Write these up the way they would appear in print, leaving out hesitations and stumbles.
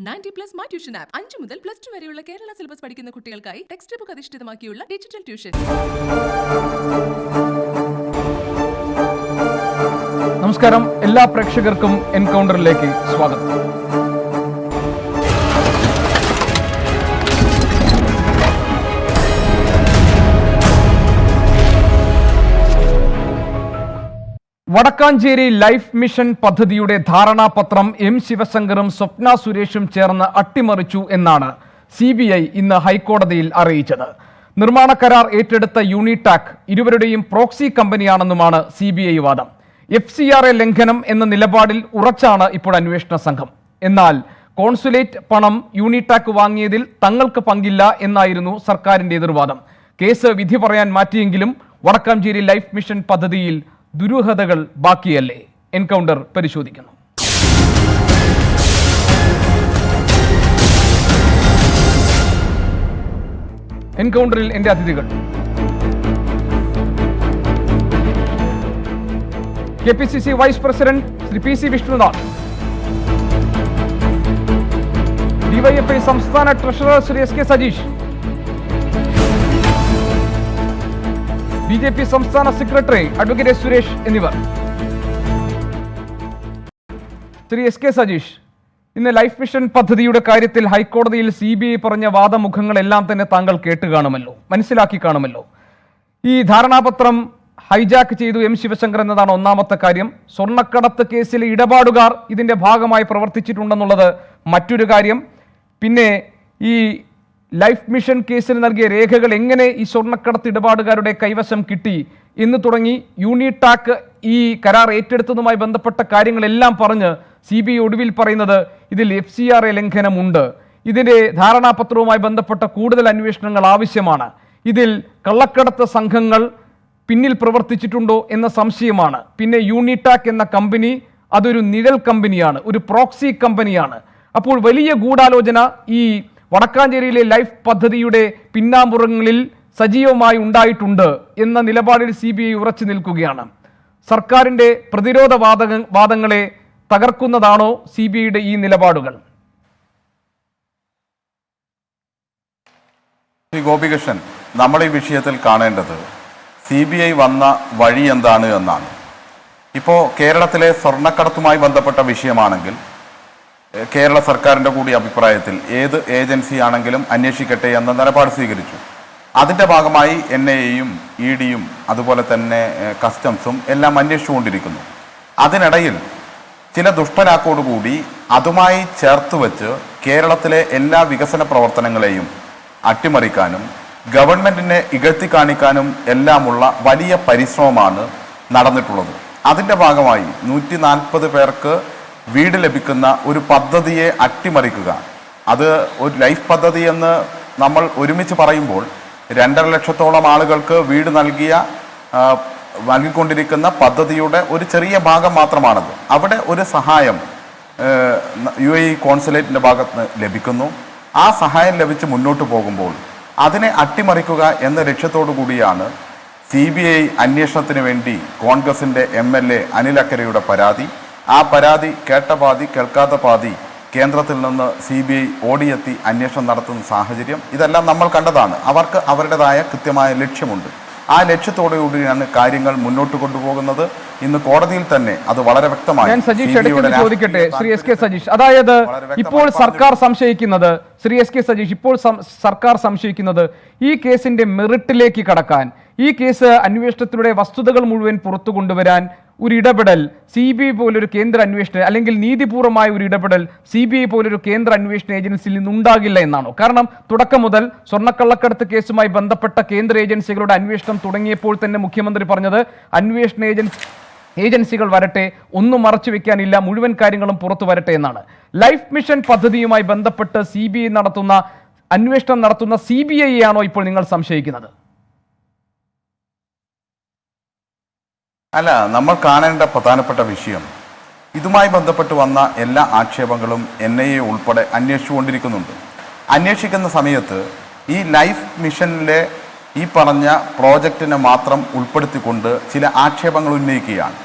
90+ My Tuition App 5 മുതൽ +2 വരെയുള്ള Kerala syllabus പഠിക്കുന്ന കുട്ടികൾക്കായി ടെക്സ്റ്റ് ബുക്ക് അധിഷ്ഠിതമാക്കിയുള്ള ഡിജിറ്റൽ ട്യൂഷൻ. നമസ്കാരം, എല്ലാ പ്രേക്ഷകർക്കും എൻകൗണ്ടറിലേക്ക് സ്വാഗതം. വടക്കാഞ്ചേരി ലൈഫ് മിഷൻ പദ്ധതിയുടെ ധാരണാപത്രം എം ശിവശങ്കറും സ്വപ്ന സുരേഷും ചേർന്ന് അട്ടിമറിച്ചു എന്നാണ് CBI ഇന്ന് ഹൈക്കോടതിയിൽ അറിയിച്ചത്. നിർമ്മാണ കരാർ ഏറ്റെടുത്ത യൂണിടാക് ഇരുവരുടെയും പ്രോക്സി കമ്പനിയാണെന്നുമാണ് CBI വാദം. FCRA ലംഘനം എന്ന നിലപാടിൽ ഉറച്ചാണ് ഇപ്പോൾ അന്വേഷണ സംഘം. എന്നാൽ കോൺസുലേറ്റ് പണം യൂണിടാക് വാങ്ങിയതിൽ തങ്ങൾക്ക് പങ്കില്ല എന്നായിരുന്നു സർക്കാരിന്റെ എതിർവാദം. കേസ് വിധി പറയാൻ മാറ്റിയെങ്കിലും വടക്കാഞ്ചേരി ലൈഫ് മിഷൻ പദ്ധതിയിൽ ദുരൂഹതകൾ ബാക്കിയല്ലേ? എൻകൗണ്ടർ പരിശോധിക്കുന്നു. എൻകൗണ്ടറിൽ എന്റെ അതിഥികൾ: KPCC vice president Shri PC Vishnunath, DYFI സംസ്ഥാന treasurer Shri SK Sajeesh, BJP സംസ്ഥാന സെക്രട്ടറി അഡ്വക്കേറ്റ് സുരേഷ് എന്നിവർ. ശ്രീ SK സജീഷ്, ഇന്ന് ലൈഫ് മിഷൻ പദ്ധതിയുടെ കാര്യത്തിൽ ഹൈക്കോടതിയിൽ CBI പറഞ്ഞ വാദമുഖങ്ങളെല്ലാം തന്നെ താങ്കൾ കേട്ട് കാണുമല്ലോ, മനസ്സിലാക്കി കാണുമല്ലോ. ഈ ധാരണാപത്രം ഹൈജാക്ക് ചെയ്തു എം ശിവശങ്കർ എന്നതാണ് ഒന്നാമത്തെ കാര്യം. സ്വർണ്ണക്കടത്ത് കേസിലെ ഇടപാടുകാർ ഇതിന്റെ ഭാഗമായി പ്രവർത്തിച്ചിട്ടുണ്ടെന്നുള്ളത് മറ്റൊരു കാര്യം. പിന്നെ ഈ ലൈഫ് മിഷൻ കേസിന് നൽകിയ രേഖകൾ എങ്ങനെ ഈ സ്വർണ്ണക്കടത്ത് ഇടപാടുകാരുടെ കൈവശം കിട്ടി എന്ന് തുടങ്ങി യൂണിടാക് ഈ കരാർ ഏറ്റെടുത്തതുമായി ബന്ധപ്പെട്ട കാര്യങ്ങളെല്ലാം പറഞ്ഞ് CBI ഒടുവിൽ പറയുന്നത് ഇതിൽ FCRA ലംഘനമുണ്ട്, ഇതിന്റെ ധാരണാപത്രവുമായി ബന്ധപ്പെട്ട കൂടുതൽ അന്വേഷണങ്ങൾ ആവശ്യമാണ്, ഇതിൽ കള്ളക്കടത്ത് സംഘങ്ങൾ പിന്നിൽ പ്രവർത്തിച്ചിട്ടുണ്ടോ എന്ന സംശയമാണ്. പിന്നെ യൂണിടാക് എന്ന കമ്പനി അതൊരു നിഴൽ കമ്പനിയാണ്, ഒരു പ്രോക്സി കമ്പനിയാണ്. അപ്പോൾ വലിയ ഗൂഢാലോചന ഈ വടക്കാഞ്ചേരിയിലെ ലൈഫ് പദ്ധതിയുടെ പിന്നാമ്പുറങ്ങളിൽ സജീവമായി ഉണ്ടായിട്ടുണ്ട് എന്ന നിലപാടിൽ CBI ഉറച്ചു നിൽക്കുകയാണ്. സർക്കാരിന്റെ പ്രതിരോധ വാദങ്ങളെ തകർക്കുന്നതാണോ CBIയുടെ ഈ നിലപാടുകൾ? ശ്രീ ഗോപികൃഷ്ണൻ, നമ്മൾ ഈ വിഷയത്തിൽ കാണേണ്ടത് CBI വന്ന വഴി എന്താണ് എന്നാണ്. ഇപ്പോൾ കേരളത്തിലെ സ്വർണ്ണക്കടത്തുമായി ബന്ധപ്പെട്ട വിഷയമാണെങ്കിൽ കേരള സർക്കാരിൻ്റെ കൂടി അഭിപ്രായത്തിൽ ഏത് ഏജൻസി ആണെങ്കിലും അന്വേഷിക്കട്ടെ എന്ന നിലപാട് സ്വീകരിച്ചു. അതിൻ്റെ ഭാഗമായി NIAയും EDയും അതുപോലെ തന്നെ കസ്റ്റംസും എല്ലാം അന്വേഷിച്ചുകൊണ്ടിരിക്കുന്നു. അതിനിടയിൽ ചില ദുഷ്ടലാക്കോടുകൂടി അതുമായി ചേർത്ത് വെച്ച് കേരളത്തിലെ എല്ലാ വികസന പ്രവർത്തനങ്ങളെയും അട്ടിമറിക്കാനും ഗവൺമെൻറ്റിനെ ഇകഴ്ത്തി കാണിക്കാനും എല്ലാമുള്ള വലിയ പരിശ്രമമാണ് നടന്നിട്ടുള്ളത്. അതിൻ്റെ ഭാഗമായി 140 പേർക്ക് വീട് ലഭിക്കുന്ന ഒരു പദ്ധതിയെ അട്ടിമറിക്കുക, അത് ഒരു ലൈഫ് പദ്ധതി എന്ന് നമ്മൾ ഒരുമിച്ച് പറയുമ്പോൾ 2.5 ലക്ഷത്തോളം ആളുകൾക്ക് വീട് നൽകിക്കൊണ്ടിരിക്കുന്ന പദ്ധതിയുടെ ഒരു ചെറിയ ഭാഗം മാത്രമാണത്. അവിടെ ഒരു സഹായം UAE കോൺസുലേറ്റിൻ്റെ ഭാഗത്ത് ലഭിക്കുന്നു. ആ സഹായം ലഭിച്ച് മുന്നോട്ട് പോകുമ്പോൾ അതിനെ അട്ടിമറിക്കുക എന്ന ലക്ഷ്യത്തോടു കൂടിയാണ് CBI അന്വേഷണത്തിന് വേണ്ടി കോൺഗ്രസിൻ്റെ MLA അനിൽ അക്കരയുടെ പരാതി. ആ പരാതി കേട്ട പാതി കേൾക്കാത്ത പാതി കേന്ദ്രത്തിൽ നിന്ന് CBI ഓടിയെത്തി അന്വേഷണം നടത്തുന്ന സാഹചര്യം ഇതെല്ലാം നമ്മൾ കണ്ടതാണ്. അവർക്ക് അവരുടേതായ കൃത്യമായ ലക്ഷ്യമുണ്ട്. ആ ലക്ഷ്യത്തോടുകൂടിയാണ് കാര്യങ്ങൾ മുന്നോട്ട് കൊണ്ടുപോകുന്നത്. ഇന്ന് കോടതിയിൽ തന്നെ അത് വളരെ വ്യക്തമായി. ഞാൻ സജീഷ് ഇടയ്ക്ക് ചോദിക്കട്ടെ, ശ്രീ SK സജീഷ്, അതായത് ഇപ്പോൾ സർക്കാർ സംശയിക്കുന്നത്, ശ്രീ SK സജീഷ്, ഇപ്പോൾ സർക്കാർ സംശയിക്കുന്നത് ഈ കേസിന്റെ മെറിറ്റിലേക്ക് കടക്കാൻ, ഈ കേസ് അന്വേഷണത്തിലൂടെ വസ്തുതകൾ മുഴുവൻ പുറത്തു കൊണ്ടുവരാൻ ഒരു ഇടപെടൽ CBI പോലൊരു കേന്ദ്ര അന്വേഷണ അല്ലെങ്കിൽ നീതിപൂർവമായ ഒരു ഇടപെടൽ CBI പോലൊരു കേന്ദ്ര അന്വേഷണ ഏജൻസിയിൽ നിന്നുണ്ടാകില്ല എന്നാണോ? കാരണം തുടക്കം മുതൽ സ്വർണ്ണക്കള്ളക്കടത്ത് കേസുമായി ബന്ധപ്പെട്ട കേന്ദ്ര ഏജൻസികളുടെ അന്വേഷണം തുടങ്ങിയപ്പോൾ തന്നെ മുഖ്യമന്ത്രി പറഞ്ഞത് അന്വേഷണ ഏജൻസികൾ വരട്ടെ, ഒന്നും മറച്ചു വെക്കാനില്ല, മുഴുവൻ കാര്യങ്ങളും പുറത്തു വരട്ടെ എന്നാണ്. ലൈഫ് മിഷൻ പദ്ധതിയുമായി ബന്ധപ്പെട്ട് അന്വേഷണം നടത്തുന്ന CBI ആണോ ഇപ്പോൾ നിങ്ങൾ സംശയിക്കുന്നത്? അല്ല, നമ്മൾ കാണേണ്ട പ്രധാനപ്പെട്ട വിഷയം ഇതുമായി ബന്ധപ്പെട്ട് വന്ന എല്ലാ ആക്ഷേപങ്ങളും NIA ഉൾപ്പെടെ അന്വേഷിച്ചുകൊണ്ടിരിക്കുന്നുണ്ട്. അന്വേഷിക്കുന്ന സമയത്ത് ഈ ലൈഫ് മിഷനിലെ ഈ പറഞ്ഞ പ്രോജക്റ്റിനെ മാത്രം ഉൾപ്പെടുത്തിക്കൊണ്ട് ചില ആക്ഷേപങ്ങൾ ഉന്നയിക്കുകയാണ്.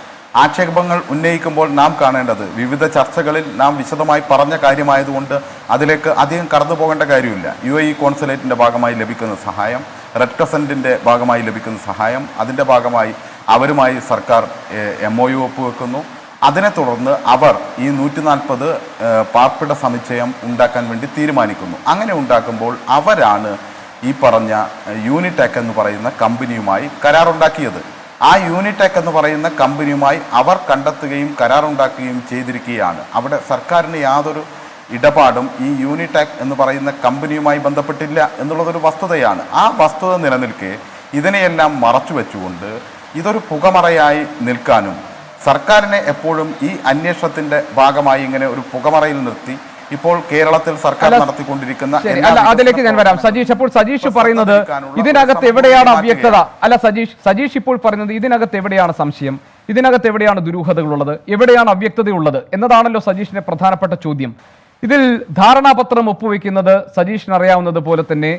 ആക്ഷേപങ്ങൾ ഉന്നയിക്കുമ്പോൾ നാം കാണേണ്ടത് വിവിധ ചർച്ചകളിൽ നാം വിശദമായി പറഞ്ഞ കാര്യമായതുകൊണ്ട് അതിലേക്ക് അധികം കടന്നു പോകേണ്ട കാര്യമില്ല. UAE കോൺസുലേറ്റിൻ്റെ ഭാഗമായി ലഭിക്കുന്ന സഹായം, റെഡ് ക്രസൻറ്റിൻ്റെ ഭാഗമായി ലഭിക്കുന്ന സഹായം, അതിൻ്റെ ഭാഗമായി അവരുമായി സർക്കാർ MOU ഒപ്പുവെക്കുന്നു. അതിനെ തുടർന്ന് അവർ ഈ 140 പാർപ്പിട സമുച്ചയം ഉണ്ടാക്കാൻ വേണ്ടി തീരുമാനിക്കുന്നു. അങ്ങനെ ഉണ്ടാക്കുമ്പോൾ അവരാണ് ഈ പറഞ്ഞ യൂണിടെക് എന്ന് പറയുന്ന കമ്പനിയുമായി കരാറുണ്ടാക്കിയത്. ആ യൂണിടെക് എന്ന് പറയുന്ന കമ്പനിയുമായി അവർ കണ്ടെത്തുകയും കരാറുണ്ടാക്കുകയും ചെയ്തിരിക്കുകയാണ്. അവിടെ സർക്കാരിന് യാതൊരു ഇടപാടും ഈ യൂണിടെക് എന്ന് പറയുന്ന കമ്പനിയുമായി ബന്ധപ്പെട്ടില്ല എന്നുള്ളതൊരു വസ്തുതയാണ്. ആ വസ്തുത നിലനിൽക്കെ ഇതിനെയെല്ലാം മറച്ചു വെച്ചുകൊണ്ട് ഇതൊരു പുകമറയായി നിൽക്കാനും സർക്കാരിനെ എപ്പോഴും ഈ അന്വേഷണത്തിന്റെ ഭാഗമായി ഇങ്ങനെ ഒരു പുകമറയിൽ നിർത്തി ഇപ്പോൾ കേരളത്തിൽ സർക്കാർ നടത്തിക്കൊണ്ടിരിക്കുന്ന അതിലേക്ക് ഞാൻ വരാം. സജീഷ്, അപ്പോൾ സജീഷ് പറയുന്നത് ഇതിനകത്ത് എവിടെയാണ് അവ്യക്തത? അല്ല സജീഷ് ഇപ്പോൾ പറയുന്നത് ഇതിനകത്ത് എവിടെയാണ് സംശയം, ഇതിനകത്ത് എവിടെയാണ് ദുരൂഹതകളുള്ളത്, എവിടെയാണ് അവ്യക്തതയുള്ളത് എന്നതാണല്ലോ സജീഷിന്റെ പ്രധാനപ്പെട്ട ചോദ്യം. ഇതിൽ ധാരണാപത്രം ഒപ്പുവെക്കുന്നത് സജീഷിന് അറിയാവുന്നത് പോലെ തന്നെ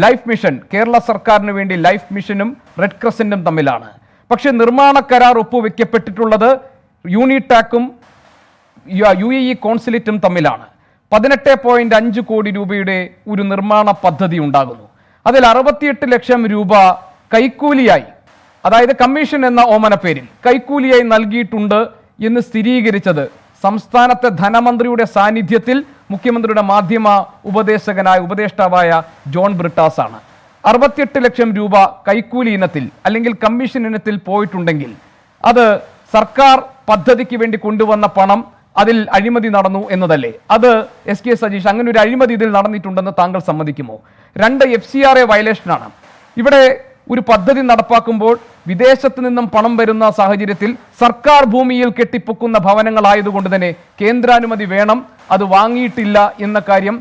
ലൈഫ് മിഷൻ, കേരള സർക്കാരിന് വേണ്ടി ലൈഫ് മിഷനും റെഡ് ക്രസന്റും തമ്മിലാണ്. പക്ഷെ നിർമ്മാണ കരാർ ഒപ്പുവെക്കപ്പെട്ടിട്ടുള്ളത് യൂണിടാക്കും UAE കോൺസുലേറ്റും തമ്മിലാണ്. 18.5 കോടി രൂപയുടെ ഒരു നിർമ്മാണ പദ്ധതി ഉണ്ടാകുന്നു. അതിൽ 68 ലക്ഷം രൂപ കൈക്കൂലിയായി, അതായത് കമ്മീഷൻ എന്ന ഓമന പേരിൽ കൈക്കൂലിയായി നൽകിയിട്ടുണ്ട് എന്ന് സ്ഥിരീകരിച്ചത് സംസ്ഥാനത്തെ ധനമന്ത്രിയുടെ സാന്നിധ്യത്തിൽ മുഖ്യമന്ത്രിയുടെ മാധ്യമ ഉപദേഷ്ടാവായ ജോൺ ബ്രിട്ടാസ് ആണ്. 68 ലക്ഷം രൂപ കൈക്കൂലി ഇനത്തിൽ അല്ലെങ്കിൽ കമ്മീഷൻ ഇനത്തിൽ പോയിട്ടുണ്ടെങ്കിൽ അത് സർക്കാർ പദ്ധതിക്ക് വേണ്ടി കൊണ്ടുവന്ന പണം, അതിൽ അഴിമതി നടന്നു എന്നതല്ലേ? അത് SK സജീഷ്, അങ്ങനെ ഒരു അഴിമതി ഇതിൽ നടന്നിട്ടുണ്ടെന്ന് താങ്കൾ സമ്മതിക്കുമോ? 2 FCRA വയലേഷനാണ്. ഇവിടെ ഒരു പദ്ധതി നടപ്പാക്കുമ്പോൾ വിദേശത്ത് നിന്നും പണം വരുന്ന സാഹചര്യത്തിൽ സർക്കാർ ഭൂമിയിൽ കെട്ടിപ്പൊക്കുന്ന ഭവനങ്ങളായതുകൊണ്ട് തന്നെ കേന്ദ്രാനുമതി വേണം, അത് വാങ്ങിയിട്ടില്ല എന്ന കാര്യം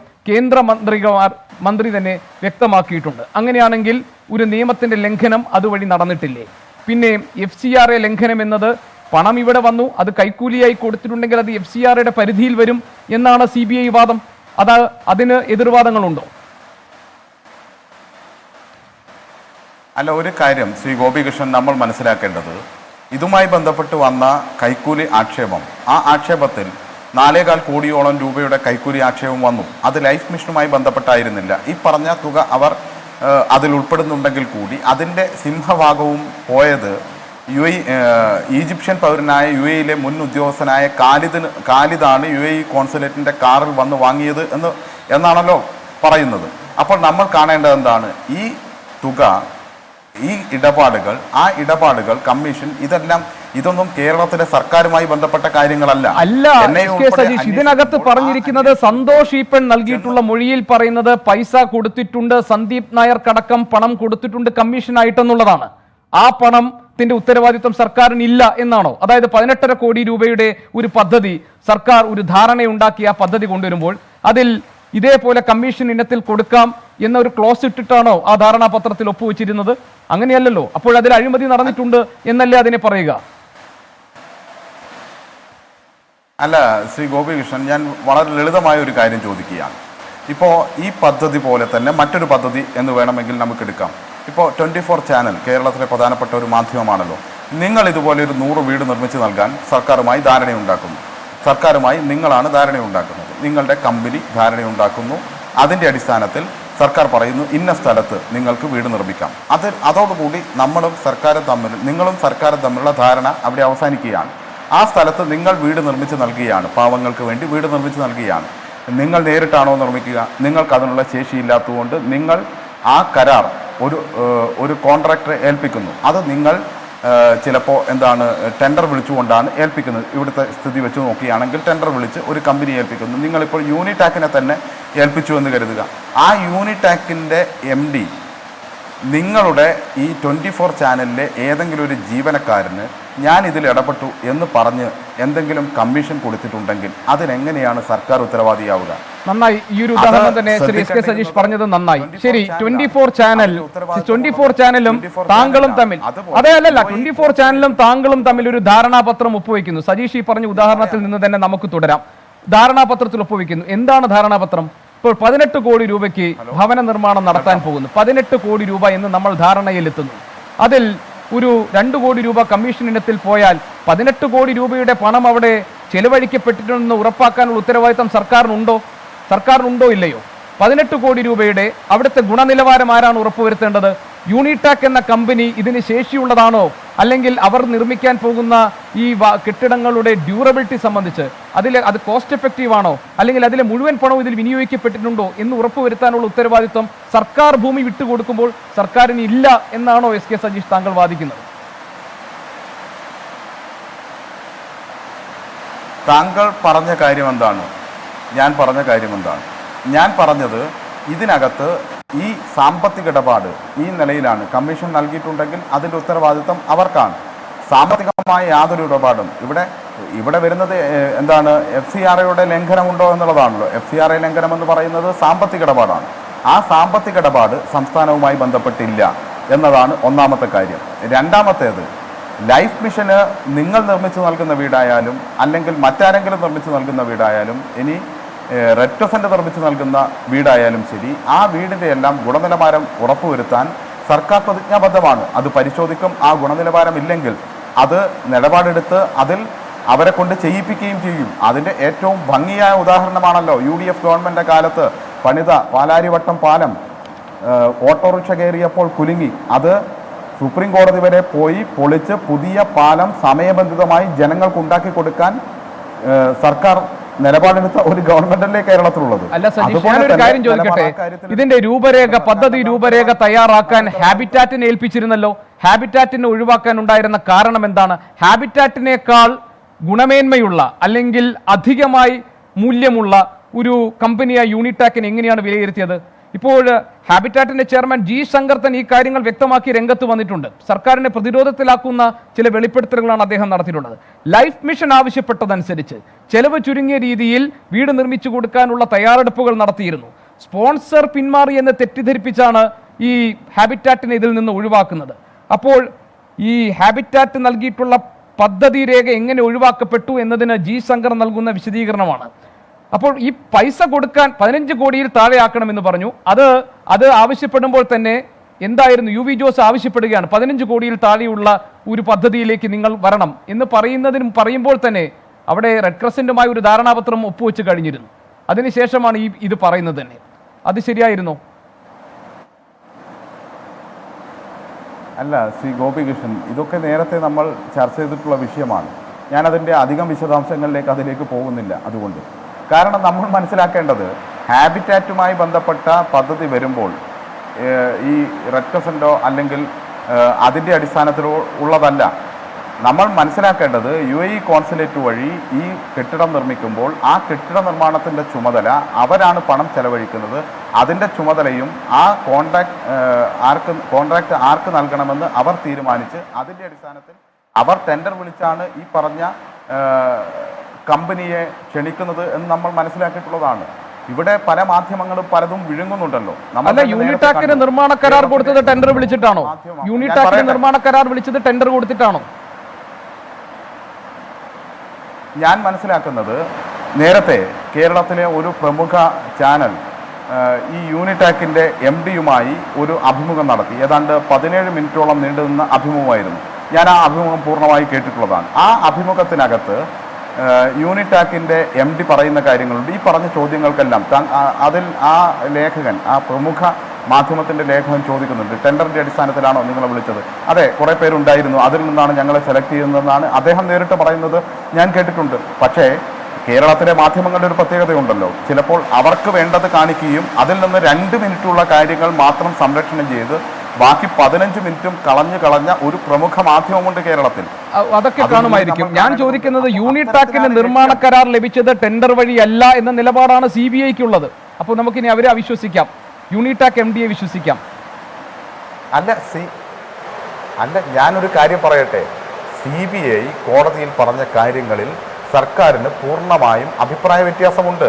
മന്ത്രി തന്നെ വ്യക്തമാക്കിയിട്ടുണ്ട്. അങ്ങനെയാണെങ്കിൽ ഒരു നിയമത്തിന്റെ ലംഘനം അതുവഴി നടന്നിട്ടില്ലേ? പിന്നെ FCRA ലംഘനം എന്നത് പണം ഇവിടെ വന്നു, അത് കൈക്കൂലിയായി കൊടുത്തിട്ടുണ്ടെങ്കിൽ അത് FCRAയുടെ പരിധിയിൽ വരും എന്നാണ് CBI വാദം. അതിന് എതിർവാദങ്ങളുണ്ടോ? അല്ല, ഒരു കാര്യം ശ്രീ ഗോപികൃഷ്ണൻ നമ്മൾ മനസ്സിലാക്കേണ്ടത്, ഇതുമായി ബന്ധപ്പെട്ട് വന്ന കൈക്കൂലി ആക്ഷേപം, ആ ആക്ഷേപത്തിൽ 4.25 കോടിയോളം രൂപയുടെ കൈക്കൂലി ആക്ഷേപം വന്നു. അത് ലൈഫ് മിഷനുമായി ബന്ധപ്പെട്ടായിരുന്നില്ല. ഈ പറഞ്ഞ തുക അവർ അതിൽ ഉൾപ്പെടുന്നുണ്ടെങ്കിൽ കൂടി അതിൻ്റെ സിംഹഭാഗവും പോയത് ഈജിപ്ഷ്യൻ പൗരനായ UAE മുൻ ഉദ്യോഗസ്ഥനായ ഖാലിദാണ് UAE കോൺസുലേറ്റിൻ്റെ കാറിൽ വന്ന് വാങ്ങിയത് എന്നാണല്ലോ പറയുന്നത്. അപ്പോൾ നമ്മൾ കാണേണ്ടത് എന്താണ്? ഈ തുക, ഈ ഇടപാടുകൾ, ആ ഇടപാടുകൾ, കമ്മീഷൻ, ഇതൊന്നും കേരളത്തിലെ സർക്കാരുമായി ബന്ധപ്പെട്ട കാര്യങ്ങളല്ല. ഇതിനകത്ത് പറഞ്ഞിരിക്കുന്നത് സന്തോഷ് ഈപ്പൻ നൽകിയിട്ടുള്ള മൊഴിയിൽ പറയുന്നത് പൈസ കൊടുത്തിട്ടുണ്ട്, സന്ദീപ് നായർക്കടക്കം പണം കൊടുത്തിട്ടുണ്ട് കമ്മീഷനായിട്ടെന്നുള്ളതാണ്. ആ പണത്തിന്റെ ഉത്തരവാദിത്വം സർക്കാരിനില്ല എന്നാണോ? അതായത് 18.5 കോടി രൂപയുടെ ഒരു പദ്ധതി സർക്കാർ ഒരു ധാരണയുണ്ടാക്കി ആ പദ്ധതി കൊണ്ടുവരുമ്പോൾ അതിൽ ഇതേപോലെ കമ്മീഷൻ ഇനത്തിൽ കൊടുക്കാം എന്നൊരു ക്ലോസ് ഇട്ടിട്ടാണോ ആ ധാരണാപത്രത്തിൽ ഒപ്പുവെച്ചിരുന്നത്? അങ്ങനെയല്ലല്ലോ. അപ്പോൾ അതിൽ അഴിമതി നടന്നിട്ടുണ്ട് എന്നല്ലേ അതിനെ പറയുക? അല്ല ശ്രീ ഗോപികൃഷ്ണൻ, ഞാൻ വളരെ ലളിതമായ ഒരു കാര്യം ചോദിക്കുകയാണ്. ഇപ്പോൾ ഈ പദ്ധതി പോലെ തന്നെ മറ്റൊരു പദ്ധതി എന്ന് വേണമെങ്കിൽ നമുക്കെടുക്കാം. ഇപ്പോൾ 24 ചാനൽ കേരളത്തിലെ പ്രധാനപ്പെട്ട ഒരു മാധ്യമമാണല്ലോ. നിങ്ങൾ ഇതുപോലെ ഒരു 100 വീട് നിർമ്മിച്ച് നൽകാൻ സർക്കാരുമായി ധാരണയുണ്ടാക്കുന്നു. സർക്കാരുമായി നിങ്ങളാണ് ധാരണയുണ്ടാക്കുന്നത്. നിങ്ങളുടെ കമ്പനി ധാരണയുണ്ടാക്കുന്നു. അതിൻ്റെ അടിസ്ഥാനത്തിൽ സർക്കാർ പറയുന്നു ഇന്ന സ്ഥലത്ത് നിങ്ങൾക്ക് വീട് നിർമ്മിക്കാം. അതോടുകൂടി നിങ്ങളും സർക്കാരും തമ്മിലുള്ള ധാരണ അവിടെ അവസാനിക്കുകയാണ്. ആ സ്ഥലത്ത് നിങ്ങൾ വീട് നിർമ്മിച്ച് നൽകുകയാണ്, പാവങ്ങൾക്ക് വേണ്ടി വീട് നിർമ്മിച്ച് നൽകുകയാണ്. നിങ്ങൾ നേരിട്ടാണോ നിർമ്മിക്കുക? നിങ്ങൾക്ക് അതിനുള്ള ശേഷിയില്ലാത്തതുകൊണ്ട് നിങ്ങൾ ആ കരാർ ഒരു കോൺട്രാക്ടറെ ഏൽപ്പിക്കുന്നു. അത് നിങ്ങൾ ചിലപ്പോൾ ടെൻഡർ വിളിച്ചുകൊണ്ടാണ് ഏൽപ്പിക്കുന്നത്. ഇവിടുത്തെ സ്ഥിതി വെച്ച് നോക്കുകയാണെങ്കിൽ ടെൻഡർ വിളിച്ച് ഒരു കമ്പനി ഏൽപ്പിക്കുന്നു. നിങ്ങളിപ്പോൾ യൂണിടാക്കിനെ തന്നെ ഏൽപ്പിച്ചു എന്ന് കരുതുക. ആ യൂണിടാക്കിൻ്റെ MD നിങ്ങളുടെ ഈ 24 ചാനലിലെ ഏതെങ്കിലും ഒരു ജീവനക്കാരന് ഞാൻ ഇതിൽ ഇടപെട്ടു എന്ന് പറഞ്ഞ് എന്തെങ്കിലും കമ്മീഷൻ കൊടുത്തിട്ടുണ്ടെങ്കിൽ അതിനെങ്ങനെയാണ് സർക്കാർ ഉത്തരവാദിയാവുക? നന്നായി, ഈ ഒരു ഉദാഹരണം തന്നെ ശ്രീ SK സജീഷ് പറഞ്ഞത് നന്നായി. ശരി, 24 ചാനലും താങ്കളും തമ്മിൽ, അല്ലല്ല 24 ചാനലും താങ്കളും തമ്മിൽ ഒരു ധാരണാപത്രം ഒപ്പുവെക്കുന്നു. സജീഷ് ഈ പറഞ്ഞ ഉദാഹരണത്തിൽ നിന്ന് തന്നെ നമുക്ക് തുടരാം. ധാരണാപത്രത്തിൽ ഒപ്പുവെക്കുന്നു. എന്താണ് ധാരണാപത്രം? ഇപ്പോൾ 18 കോടി രൂപയ്ക്ക് ഭവന നിർമ്മാണം നടത്താൻ പോകുന്നു. 18 കോടി രൂപ എന്ന് നമ്മൾ ധാരണയിലെത്തുന്നു. അതിൽ ഒരു 2 കോടി രൂപ കമ്മീഷൻ ഇനത്തിൽ പോയാൽ 18 കോടി രൂപയുടെ പണം അവിടെ ചെലവഴിക്കപ്പെട്ടിട്ടുണ്ടെന്ന് ഉറപ്പാക്കാനുള്ള ഉത്തരവാദിത്തം സർക്കാരിനുണ്ടോ ഇല്ലയോ? 18 കോടി രൂപയുടെ അവിടുത്തെ ഗുണനിലവാരം ആരാണ് ഉറപ്പുവരുത്തേണ്ടത്? യൂണിടാക് എന്ന കമ്പനി ഇതിന് ശേഷിയുള്ളതാണോ, അല്ലെങ്കിൽ അവർ നിർമ്മിക്കാൻ പോകുന്ന ഈ കെട്ടിടങ്ങളുടെ ഡ്യൂറബിലിറ്റി സംബന്ധിച്ച് അത് കോസ്റ്റ് എഫക്റ്റീവ് ആണോ, അല്ലെങ്കിൽ അതിലെ മുഴുവൻ പണവും ഇതിൽ വിനിയോഗിക്കപ്പെട്ടിട്ടുണ്ടോ എന്ന് ഉറപ്പുവരുത്താനുള്ള ഉത്തരവാദിത്വം സർക്കാർ ഭൂമി വിട്ടുകൊടുക്കുമ്പോൾ സർക്കാരിന് ഇല്ല എന്നാണോ എസ് കെ സജീഷ് താങ്കൾ വാദിക്കുന്നത്? താങ്കൾ പറഞ്ഞ കാര്യം എന്താണ്? ഞാൻ പറഞ്ഞ കാര്യം എന്താണ്? ഞാൻ പറഞ്ഞത് ഇതിനകത്ത് ഈ സാമ്പത്തിക ഇടപാട് ഈ നിലയിലാണ്. കമ്മീഷൻ നൽകിയിട്ടുണ്ടെങ്കിൽ അതിൻ്റെ ഉത്തരവാദിത്വം അവർക്കാണ്. സാമ്പത്തികമായ യാതൊരു ഇടപാടും ഇവിടെ വരുന്നത് എന്താണ്? FCRA ലംഘനമുണ്ടോ എന്നുള്ളതാണല്ലോ. FCRA ലംഘനം എന്ന് പറയുന്നത് സാമ്പത്തിക ഇടപാടാണ്. ആ സാമ്പത്തിക ഇടപാട് സംസ്ഥാനവുമായി ബന്ധപ്പെട്ടില്ല എന്നതാണ് ഒന്നാമത്തെ കാര്യം. രണ്ടാമത്തേത്, ലൈഫ് മിഷന് നിങ്ങൾ നിർമ്മിച്ചു നൽകുന്ന വീടായാലും അല്ലെങ്കിൽ മറ്റാരെങ്കിലും നിർമ്മിച്ചു നൽകുന്ന വീടായാലും ഇനി റെഡ് ക്രസന്റ് നിർമ്മിച്ചു നൽകുന്ന വീടായാലും ശരി, ആ വീടിൻ്റെ എല്ലാം ഗുണനിലവാരം ഉറപ്പുവരുത്താൻ സർക്കാർ പ്രതിജ്ഞാബദ്ധമാണ്. അത് പരിശോധിക്കും. ആ ഗുണനിലവാരം ഇല്ലെങ്കിൽ അത് നിലപാടെടുത്ത് അതിൽ അവരെ കൊണ്ട് ചെയ്യിപ്പിക്കുകയും ചെയ്യും. അതിൻ്റെ ഏറ്റവും ഭംഗിയായ ഉദാഹരണമാണല്ലോ UDF ഗവൺമെൻറ് കാലത്ത് പണിത പാലാരിവട്ടം പാലം. ഓട്ടോറിക്ഷ കയറിയപ്പോൾ കുലുങ്ങി. അത് സുപ്രീം കോടതി വരെ പോയി പൊളിച്ച് പുതിയ പാലം സമയബന്ധിതമായി ജനങ്ങൾക്ക് ഉണ്ടാക്കി കൊടുക്കാൻ സർക്കാർ നിലപാടെടുത്ത ഒരു ഗവൺമെന്റല്ലേ കേരളത്തിലുള്ളത്. അല്ല സജീഷ്, ഞാനൊരു കാര്യം ചോദിക്കട്ടെ. ഇതിന്റെ പദ്ധതി രൂപരേഖ തയ്യാറാക്കാൻ ഹാബിറ്റാറ്റിനെ ഏൽപ്പിച്ചിരുന്നല്ലോ. ഹാബിറ്റാറ്റിനെ ഒഴിവാക്കാൻ ഉണ്ടായിരുന്ന കാരണം എന്താണ്? ഹാബിറ്റാറ്റിനേക്കാൾ ഗുണമേന്മയുള്ള അല്ലെങ്കിൽ അധികമായി മൂല്യമുള്ള ഒരു കമ്പനിയായ യൂണിടാക്കിനെ എങ്ങനെയാണ് വിലയിരുത്തിയത്? ഇപ്പോൾ ഹാബിറ്റാറ്റിന്റെ ചെയർമാൻ ജി ശങ്കർത്തൻ ഈ കാര്യങ്ങൾ വ്യക്തമാക്കി രംഗത്ത് വന്നിട്ടുണ്ട്. സർക്കാരിനെ പ്രതിരോധത്തിലാക്കുന്ന ചില വെളിപ്പെടുത്തലുകളാണ് അദ്ദേഹം നടത്തിയിട്ടുള്ളത്. ലൈഫ് മിഷൻ ആവശ്യപ്പെട്ടതനുസരിച്ച് ചെലവ് ചുരുങ്ങിയ രീതിയിൽ വീട് നിർമ്മിച്ചു കൊടുക്കാനുള്ള തയ്യാറെടുപ്പുകൾ നടത്തിയിരുന്നു. സ്പോൺസർ പിന്മാറി എന്ന് തെറ്റിദ്ധരിപ്പിച്ചാണ് ഈ ഹാബിറ്റാറ്റിനെ ഇതിൽ നിന്ന് ഒഴിവാക്കുന്നത്. അപ്പോൾ ഈ ഹാബിറ്റാറ്റ് നൽകിയിട്ടുള്ള പദ്ധതി രേഖ എങ്ങനെ ഒഴിവാക്കപ്പെട്ടു എന്നതിന് ജി ശങ്കർ നൽകുന്ന വിശദീകരണമാണ്. അപ്പോൾ ഈ പൈസ കൊടുക്കാൻ 15 കോടിയിൽ താഴെയാക്കണമെന്ന് പറഞ്ഞു. അത് ആവശ്യപ്പെടുമ്പോൾ തന്നെ എന്തായിരുന്നു UV ജോസ് ആവശ്യപ്പെടുകയാണ്, 15 കോടിയിൽ താഴെയുള്ള ഒരു പദ്ധതിയിലേക്ക് നിങ്ങൾ വരണം എന്ന് പറയുമ്പോൾ തന്നെ അവിടെ റെഡ് ക്രസന്റുമായി ഒരു ധാരണാപത്രം ഒപ്പുവെച്ച് കഴിഞ്ഞിരുന്നു. അതിനുശേഷമാണ് ഇത് പറയുന്നത് തന്നെ. അത് ശരിയായിരുന്നോ? അല്ല ഗോപികൃഷ്ണൻ, ഇതൊക്കെ നേരത്തെ നമ്മൾ ചർച്ച ചെയ്തിട്ടുള്ള വിഷയമാണ്. ഞാനതിൻ്റെ അധികം വിശദാംശങ്ങളിലേക്ക് അതിലേക്ക് പോകുന്നില്ല. അതുകൊണ്ട് കാരണം നമ്മൾ മനസ്സിലാക്കേണ്ടത് ഹാബിറ്റാറ്റുമായി ബന്ധപ്പെട്ട പദ്ധതി വരുമ്പോൾ ഈ റെഡ് ക്രസന്റോ അല്ലെങ്കിൽ അതിൻ്റെ അടിസ്ഥാനത്തിലോ ഉള്ളതല്ല. നമ്മൾ മനസ്സിലാക്കേണ്ടത് UAE കോൺസുലേറ്റ് വഴി ഈ കെട്ടിടം നിർമ്മിക്കുമ്പോൾ ആ കെട്ടിട നിർമ്മാണത്തിൻ്റെ ചുമതല അവരാണ് പണം ചെലവഴിക്കുന്നത്. അതിൻ്റെ ചുമതലയും ആ കോൺട്രാക്ട് ആർക്ക് നൽകണമെന്ന് അവർ തീരുമാനിച്ച് അതിൻ്റെ അടിസ്ഥാനത്തിൽ അവർ ടെൻഡർ വിളിച്ചാണ് ഈ പറഞ്ഞ കമ്പനിയെ ക്ഷണിക്കുന്നത് എന്ന് നമ്മൾ മനസ്സിലാക്കിയിട്ടുള്ളതാണ്. ഇവിടെ പല മാധ്യമങ്ങളും പലതും വിഴുങ്ങുന്നുണ്ടല്ലോ. അല്ല, യൂണിടാക്കിന് നിർമ്മാണ കരാർ കൊടുത്തത് ടെൻഡർ വിളിച്ചിട്ടാണോ? യൂണിടാക്കിന് നിർമ്മാണ കരാർ വിളിച്ചത് ടെൻഡർ കൊടുത്തിട്ടാണോ? ഞാൻ മനസ്സിലാക്കുന്നത് നേരത്തെ കേരളത്തിലെ ഒരു പ്രമുഖ ചാനൽ ഈ യൂണിടാക്കിൻ്റെ MD-യുമായി ഒരു അഭിമുഖം നടത്തി. ഏതാണ്ട് 17 മിനിറ്റോളം നീണ്ടുനിന്ന അഭിമുഖമായിരുന്നു. ഞാൻ ആ അഭിമുഖം പൂർണ്ണമായി കേട്ടിട്ടുള്ളതാണ്. ആ അഭിമുഖത്തിനകത്ത് യൂണിടാക്കിൻ്റെ MD പറയുന്ന കാര്യങ്ങളുണ്ട്. ഈ പറഞ്ഞ ചോദ്യങ്ങൾക്കെല്ലാം അതിൽ ആ ലേഖകൻ, ആ പ്രമുഖ മാധ്യമത്തിൻ്റെ ലേഖകൻ ചോദിക്കുന്നുണ്ട്, ടെൻഡറിൻ്റെ അടിസ്ഥാനത്തിലാണോ നിങ്ങളെ വിളിച്ചത്? അതെ, കുറേ പേരുണ്ടായിരുന്നു, അതിൽ നിന്നാണ് ഞങ്ങളെ സെലക്ട് ചെയ്യുന്നതെന്നാണ് അദ്ദേഹം നേരിട്ട് പറയുന്നത് ഞാൻ കേട്ടിട്ടുണ്ട്. പക്ഷേ കേരളത്തിലെ മാധ്യമങ്ങളുടെ ഒരു പ്രത്യേകതയുണ്ടല്ലോ, ചിലപ്പോൾ അവർക്ക് വേണ്ടത് കാണിക്കുകയും അതിൽ നിന്ന് 2 മിനിറ്റുള്ള കാര്യങ്ങൾ മാത്രം സംരക്ഷണം ചെയ്ത് ബാക്കി 15 മിനിറ്റും കളഞ്ഞ ഒരു പ്രമുഖ മാധ്യമമുണ്ട് കേരളത്തിൽ. അതൊക്കെ കാണുമായിരിക്കും. ഞാൻ ചോദിക്കുന്നത്, യൂണിടാക്കിന് നിർമ്മാണ കരാർ ലഭിച്ചത് ടെൻഡർ വഴിയല്ല എന്ന നിലപാടാണ് CBIക്കുള്ളത്. അപ്പോൾ നമുക്കിനി അവരെ അവിശ്വസിക്കാം, യൂണിടാക് MDയെ വിശ്വസിക്കാം. അല്ല ഞാനൊരു കാര്യം പറയട്ടെ. CBI കോടതിയിൽ പറഞ്ഞ കാര്യങ്ങളിൽ സർക്കാരിന് പൂർണ്ണമായും അഭിപ്രായ വ്യത്യാസമുണ്ട്.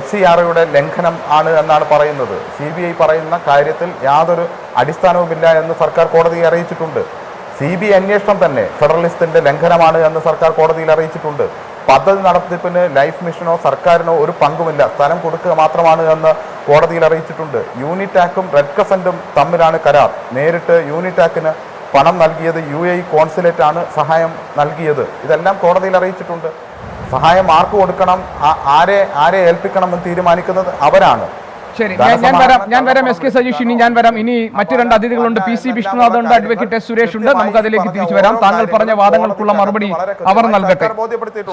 FCRA ലംഘനം ആണ് എന്നാണ് പറയുന്നത്. CBI പറയുന്ന കാര്യത്തിൽ യാതൊരു അടിസ്ഥാനവുമില്ല എന്ന് സർക്കാർ കോടതിയെ അറിയിച്ചിട്ടുണ്ട്. CBI അന്വേഷണം തന്നെ ഫെഡറലിസ്റ്റിന്റെ ലംഘനമാണ് എന്ന് സർക്കാർ കോടതിയിൽ അറിയിച്ചിട്ടുണ്ട്. പദ്ധതി നടത്തിപ്പിന് ലൈഫ് മിഷനോ സർക്കാരിനോ ഒരു പങ്കുമില്ല, സ്ഥലം കൊടുക്കുക മാത്രമാണ് എന്ന് കോടതിയിൽ അറിയിച്ചിട്ടുണ്ട്. യൂണിടാക്കും റെഡ് ക്രസന്റും തമ്മിലാണ് കരാർ. നേരിട്ട് യൂണിടാക്കിന് പണം നൽകിയത് UAE കോൺസുലേറ്റ് ആണ് സഹായം നൽകിയത്. ഇതെല്ലാം കോടതിയിൽ അറിയിച്ചിട്ടുണ്ട്. സഹായം ആർക്ക് കൊടുക്കണം, ആരെ ഏൽപ്പിക്കണമെന്ന് തീരുമാനിക്കുന്നത് അവരാണ്. ശരി, ഞാൻ വരാം എസ് കെ സജീഷ്. ഇനി ഞാൻ വരാം. ഇനി മറ്റു രണ്ട് അതിഥികളുണ്ട്. PC വിഷ്ണുനാഥ് ഉണ്ട്, അഡ്വക്കേറ്റ് എസ് സുരേഷ് ഉണ്ട്. നമുക്ക് അതിലേക്ക് തിരിച്ചു വരാം. താങ്കൾ പറഞ്ഞ വാദങ്ങൾക്കുള്ള മറുപടി അവർ നൽകട്ടെ.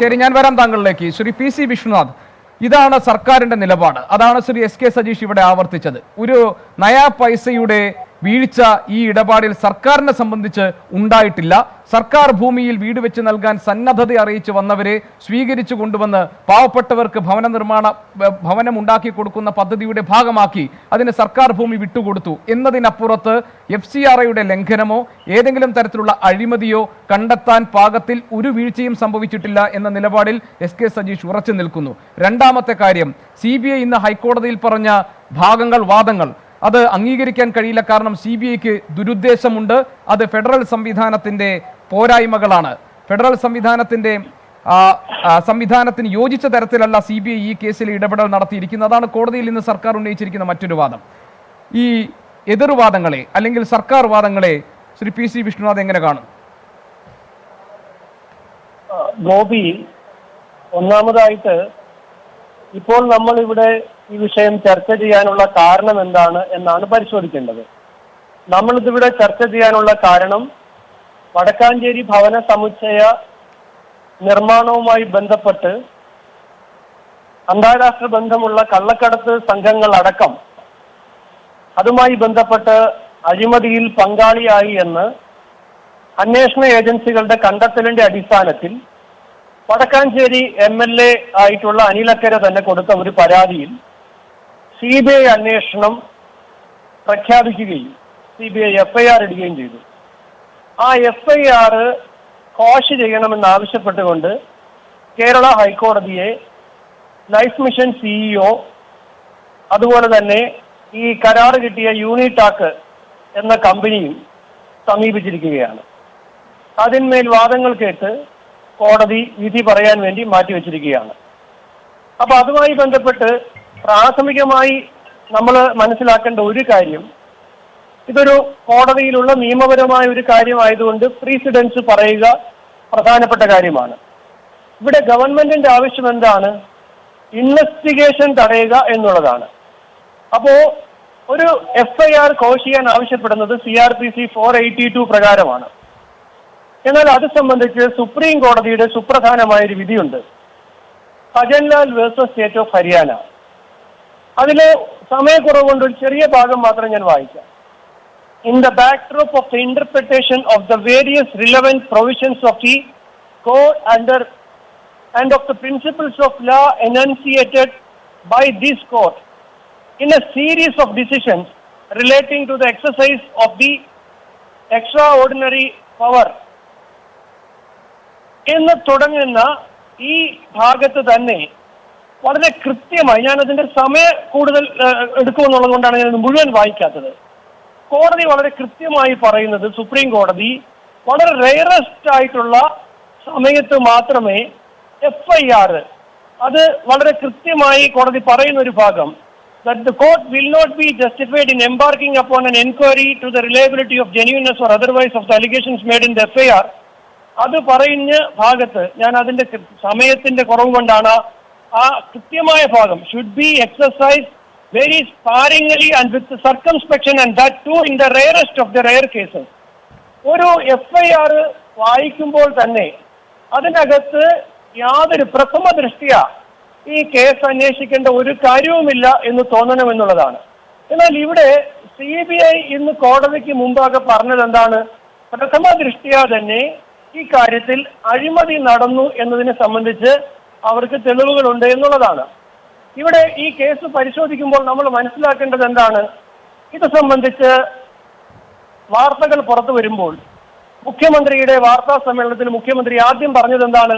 ശരി, ഞാൻ വരാം താങ്കളിലേക്ക്. ശ്രീ PC വിഷ്ണുനാഥ്, ഇതാണ് സർക്കാരിന്റെ നിലപാട്. അതാണ് ശ്രീ എസ് കെ സജീഷ് ഇവിടെ ആവർത്തിച്ചത്. ഒരു നയാ പൈസയുടെ വീഴ്ച ഈ ഇടപാടിൽ സർക്കാരിനെ സംബന്ധിച്ച് ഉണ്ടായിട്ടില്ല. സർക്കാർ ഭൂമിയിൽ വീട് വെച്ച് നൽകാൻ സന്നദ്ധത അറിയിച്ച് വന്നവരെ സ്വീകരിച്ചു കൊണ്ടുവന്ന് പാവപ്പെട്ടവർക്ക് ഭവനം ഉണ്ടാക്കി കൊടുക്കുന്ന പദ്ധതിയുടെ ഭാഗമാക്കി അതിന് സർക്കാർ ഭൂമി വിട്ടുകൊടുത്തു എന്നതിനപ്പുറത്ത് FCRAയുടെ ലംഘനമോ ഏതെങ്കിലും തരത്തിലുള്ള അഴിമതിയോ കണ്ടെത്താൻ പാകത്തിൽ ഒരു വീഴ്ചയും സംഭവിച്ചിട്ടില്ല എന്ന നിലപാടിൽ എസ് കെ സജീഷ് ഉറച്ചു നിൽക്കുന്നു. രണ്ടാമത്തെ കാര്യം, CBI ഇന്ന് ഹൈക്കോടതിയിൽ പറഞ്ഞ വാദങ്ങൾ അത് അംഗീകരിക്കാൻ കഴിയില്ല. കാരണം CBIക്ക് ദുരുദ്ദേശമുണ്ട്. അത് ഫെഡറൽ സംവിധാനത്തിന്റെ പോരായ്മകളാണ്. ഫെഡറൽ സംവിധാനത്തിന് യോജിച്ച തരത്തിലല്ല CBI ഈ കേസിൽ ഇടപെടൽ നടത്തിയിരിക്കുന്നത്. അതാണ് കോടതിയിൽ ഇന്ന് സർക്കാർ ഉന്നയിച്ചിരിക്കുന്ന മറ്റൊരു വാദം. ഈ എതിർവാദങ്ങളെ അല്ലെങ്കിൽ സർക്കാർ വാദങ്ങളെ ശ്രീ PC വിഷ്ണുനാഥ് എങ്ങനെ കാണും? ഗോപി, ഒന്നാമതായിട്ട് ഇപ്പോൾ നമ്മൾ ഇവിടെ ഈ വിഷയം ചർച്ച ചെയ്യാനുള്ള കാരണം എന്താണ് എന്നാണ് പരിശോധിക്കേണ്ടത്. നമ്മളിതിവിടെ ചർച്ച ചെയ്യാനുള്ള കാരണം വടക്കാഞ്ചേരി ഭവന സമുച്ചയ നിർമ്മാണവുമായി ബന്ധപ്പെട്ട് അന്താരാഷ്ട്ര ബന്ധമുള്ള കള്ളക്കടത്ത് സംഘങ്ങൾ അടക്കം അതുമായി ബന്ധപ്പെട്ട് അഴിമതിയിൽ പങ്കാളിയായി എന്ന് അന്വേഷണ ഏജൻസികളുടെ കണ്ടെത്തലിന്റെ അടിസ്ഥാനത്തിൽ വടക്കാഞ്ചേരി MLA ആയിട്ടുള്ള അനിലക്കര തന്നെ കൊടുത്ത ഒരു പരാതിയിൽ CBI അന്വേഷണം പ്രഖ്യാപിക്കുകയും CBI FIR ഇടുകയും ചെയ്തു. ആ FIR ക്വാഷ് ചെയ്യണമെന്നാവശ്യപ്പെട്ടുകൊണ്ട് കേരള ഹൈക്കോടതിയെ ലൈഫ് മിഷൻ CEO അതുപോലെ തന്നെ ഈ കരാർ കിട്ടിയ യൂണിടാക്ക് എന്ന കമ്പനിയും സമീപിച്ചിരിക്കുകയാണ്. അതിന്മേൽ വാദങ്ങൾ കേട്ട് കോടതി വിധി പറയാൻ വേണ്ടി മാറ്റിവെച്ചിരിക്കുകയാണ്. അപ്പൊ അതുമായി ബന്ധപ്പെട്ട് പ്രാഥമികമായി നമ്മൾ മനസ്സിലാക്കേണ്ട ഒരു കാര്യം, ഇതൊരു കോടതിയിലുള്ള നിയമപരമായ ഒരു കാര്യമായതുകൊണ്ട് പ്രീസിഡൻസ് പറയുക പ്രധാനപ്പെട്ട കാര്യമാണ്. ഇവിടെ ഗവൺമെന്റിന്റെ ആവശ്യം എന്താണ്? ഇൻവെസ്റ്റിഗേഷൻ തടയുക എന്നുള്ളതാണ്. അപ്പോ ഒരു FIR കോഷ് ചെയ്യാൻ ആവശ്യപ്പെടുന്നത് CRPC 482 പ്രകാരമാണ്. എന്നാൽ അത് സംബന്ധിച്ച് സുപ്രീം കോടതിയുടെ സുപ്രധാനമായൊരു വിധിയുണ്ട്, Bhajanlal versus state of Haryana. അതിലെ സമയക്കുറവ് കൊണ്ട് ഒരു ചെറിയ ഭാഗം മാത്രം ഞാൻ വായിക്കാം. In the backdrop of the interpretation of the various relevant provisions of the code and of the principles of law enunciated by this court in a series of decisions relating to the exercise of the extraordinary power എന്ന് തുടങ്ങുന്ന ഈ ഭാഗത്ത് തന്നെ വളരെ കൃത്യമായി, ഞാൻ അതിന്റെ സമയം കൂടുതൽ എടുക്കുമെന്നുള്ളത് കൊണ്ടാണ് ഞാൻ മുഴുവൻ വായിക്കാത്തത്. കോടതി വളരെ കൃത്യമായി പറയുന്നത്, സുപ്രീം കോടതി വളരെ റെയറസ്റ്റ് ആയിട്ടുള്ള സമയത്ത് മാത്രമേ FIR, അത് വളരെ കൃത്യമായി കോടതി പറയുന്ന ഒരു ഭാഗം, that the court will not be justified in embarking upon an inquiry to the reliability of genuineness or otherwise of the allegations made in the FIR. അത് പറയുന്ന ഭാഗത്ത് ഞാൻ അതിന്റെ സമയത്തിന്റെ കുറവ് കൊണ്ടാണ് ആ കൃത്യമായ ഭാഗം should be exercise very sparingly and with circumspection and that too in the rarest of the rare cases. ഒരു FIR വായിക്കുമ്പോൾ തന്നെ അതിനകത്ത് യാതൊരു പ്രഥമ ദൃഷ്ടിയ ഈ കേസ് അന്വേഷിക്കേണ്ട ഒരു കാര്യവുമില്ല എന്ന് തോന്നണമെന്നുള്ളതാണ്. എന്നാൽ ഇവിടെ CBI ഇന്ന് കോടതിക്ക് മുമ്പാകെ പറഞ്ഞത് എന്താണ്? പ്രഥമ ദൃഷ്ടിയ തന്നെ ഈ കാര്യത്തിൽ അഴിമതി നടന്നു എന്നതിനെ സംബന്ധിച്ച് അവർക്ക് തെളിവുകളുണ്ട് എന്നുള്ളതാണ്. ഇവിടെ ഈ കേസ് പരിശോധിക്കുമ്പോൾ നമ്മൾ മനസ്സിലാക്കേണ്ടത് എന്താണ്? ഇത് സംബന്ധിച്ച് വാർത്തകൾ പുറത്തു വരുമ്പോൾ മുഖ്യമന്ത്രിയുടെ വാർത്താ സമ്മേളനത്തിൽ മുഖ്യമന്ത്രി ആദ്യം പറഞ്ഞത് എന്താണ്?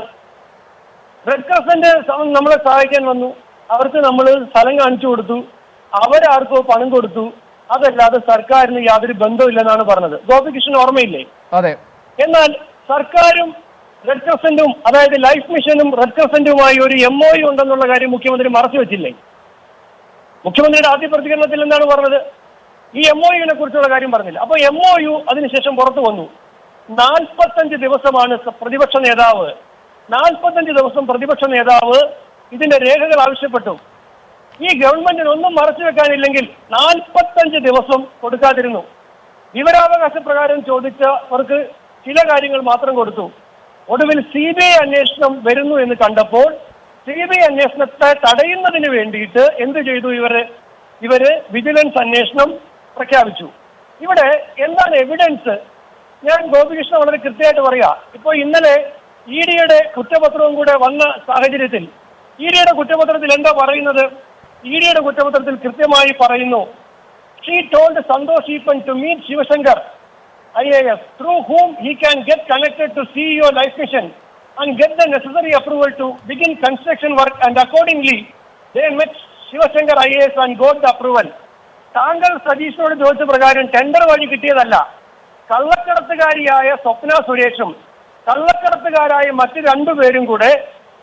റെഡ് ക്രസന്റ് നമ്മളെ സഹായിക്കാൻ വന്നു, അവർക്ക് നമ്മൾ സ്ഥലം കാണിച്ചു കൊടുത്തു, അവരാർക്കോ പണം കൊടുത്തു, അതല്ലാതെ സർക്കാരിന് യാതൊരു ബന്ധമില്ലെന്നാണ് പറഞ്ഞത്. ഗോപികൃഷ്ണൻ ഓർമ്മയില്ലേ? അതെ. എന്നാൽ സർക്കാരും റെഡ് ക്രസന്റും, അതായത് ലൈഫ് മിഷനും റെഡ് ക്രസന്റുമായി ഒരു MOU ഉണ്ടെന്നുള്ള കാര്യം മുഖ്യമന്ത്രി മറച്ചു വെച്ചില്ലേ? മുഖ്യമന്ത്രിയുടെ ആദ്യ പ്രതികരണത്തിൽ എന്താണ് പറഞ്ഞത്? ഈ MOU കുറിച്ചുള്ള കാര്യം പറഞ്ഞില്ല. അപ്പൊ MOU അതിനുശേഷം പുറത്തു വന്നു. 45 ദിവസമാണ് പ്രതിപക്ഷ നേതാവ് 45 ദിവസം പ്രതിപക്ഷ നേതാവ് ഇതിന്റെ രേഖകൾ ആവശ്യപ്പെട്ടു. ഈ ഗവൺമെന്റിന് ഒന്നും മറച്ചു വെക്കാനില്ലെങ്കിൽ 45 ദിവസം കൊടുക്കാതിരുന്നു. വിവരാവകാശ പ്രകാരം ചോദിച്ചവർക്ക് ചില കാര്യങ്ങൾ മാത്രം കൊടുത്തു. ഒടുവിൽ CBI അന്വേഷണം വരുന്നു എന്ന് കണ്ടപ്പോൾ CBI അന്വേഷണത്തെ തടയുന്നതിന് വേണ്ടിയിട്ട് എന്ത് ചെയ്തു? ഇവര് വിജിലൻസ് അന്വേഷണം പ്രഖ്യാപിച്ചു. ഇവിടെ എന്താണ് എവിഡൻസ്? ഞാൻ ഗോപികൃഷ്ണൻ വളരെ കൃത്യമായിട്ട് പറയാ. ഇപ്പൊ ഇന്നലെ EDയുടെ കുറ്റപത്രവും കൂടെ വന്ന സാഹചര്യത്തിൽ EDയുടെ കുറ്റപത്രത്തിൽ എന്താ പറയുന്നത്? EDയുടെ കുറ്റപത്രത്തിൽ കൃത്യമായി പറയുന്നു, she told Santosh Eapan to meet Shivashankar IAS, through whom he can get connected to CEO Life Mission and get the necessary approval to begin construction work, and accordingly they met Shivashankar IAS and got the approval. താങ്കൾ സതീഷിനോട് ചോദിച്ച പ്രകാരം tender വഴി കിട്ടിയതല്ല. കള്ളക്കടത്തുകാരിയായ സ്വപ്ന സുരേഷും കള്ളക്കടത്തുകാരായ മറ്റ് രണ്ടുപേരും കൂടെ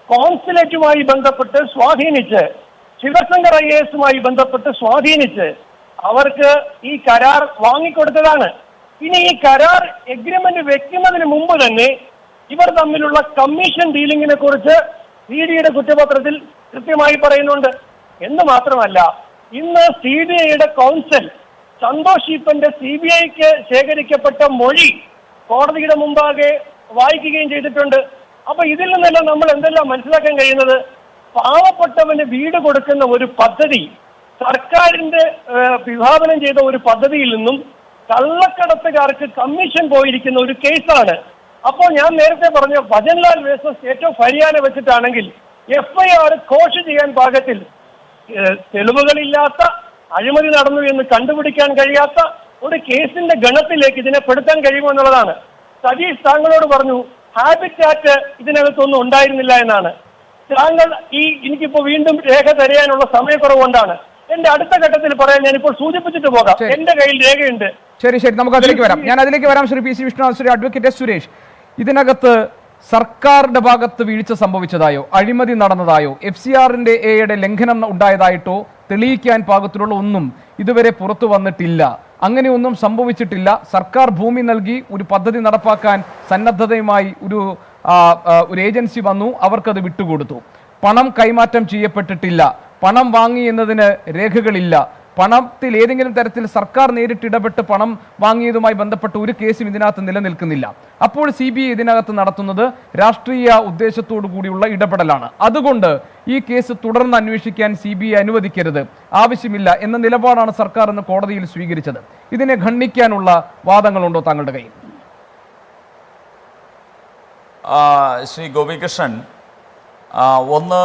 കോൺസുലേറ്റുമായി ബന്ധപ്പെട്ട് സ്വാധീനിച്ച്, ശിവശങ്കർ IASുമായി ബന്ധപ്പെട്ട് സ്വാധീനിച്ച് അവർക്ക് ഈ കരാർ വാങ്ങിക്കൊടുത്തതാണ്. ഇനി ഈ കരാർ എഗ്രിമെന്റ് വെക്കുന്നതിന് മുമ്പ് തന്നെ ഇവർ തമ്മിലുള്ള കമ്മീഷൻ ഡീലിങ്ങിനെ കുറിച്ച് EDയുടെ കുറ്റപത്രത്തിൽ കൃത്യമായി പറയുന്നുണ്ട്. എന്ന് മാത്രമല്ല, ഇന്ന് CBIയുടെ കൗൺസിൽ സന്തോഷ് ഈപ്പന്റെ CBIക്ക് ശേഖരിക്കപ്പെട്ട മൊഴി കോടതിയുടെ മുമ്പാകെ വായിക്കുകയും ചെയ്തിട്ടുണ്ട്. അപ്പൊ ഇതിൽ നിന്നെല്ലാം നമ്മൾ എന്തെല്ലാം മനസ്സിലാക്കാൻ കഴിയുന്നത്? പാവപ്പെട്ടവന് വീട് കൊടുക്കുന്ന ഒരു പദ്ധതി, സർക്കാരിന്റെ വിഭാവനം ചെയ്ത ഒരു പദ്ധതിയിൽ നിന്നും കള്ളക്കടത്തുകാർക്ക് കമ്മീഷൻ പോയിരിക്കുന്ന ഒരു കേസാണ്. അപ്പോൾ ഞാൻ നേരത്തെ പറഞ്ഞ Bhajanlal versus state of Haryana വെച്ചിട്ടാണെങ്കിൽ FIR കോഷ് ചെയ്യാൻ പാകത്തിൽ തെളിവുകളില്ലാത്ത, അഴിമതി നടന്നു എന്ന് കണ്ടുപിടിക്കാൻ കഴിയാത്ത ഒരു കേസിന്റെ ഗണത്തിലേക്ക് ഇതിനെ പെടുത്താൻ കഴിയുമോ എന്നുള്ളതാണ്. സതീഷ് താങ്കളോട് പറഞ്ഞു ഹാബിറ്റാറ്റ് ഇതിനകത്തൊന്നും ഉണ്ടായിരുന്നില്ല എന്നാണ്. താങ്കൾ എനിക്കിപ്പോ വീണ്ടും രേഖ തരാനുള്ള സമയക്കുറവുകൊണ്ടാണ്. എന്റെ അടുത്ത ഘട്ടത്തിൽ പറയാൻ ഞാനിപ്പോൾ സൂചിപ്പിച്ചിട്ട് പോകാം. എന്റെ കയ്യിൽ രേഖയുണ്ട്. ശരി, നമുക്ക് അതിലേക്ക് വരാം. ഞാൻ അതിലേക്ക് വരാം. ശ്രീ PC വിഷ്ണുനാഥ്, ശ്രീ അഡ്വക്കേറ്റ് സുരേഷ്, ഇതിനകത്ത് സർക്കാരിന്റെ ഭാഗത്ത് വീഴ്ച സംഭവിച്ചതായോ അഴിമതി നടന്നതായോ FCRന്റെ ലംഘനം ഉണ്ടായതായിട്ടോ തെളിയിക്കാൻ പാകത്തിലുള്ള ഒന്നും ഇതുവരെ പുറത്തു വന്നിട്ടില്ല. അങ്ങനെയൊന്നും സംഭവിച്ചിട്ടില്ല. സർക്കാർ ഭൂമി നൽകി ഒരു പദ്ധതി നടപ്പാക്കാൻ സന്നദ്ധതയുമായി ഒരു ഏജൻസി വന്നു, അവർക്കത് വിട്ടുകൊടുത്തു. പണം കൈമാറ്റം ചെയ്യപ്പെട്ടിട്ടില്ല. പണം വാങ്ങി എന്നതിന് രേഖകളില്ല. പണത്തിൽ ഏതെങ്കിലും തരത്തിൽ സർക്കാർ നേരിട്ട് ഇടപെട്ട് പണം വാങ്ങിയതുമായി ബന്ധപ്പെട്ട ഒരു കേസും ഇതിനകത്ത് നിലനിൽക്കുന്നില്ല. അപ്പോൾ CBI ഇതിനകത്ത് നടത്തുന്നത് രാഷ്ട്രീയ ഉദ്ദേശത്തോടു കൂടിയുള്ള ഇടപെടലാണ്. അതുകൊണ്ട് ഈ കേസ് തുടർന്ന് അന്വേഷിക്കാൻ CBI അനുവദിക്കരുത്, ആവശ്യമില്ല എന്ന നിലപാടാണ് സർക്കാർ ഇന്ന് കോടതിയിൽ സ്വീകരിച്ചത്. ഇതിനെ ഖണ്ഡിക്കാനുള്ള വാദങ്ങളുണ്ടോ താങ്കളുടെ കയ്യിൽ? ശ്രീ ഗോപികൃഷ്ണൻ, ഒന്ന്,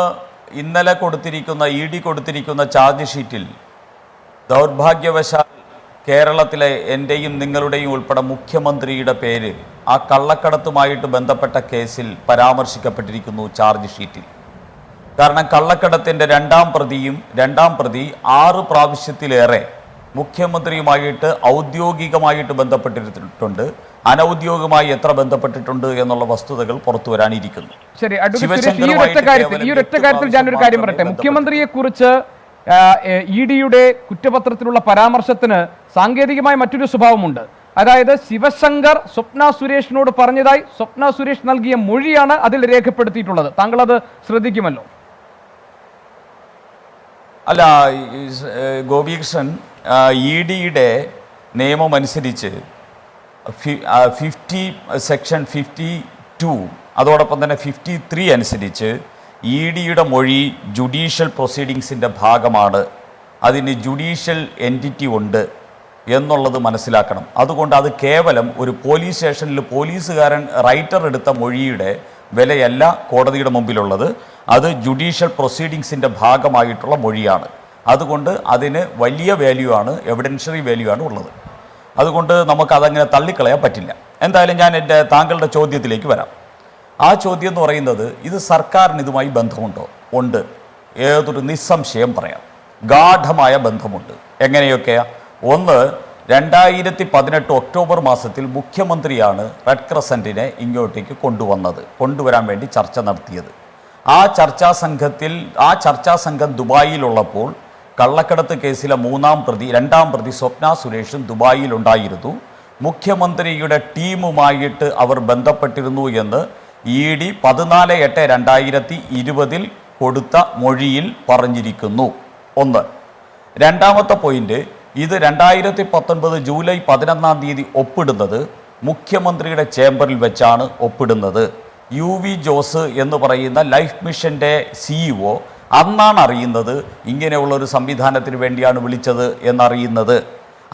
ഇന്നലെ കൊടുത്തിരിക്കുന്ന ED കൊടുത്തിരിക്കുന്ന ചാർജ് ഷീറ്റിൽ ദൗർഭാഗ്യവശാൽ കേരളത്തിലെ എൻ്റെയും നിങ്ങളുടെയും ഉൾപ്പെടെ മുഖ്യമന്ത്രിയുടെ പേര് ആ കള്ളക്കടത്തുമായിട്ട് ബന്ധപ്പെട്ട കേസിൽ പരാമർശിക്കപ്പെട്ടിരിക്കുന്നു ചാർജ് ഷീറ്റിൽ. കാരണം കള്ളക്കടത്തിൻ്റെ രണ്ടാം പ്രതി 6 പ്രാവശ്യത്തിലേറെ മുഖ്യമന്ത്രിയുമായിട്ട് ഔദ്യോഗികമായിട്ട് ബന്ധപ്പെട്ടിട്ടുണ്ട്. അനൗദ്യോഗികമായി എത്ര ബന്ധപ്പെട്ടിട്ടുണ്ട് എന്നുള്ള വസ്തുതകൾ പുറത്തു വരാനിരിക്കുന്നു. ശരി, ഈ ഒരൊറ്റ കാര്യത്തിൽ ഞാനൊരു കാര്യം പറയട്ടെ. മുഖ്യമന്ത്രിയെ കുറിച്ച് EDയുടെ കുറ്റപത്രത്തിലുള്ള പരാമർശത്തിന് സാങ്കേതികമായി മറ്റൊരു സ്വഭാവമുണ്ട്. അതായത് ശിവശങ്കർ സ്വപ്ന സുരേഷിനോട് പറഞ്ഞതായി സ്വപ്ന സുരേഷ് നൽകിയ മൊഴിയാണ് അതിൽ രേഖപ്പെടുത്തിയിട്ടുള്ളത്. താങ്കൾ അത് ശ്രദ്ധിക്കുമല്ലോ. അല്ല ഗോപികൃഷ്ണൻ, EDയുടെ നിയമം അനുസരിച്ച് സെക്ഷൻ 52 അതോടൊപ്പം തന്നെ 53 അനുസരിച്ച് EDയുടെ മൊഴി ജുഡീഷ്യൽ പ്രൊസീഡിങ്സിൻ്റെ ഭാഗമാണ്. അതിന് ജുഡീഷ്യൽ എൻറ്റിറ്റി ഉണ്ട് എന്നുള്ളത് മനസ്സിലാക്കണം. അതുകൊണ്ട് അത് കേവലം ഒരു പോലീസ് സ്റ്റേഷനിൽ പോലീസുകാരൻ റൈറ്റർ എടുത്ത മൊഴിയുടെ വിലയല്ല കോടതിയുടെ മുമ്പിലുള്ളത്. അത് ജുഡീഷ്യൽ പ്രൊസീഡിങ്സിൻ്റെ ഭാഗമായിട്ടുള്ള മൊഴിയാണ്. അതുകൊണ്ട് അതിന് വലിയ വാല്യൂ ആണ്, എവിഡൻഷ്യറി വാല്യൂ ആണ് ഉള്ളത്. അതുകൊണ്ട് നമുക്കതങ്ങനെ തള്ളിക്കളയാൻ പറ്റില്ല. എന്തായാലും ഞാൻ താങ്കളുടെ ചോദ്യത്തിലേക്ക് വരാം. ആ ചോദ്യം എന്ന് പറയുന്നത്, ഇത് സർക്കാരിന് ഇതുമായി ബന്ധമുണ്ടോ? ഉണ്ട്. ഏതൊരു നിസ്സംശയം പറയാം, ഗാഢമായ ബന്ധമുണ്ട്. എങ്ങനെയൊക്കെയാ? ഒന്ന്, 2018 ഒക്ടോബർ മാസത്തിൽ മുഖ്യമന്ത്രിയാണ് റെഡ് ക്രസൻറ്റിനെ ഇങ്ങോട്ടേക്ക് കൊണ്ടുവരാൻ വേണ്ടി ചർച്ച നടത്തിയത്. ആ ചർച്ചാ സംഘം ദുബായിലുള്ളപ്പോൾ കള്ളക്കടത്ത് കേസിലെ രണ്ടാം പ്രതി സ്വപ്ന സുരേഷും ദുബായിൽ ഉണ്ടായിരുന്നു. മുഖ്യമന്ത്രിയുടെ ടീമുമായിട്ട് അവർ ബന്ധപ്പെട്ടിരുന്നു എന്ന് ED 14/8/2020 കൊടുത്ത മൊഴിയിൽ പറഞ്ഞിരിക്കുന്നു. ഒന്ന്. രണ്ടാമത്തെ പോയിന്റ്, ഇത് 2019 ജൂലൈ 11 ഒപ്പിടുന്നത് മുഖ്യമന്ത്രിയുടെ ചേംബറിൽ വെച്ചാണ് ഒപ്പിടുന്നത്. UV ജോസ് എന്ന് പറയുന്ന ലൈഫ് മിഷൻ്റെ CEO അന്നാണ് അറിയുന്നത് ഇങ്ങനെയുള്ളൊരു സംവിധാനത്തിന് വേണ്ടിയാണ് വിളിച്ചത് എന്നറിയുന്നത്.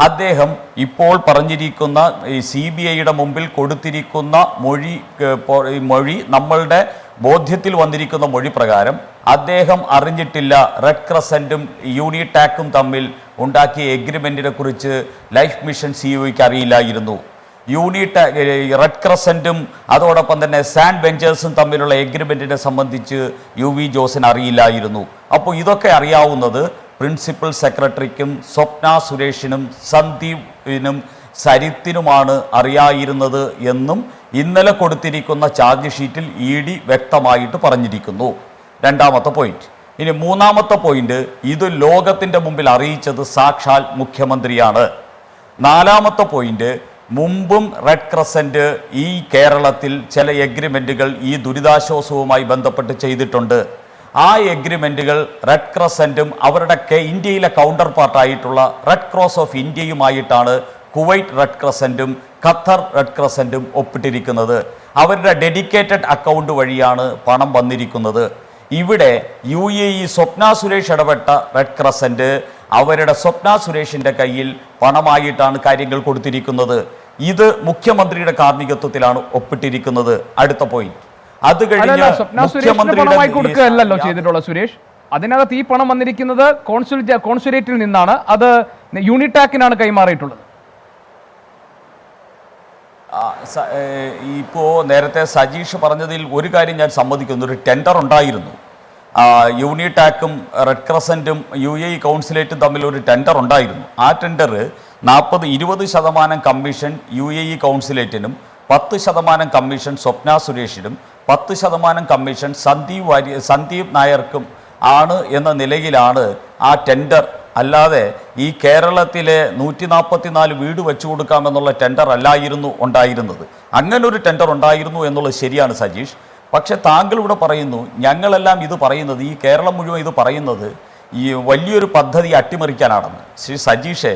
അദ്ദേഹം ഇപ്പോൾ പറഞ്ഞിരിക്കുന്ന ഈ CBIയുടെ മുമ്പിൽ കൊടുത്തിരിക്കുന്ന മൊഴി നമ്മളുടെ ബോധ്യത്തിൽ വന്നിരിക്കുന്ന മൊഴി പ്രകാരം അദ്ദേഹം അറിഞ്ഞിട്ടില്ല റെഡ് ക്രസൻറ്റും യൂണിടാക്കും തമ്മിൽ ഉണ്ടാക്കിയ എഗ്രിമെൻറ്റിനെ കുറിച്ച് ലൈഫ് മിഷൻ CEOയ്ക്ക് അറിയില്ലായിരുന്നു. റെഡ് ക്രസൻറ്റും അതോടൊപ്പം തന്നെ സാൻഡ് വെഞ്ചേഴ്സും തമ്മിലുള്ള എഗ്രിമെൻറ്റിനെ സംബന്ധിച്ച് UV ജോസിന് അറിയില്ലായിരുന്നു. അപ്പോൾ ഇതൊക്കെ അറിയാവുന്നത് പ്രിൻസിപ്പൽ സെക്രട്ടറിക്കും സ്വപ്ന സുരേഷിനും സന്ദീപിനും സരിത്തിനുമാണ് അറിയായിരുന്നത് എന്നും ഇന്നലെ കൊടുത്തിരിക്കുന്ന ചാർജ് ഷീറ്റിൽ ED വ്യക്തമായിട്ട് പറഞ്ഞിരിക്കുന്നു. രണ്ടാമത്തെ പോയിന്റ്. ഇനി മൂന്നാമത്തെ പോയിന്റ്, ഇത് ലോകത്തിൻ്റെ മുമ്പിൽ അറിയിച്ചത് സാക്ഷാൽ മുഖ്യമന്ത്രിയാണ്. നാലാമത്തെ പോയിന്റ്, മുമ്പും റെഡ് ക്രസൻറ്റ് ഈ കേരളത്തിൽ ചില എഗ്രിമെൻറ്റുകൾ ഈ ദുരിതാശ്വാസവുമായി ബന്ധപ്പെട്ട് ചെയ്തിട്ടുണ്ട്. ആ എഗ്രിമെൻറ്റുകൾ റെഡ് ക്രസൻറ്റും അവരുടെ ഇന്ത്യയിലെ കൗണ്ടർ പാർട്ടായിട്ടുള്ള റെഡ് ക്രോസ് ഓഫ് ഇന്ത്യയുമായിട്ടാണ് കുവൈറ്റ് റെഡ് ക്രസൻറ്റും ഖത്തർ റെഡ് ക്രസൻറ്റും ഒപ്പിട്ടിരിക്കുന്നത്. അവരുടെ ഡെഡിക്കേറ്റഡ് അക്കൗണ്ട് വഴിയാണ് പണം വന്നിരിക്കുന്നത്. ഇവിടെ UAE സ്വപ്ന സുരേഷ് ഇടപെട്ട റെഡ് ക്രസൻറ്റ് അവരുടെ സ്വപ്ന സുരേഷിൻ്റെ കയ്യിൽ പണമായിട്ടാണ് കാര്യങ്ങൾ കൊടുത്തിരിക്കുന്നത്. ഇത് മുഖ്യമന്ത്രിയുടെ കാർമ്മികത്വത്തിലാണ് ഒപ്പിട്ടിരിക്കുന്നത്. അടുത്ത പോയിന്റ്, അത് കഴിഞ്ഞ് പണമായി കൊടുക്കുകയല്ലോ ചെയ്തിട്ടുള്ള സുരേഷ്. അതിനകത്ത് ഈ പണം വന്നിരിക്കുന്നത് കോൺസുലേറ്റിൽ നിന്നാണ്. അത് യൂണിടാക്കിനാണ് കൈമാറിയിട്ടുള്ളത്. ഇപ്പോൾ നേരത്തെ സജീഷ് പറഞ്ഞതിൽ ഒരു കാര്യം ഞാൻ സമ്മതിക്കുന്നു. ഒരു ടെൻഡർ ഉണ്ടായിരുന്നു. യൂണിടാക്കും റെഡ് ക്രസൻറ്റും UAE കൗൺസിലേറ്റും തമ്മിൽ ഒരു ടെൻഡർ ഉണ്ടായിരുന്നു. ആ ടെൻഡർ 20% കമ്മീഷൻ UAE കൗൺസിലേറ്റിനും 10% കമ്മീഷൻ സ്വപ്ന സുരേഷിനും 10% കമ്മീഷൻ സന്ദീപ് നായർക്കും ആണ് എന്ന നിലയിലാണ് ആ ടെൻഡർ. അല്ലാതെ ഈ കേരളത്തിലെ 144 വീട് വെച്ചു കൊടുക്കാമെന്നുള്ള ടെൻഡർ അല്ലായിരുന്നു ഉണ്ടായിരുന്നത്. അങ്ങനെ ഒരു ടെൻഡർ ഉണ്ടായിരുന്നു എന്നുള്ളത് ശരിയാണ് സജീഷ്. പക്ഷെ താങ്കൾ ഇവിടെ പറയുന്നു, ഞങ്ങളെല്ലാം ഇത് പറയുന്നത്, ഈ കേരളം മുഴുവൻ ഇത് പറയുന്നത് ഈ വലിയൊരു പദ്ധതി അട്ടിമറിക്കാനാണെന്ന്. ശ്രീ സജീഷെ,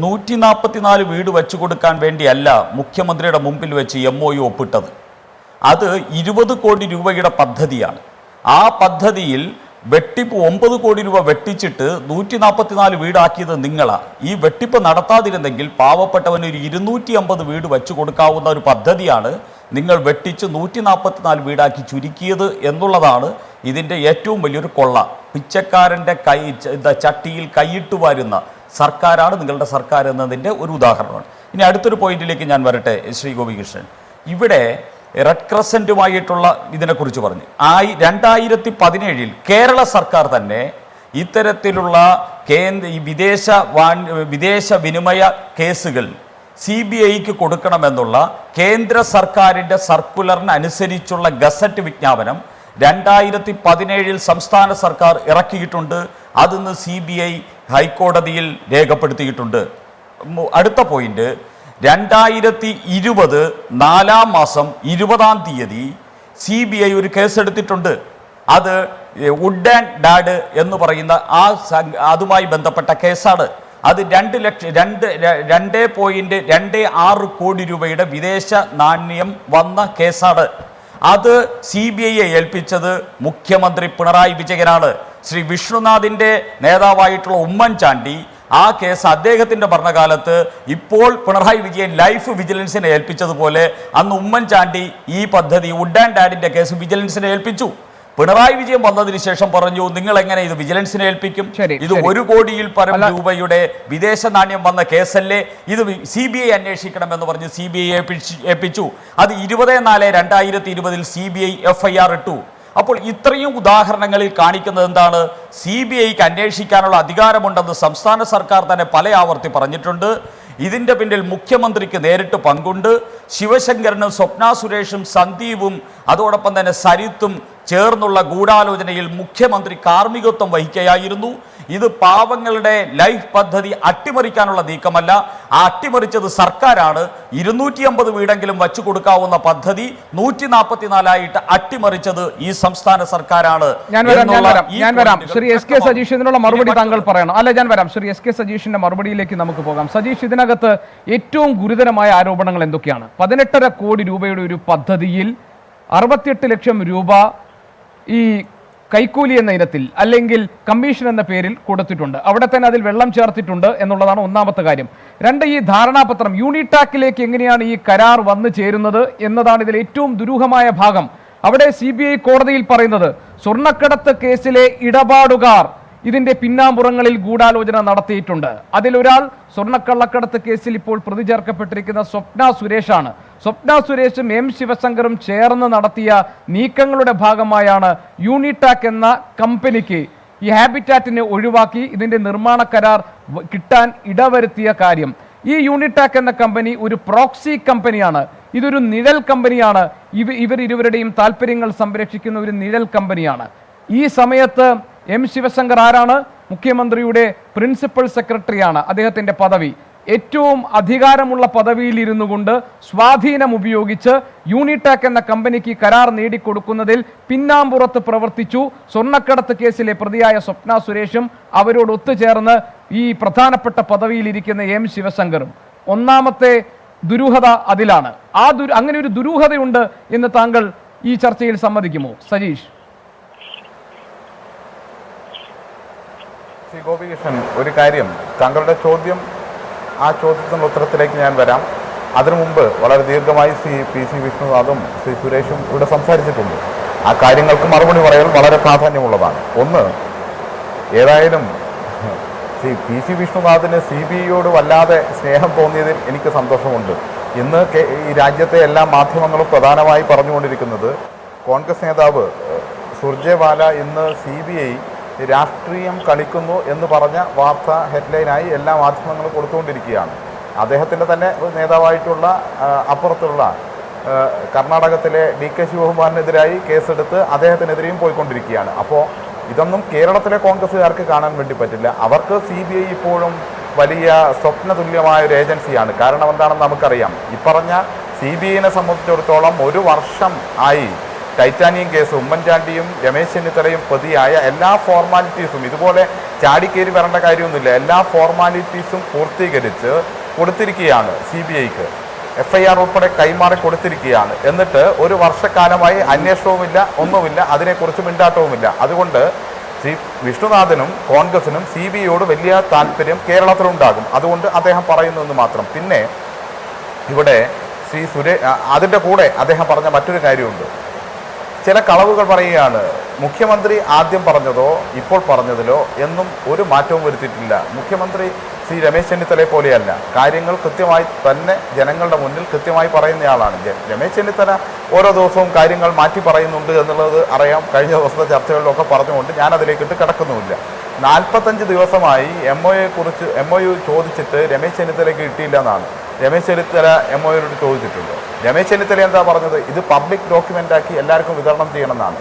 144 വീട് വെച്ചു കൊടുക്കാൻ വേണ്ടിയല്ല മുഖ്യമന്ത്രിയുടെ മുമ്പിൽ വെച്ച് MOU ഒപ്പിട്ടത്. അത് 20 കോടി രൂപയുടെ പദ്ധതിയാണ്. ആ പദ്ധതിയിൽ വെട്ടിപ്പ് 9 കോടി രൂപ വെട്ടിച്ചിട്ട് 144 വീടാക്കിയത് നിങ്ങളാണ്. ഈ വെട്ടിപ്പ് നടത്താതിരുന്നെങ്കിൽ പാവപ്പെട്ടവന് ഒരു 250 വീട് വെച്ചു കൊടുക്കാവുന്ന ഒരു പദ്ധതിയാണ് നിങ്ങൾ വെട്ടിച്ച് 144 വീടാക്കി ചുരുക്കിയത് എന്നുള്ളതാണ് ഇതിൻ്റെ ഏറ്റവും വലിയൊരു കൊള്ള. പിച്ചക്കാരൻ്റെ ചട്ടിയിൽ കൈയിട്ട് വാരുന്ന സർക്കാരാണ് നിങ്ങളുടെ സർക്കാർ എന്നതിൻ്റെ ഒരു ഉദാഹരണമാണ്. ഇനി അടുത്തൊരു പോയിന്റിലേക്ക് ഞാൻ വരട്ടെ ശ്രീ ഗോപികൃഷ്ണൻ. ഇവിടെ റെഡ് ക്രസൻറ്റുമായിട്ടുള്ള ഇതിനെക്കുറിച്ച് പറഞ്ഞു. 2017 കേരള സർക്കാർ തന്നെ ഇത്തരത്തിലുള്ള വിദേശ വിനിമയ കേസുകൾ CBIക്ക് കൊടുക്കണമെന്നുള്ള കേന്ദ്ര സർക്കാരിൻ്റെ സർക്കുലറിന് അനുസരിച്ചുള്ള ഗസറ്റ് വിജ്ഞാപനം 2017 സംസ്ഥാന സർക്കാർ ഇറക്കിയിട്ടുണ്ട്. അതിന്ന് CBI ഹൈക്കോടതിയിൽ രേഖപ്പെടുത്തിയിട്ടുണ്ട്. അടുത്ത പോയിന്റ്, 2020 4 മാസം 20 CBI ഒരു കേസെടുത്തിട്ടുണ്ട്. അത് വുഡ് ആൻഡ് ഡാഡ് എന്ന് പറയുന്ന അതുമായി ബന്ധപ്പെട്ട കേസാണ്. അത് 2.26 കോടി രൂപയുടെ വിദേശ നാണ്യം വന്ന കേസാണ്. അത് CBIയെ ഏൽപ്പിച്ചത് മുഖ്യമന്ത്രി പിണറായി വിജയനാണ്. ശ്രീ വിഷ്ണുനാഥിൻ്റെ നേതാവായിട്ടുള്ള ഉമ്മൻചാണ്ടി ആ കേസ് അദ്ദേഹത്തിൻ്റെ ഭരണകാലത്ത് ഇപ്പോൾ പിണറായി വിജയൻ ലൈഫ് വിജിലൻസിനെ ഏൽപ്പിച്ചതുപോലെ അന്ന് ഉമ്മൻചാണ്ടി ഈ പദ്ധതി വുഡ് ആൻഡ് ഡാഡിൻ്റെ കേസ് വിജിലൻസിനെ ഏൽപ്പിച്ചു. പിണറായി വിജയൻ വന്നതിന് ശേഷം പറഞ്ഞു, നിങ്ങൾ എങ്ങനെ ഇത് വിജിലൻസിനെ ഏൽപ്പിക്കും? ഇത് 1 കോടിയിൽ പരം രൂപയുടെ വിദേശ നാണ്യം വന്ന കേസല്ലേ, ഇത് CBI അന്വേഷിക്കണമെന്ന് പറഞ്ഞ് CBI ഏൽപ്പിച്ചു. അത് 20/4/2020 CBI FIR ഇട്ടു. അപ്പോൾ ഇത്രയും ഉദാഹരണങ്ങളിൽ കാണിക്കുന്നത് എന്താണ്? CBIക്ക് അന്വേഷിക്കാനുള്ള അധികാരമുണ്ടെന്ന് സംസ്ഥാന സർക്കാർ തന്നെ പല ആവർത്തി പറഞ്ഞിട്ടുണ്ട്. ഇതിൻ്റെ പിന്നിൽ മുഖ്യമന്ത്രിക്ക് നേരിട്ട് പങ്കുണ്ട്. ശിവശങ്കരനും സ്വപ്ന സുരേഷും സന്ദീപും അതോടൊപ്പം തന്നെ സരിത്തും ചേർന്നുള്ള ഗൂഢാലോചനയിൽ മുഖ്യമന്ത്രി കാർമ്മികത്വം വഹിക്കുകയായിരുന്നു. ഇത് പാവങ്ങളുടെ ലൈഫ് പദ്ധതി അട്ടിമറിക്കാനുള്ള നീക്കമല്ല, ആ അട്ടിമറിച്ചത് സർക്കാരാണ്. 250 വീടെങ്കിലും വച്ചു കൊടുക്കാവുന്ന പദ്ധതി 144 അട്ടിമറിച്ചത് ഈ സംസ്ഥാന സർക്കാരാണ്. ഞാൻ വരാം ശ്രീ എസ് കെ സജീഷ്, ഇതിനുള്ള മറുപടി താങ്കൾ പറയണം. അല്ല, ഞാൻ വരാം. ശ്രീ എസ് കെ സജീഷിന്റെ മറുപടിയിലേക്ക് നമുക്ക് പോകാം. സജീഷ്, ഇതിനകത്ത് ഏറ്റവും ഗുരുതരമായ ആരോപണങ്ങൾ എന്തൊക്കെയാണ്? 18.5 കോടി രൂപയുടെ ഒരു പദ്ധതിയിൽ 68 ലക്ഷം രൂപ ഈ കൈക്കൂലി എന്ന ഇനത്തിൽ അല്ലെങ്കിൽ കമ്മീഷൻ എന്ന പേരിൽ കൊടുത്തിട്ടുണ്ട്. അവിടെ തന്നെ അതിൽ വെള്ളം ചേർത്തിട്ടുണ്ട് എന്നുള്ളതാണ് ഒന്നാമത്തെ കാര്യം. രണ്ട്, ഈ ധാരണാപത്രം യൂണിടാക്കിലേക്ക് എങ്ങനെയാണ് ഈ കരാർ വന്നു ചേരുന്നത് എന്നതാണ് ഇതിൽ ഏറ്റവും ദുരൂഹമായ ഭാഗം. അവിടെ CBI കോടതിയിൽ പറയുന്നത് സ്വർണ്ണക്കടത്ത് കേസിലെ ഇടപാടുകാർ ഇതിന്റെ പിന്നാമ്പുറങ്ങളിൽ ഗൂഢാലോചന നടത്തിയിട്ടുണ്ട്. അതിലൊരാൾ സ്വർണ്ണക്കള്ളക്കടത്ത് കേസിൽ ഇപ്പോൾ പ്രതി ചേർക്കപ്പെട്ടിരിക്കുന്ന സ്വപ്ന സുരേഷാണ്. സ്വപ്ന സുരേഷും M ശിവശങ്കറും ചേർന്ന് നടത്തിയ നീക്കങ്ങളുടെ ഭാഗമായാണ് യൂണിടാക് എന്ന കമ്പനിക്ക് ഈ ഹാബിറ്റാറ്റിനെ ഒഴിവാക്കി ഇതിന്റെ നിർമ്മാണ കരാർ കിട്ടാൻ ഇടവരുത്തിയ കാര്യം. ഈ യൂണിടാക് എന്ന കമ്പനി ഒരു പ്രോക്സി കമ്പനിയാണ്. ഇതൊരു നിഴൽ കമ്പനിയാണ്. ഇവർ ഇരുവരുടെയും താല്പര്യങ്ങൾ സംരക്ഷിക്കുന്ന ഒരു നിഴൽ കമ്പനിയാണ്. ഈ സമയത്ത് M ശിവശങ്കർ ആരാണ്? മുഖ്യമന്ത്രിയുടെ പ്രിൻസിപ്പൽ സെക്രട്ടറിയാണ് അദ്ദേഹത്തിന്റെ പദവി. ഏറ്റവും അധികാരമുള്ള പദവിയിൽ ഇരുന്നു കൊണ്ട് സ്വാധീനം ഉപയോഗിച്ച് യൂണിടാക് എന്ന കമ്പനിക്ക് കരാർ നേടിക്കൊടുക്കുന്നതിൽ പിന്നാമ്പുറത്ത് പ്രവർത്തിച്ചു. സ്വർണ്ണക്കടത്ത് കേസിലെ പ്രതിയായ സ്വപ്ന സുരേഷും അവരോട് ഒത്തുചേർന്ന് ഈ പ്രധാനപ്പെട്ട പദവിയിലിരിക്കുന്ന M ശിവശങ്കറും. ഒന്നാമത്തെ ദുരൂഹത അതിലാണ്. അങ്ങനെ ഒരു ദുരൂഹതയുണ്ട് എന്ന് താങ്കൾ ഈ ചർച്ചയിൽ സമ്മതിക്കുമോ സജീഷ്? ശ്രീ ഗോപികൃഷ്ണൻ, ഒരു കാര്യം, താങ്കളുടെ ചോദ്യം, ആ ചോദ്യത്തിൻ്റെ ഉത്തരത്തിലേക്ക് ഞാൻ വരാം. അതിനു മുമ്പ് വളരെ ദീർഘമായി ശ്രീ PC വിഷ്ണുനാഥും ശ്രീ സുരേഷും ഇവിടെ സംസാരിച്ചിട്ടുണ്ട്. ആ കാര്യങ്ങൾക്ക് മറുപടി പറയൽ വളരെ പ്രാധാന്യമുള്ളതാണ്. ഒന്ന്, ഏതായാലും ശ്രീ PC വിഷ്ണുനാഥിന് CBIയോട് വല്ലാതെ സ്നേഹം തോന്നിയതിൽ എനിക്ക് സന്തോഷമുണ്ട്. ഇന്ന് ഈ രാജ്യത്തെ എല്ലാ മാധ്യമങ്ങളും പ്രധാനമായി പറഞ്ഞുകൊണ്ടിരിക്കുന്നത് കോൺഗ്രസ് നേതാവ് സുർജേവാല ഇന്ന് CBI രാഷ്ട്രീയം കളിക്കുന്നു എന്ന് പറഞ്ഞ വാർത്ത ഹെഡ്ലൈനായി എല്ലാ മാധ്യമങ്ങളും കൊടുത്തുകൊണ്ടിരിക്കുകയാണ്. അദ്ദേഹത്തിൻ്റെ തന്നെ നേതാവായിട്ടുള്ള അപ്പുറത്തുള്ള കർണാടകത്തിലെ DK ശിവകുമാറിനെതിരായി കേസെടുത്ത് അദ്ദേഹത്തിനെതിരെയും പോയിക്കൊണ്ടിരിക്കുകയാണ്. അപ്പോൾ ഇതൊന്നും കേരളത്തിലെ കോൺഗ്രസ്സുകാർക്ക് കാണാൻ വേണ്ടി പറ്റില്ല. അവർക്ക് CBI ഇപ്പോഴും വലിയ സ്വപ്നതുല്യമായ ഒരു ഏജൻസിയാണ്. കാരണം എന്താണെന്ന് നമുക്കറിയാം. ഈ പറഞ്ഞ CBIനെ സംബന്ധിച്ചിടത്തോളം 1 വർഷം ആയി ടൈറ്റാനിയം കേസ് ഉമ്മൻചാണ്ടിയും രമേശ് ചെന്നിത്തലയും പ്രതിയായ എല്ലാ ഫോർമാലിറ്റീസും, ഇതുപോലെ ചാടിക്കേരി വരേണ്ട കാര്യമൊന്നുമില്ല, എല്ലാ ഫോർമാലിറ്റീസും പൂർത്തീകരിച്ച് കൊടുത്തിരിക്കുകയാണ്. CBIക്ക് FIR ഉൾപ്പെടെ കൈമാറി കൊടുത്തിരിക്കുകയാണ്. എന്നിട്ട് 1 വർഷക്കാലമായി അന്വേഷണവുമില്ല, ഒന്നുമില്ല, അതിനെക്കുറിച്ച് മിണ്ടാട്ടവുമില്ല. അതുകൊണ്ട് ശ്രീ വിഷ്ണുനാഥനും കോൺഗ്രസിനും CBIയോട് വലിയ താല്പര്യം കേരളത്തിലുണ്ടാകും. അതുകൊണ്ട് അദ്ദേഹം പറയുന്നതെന്ന് മാത്രം. പിന്നെ ഇവിടെ അതിൻ്റെ കൂടെ അദ്ദേഹം പറഞ്ഞ മറ്റൊരു കാര്യമുണ്ട്. ചില കളവുകൾ പറയുകയാണ്. മുഖ്യമന്ത്രി ആദ്യം പറഞ്ഞതോ ഇപ്പോൾ പറഞ്ഞതിലോ എന്നും ഒരു മാറ്റവും വരുത്തിയിട്ടില്ല. മുഖ്യമന്ത്രി ശ്രീ രമേശ് ചെന്നിത്തലയെ പോലെയല്ല. കാര്യങ്ങൾ കൃത്യമായി തന്നെ ജനങ്ങളുടെ മുന്നിൽ കൃത്യമായി പറയുന്നയാളാണ്. രമേശ് ചെന്നിത്തല ഓരോ ദിവസവും കാര്യങ്ങൾ മാറ്റി പറയുന്നുണ്ട് എന്നുള്ളത് അറിയാം. കഴിഞ്ഞ ദിവസത്തെ ചർച്ചകളിലൊക്കെ പറഞ്ഞുകൊണ്ട് ഞാൻ അതിലേക്കിട്ട് കിടക്കുന്നുമില്ല. 45 ദിവസമായി MOU ചോദിച്ചിട്ട് രമേശ് ചെന്നിത്തലയ്ക്ക് കിട്ടിയില്ല എന്നാണ്. രമേശ് ചെന്നിത്തല MOUയോട് ചോദിച്ചിട്ടുണ്ട്. രമേശ് ചെന്നിത്തല എന്താ പറഞ്ഞത്? ഇത് പബ്ലിക് ഡോക്യുമെൻ്റാക്കി എല്ലാവർക്കും വിതരണം ചെയ്യണമെന്നാണ്.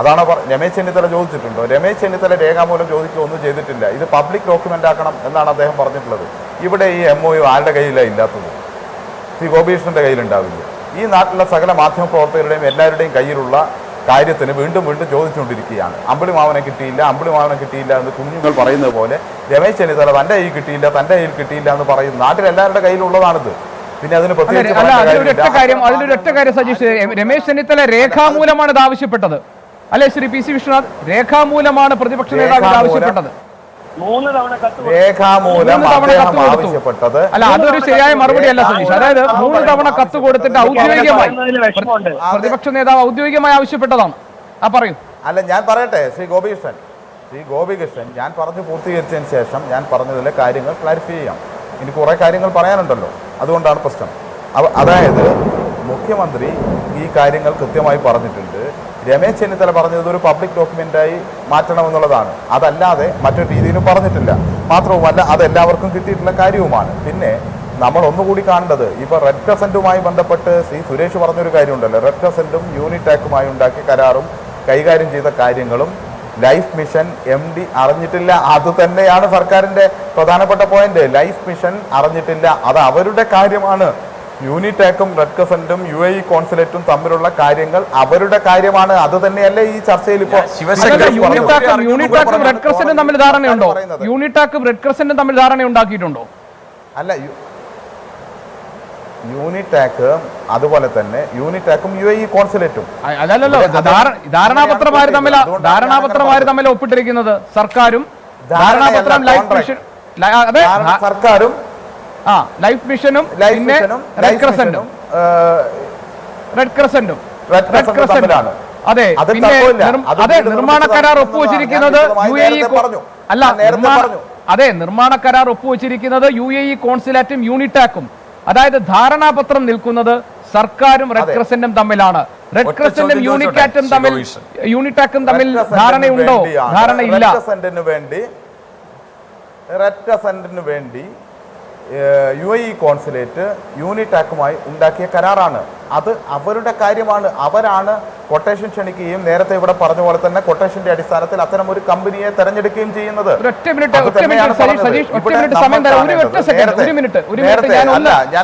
അതാണ് രമേശ് ചെന്നിത്തല ചോദിച്ചിട്ടുണ്ടോ? രമേശ് ചെന്നിത്തല രേഖാമൂലം ചോദിക്കുകയൊന്നും ചെയ്തിട്ടില്ല. ഇത് പബ്ലിക് ഡോക്യുമെൻ്റ് ആക്കണം എന്നാണ് അദ്ദേഹം പറഞ്ഞിട്ടുള്ളത്. ഇവിടെ ഈ MOU ആരുടെ കയ്യിലാണ് ഇല്ലാത്തത്? ശ്രീ ഗോപികൃഷ്ണൻ്റെ കയ്യിലുണ്ടാവില്ല. ഈ നാട്ടിലെ സകല മാധ്യമപ്രവർത്തകരുടെയും എല്ലാവരുടെയും കയ്യിലുള്ള കാര്യത്തിന് വീണ്ടും ചോദിച്ചുകൊണ്ടിരിക്കുകയാണ്. അമ്പിളിമാവനെ കിട്ടിയില്ല എന്ന് കുഞ്ഞുങ്ങൾ പറയുന്നത് പോലെ രമേശ് ചെന്നിത്തല തൻ്റെ കയ്യിൽ കിട്ടിയില്ല എന്ന് പറയുന്നു. നാട്ടിലെല്ലാവരുടെ കയ്യിലുള്ളതാണിത്. പിന്നെ അതിന് അതിലൊരൊറ്റ കാര്യം സജീഷ്, രമേശ് ചെന്നിത്തല രേഖാമൂലമാണ് ഇത് ആവശ്യപ്പെട്ടത് അല്ലെ ശ്രീ PC വിശ്വനാഥ്? രേഖാമൂലമാണ് പ്രതിപക്ഷ നേതാവ് ആവശ്യപ്പെട്ടത്. 3 തവണ ആവശ്യപ്പെട്ടത്. അല്ല, അതൊരു ശരിയായ മറുപടി അല്ല സജീഷ്. അതായത് 3 തവണ കത്ത് കൊടുത്തിട്ട് ഔദ്യോഗികമായി പ്രതിപക്ഷ നേതാവ് ഔദ്യോഗികമായി ആവശ്യപ്പെട്ടതാണ്. പറയൂ. അല്ല, ഞാൻ പറയട്ടെ ശ്രീ ഗോപികൃഷ്ണൻ, ഞാൻ പറഞ്ഞു പൂർത്തീകരിച്ചതിന് ശേഷം ഞാൻ പറഞ്ഞതിലെ കാര്യങ്ങൾ ക്ലാരിഫൈ ചെയ്യാം. ഇനി കുറേ കാര്യങ്ങൾ പറയാനുണ്ടല്ലോ, അതുകൊണ്ടാണ് പ്രശ്നം. അതായത് മുഖ്യമന്ത്രി ഈ കാര്യങ്ങൾ കൃത്യമായി പറഞ്ഞിട്ടുണ്ട്. രമേശ് ചെന്നിത്തല പറഞ്ഞത് ഒരു പബ്ലിക് ഡോക്യുമെൻ്റായി മാറ്റണമെന്നുള്ളതാണ്. അതല്ലാതെ മറ്റൊരു രീതിയിലും പറഞ്ഞിട്ടില്ല. മാത്രവുമല്ല, അതെല്ലാവർക്കും കിട്ടിയിട്ടുള്ള കാര്യവുമാണ്. പിന്നെ നമ്മൾ ഒന്നുകൂടി കാണേണ്ടത്, ഇപ്പോൾ റെഡ് ക്രസൻറ്റുമായി ബന്ധപ്പെട്ട് ശ്രീ സുരേഷ് പറഞ്ഞൊരു കാര്യമുണ്ടല്ലോ. റെഡ് ക്രസൻറ്റും യൂണിടാക്കുമായി ഉണ്ടാക്കിയ കരാറും കൈകാര്യം ചെയ്ത കാര്യങ്ങളും ലൈഫ് മിഷൻ MD അറിഞ്ഞിട്ടില്ല. അത് തന്നെയാണ് സർക്കാരിന്റെ പ്രധാനപ്പെട്ട പോയിന്റ്. ലൈഫ് മിഷൻ അറിഞ്ഞിട്ടില്ല, അത് അവരുടെ കാര്യമാണ്. യൂണിടാക്കും റെഡ് ക്രസന്റും UAE കോൺസുലേറ്റും തമ്മിലുള്ള കാര്യങ്ങൾ അവരുടെ കാര്യമാണ്. അത് തന്നെയല്ലേ ഈ ചർച്ചയിൽ ഇപ്പോൾ യൂണിടാക്കും റെഡ് ക്രസന്റും തമ്മിൽ ധാരണയുണ്ടോ? യൂണിടാക്കും റെഡ് ക്രസന്റും തമ്മിൽ ധാരണ ഉണ്ടാക്കിയിട്ടുണ്ടോ? അല്ല, യൂണിടാക്ക് അതുപോലെ തന്നെ യൂണിടാക്കും UAE കോൺസുലേറ്റും അതല്ലല്ലോ ധാരണാപത്രമാര് തമ്മിൽ ഒപ്പിട്ടിരിക്കുന്നത് സർക്കാരും ധാരണാപത്രം ലൈഫ് മിഷൻ സർക്കാരും ലൈഫ് മിഷനും പിന്നെ റെഡ് ക്രസന്റും അതെ. പിന്നെ അതെ, നിർമ്മാണ കരാർ ഒപ്പുവെച്ചിരിക്കുന്നത് UAE അല്ല അതെ, നിർമ്മാണ കരാർ ഒപ്പുവെച്ചിരിക്കുന്നത് UAE കോൺസുലേറ്റും യൂണിടാക്കും. അതായത് ധാരണാപത്രം നിൽക്കുന്നത് സർക്കാരും റെഡ് ക്രസന്റും തമ്മിലാണ്. റെഡ് ക്രസന്റും യൂണിടാക്കും തമ്മിൽ ധാരണയുണ്ടോ? ധാരണയില്ല. റെഡ് ക്രസന്റിന് വേണ്ടി UAE കോൺസുലേറ്റ് യൂണിടാക്കുമായി ഉണ്ടാക്കിയ കരാറാണ്. അത് അവരുടെ കാര്യമാണ്. അവരാണ് കൊട്ടേഷൻ ക്ഷണിക്കുകയും നേരത്തെ ഇവിടെ പറഞ്ഞ പോലെ തന്നെ കൊട്ടേഷന്റെ അടിസ്ഥാനത്തിൽ അത്തരം ഒരു കമ്പനിയെ തെരഞ്ഞെടുക്കുകയും ചെയ്യുന്നത്.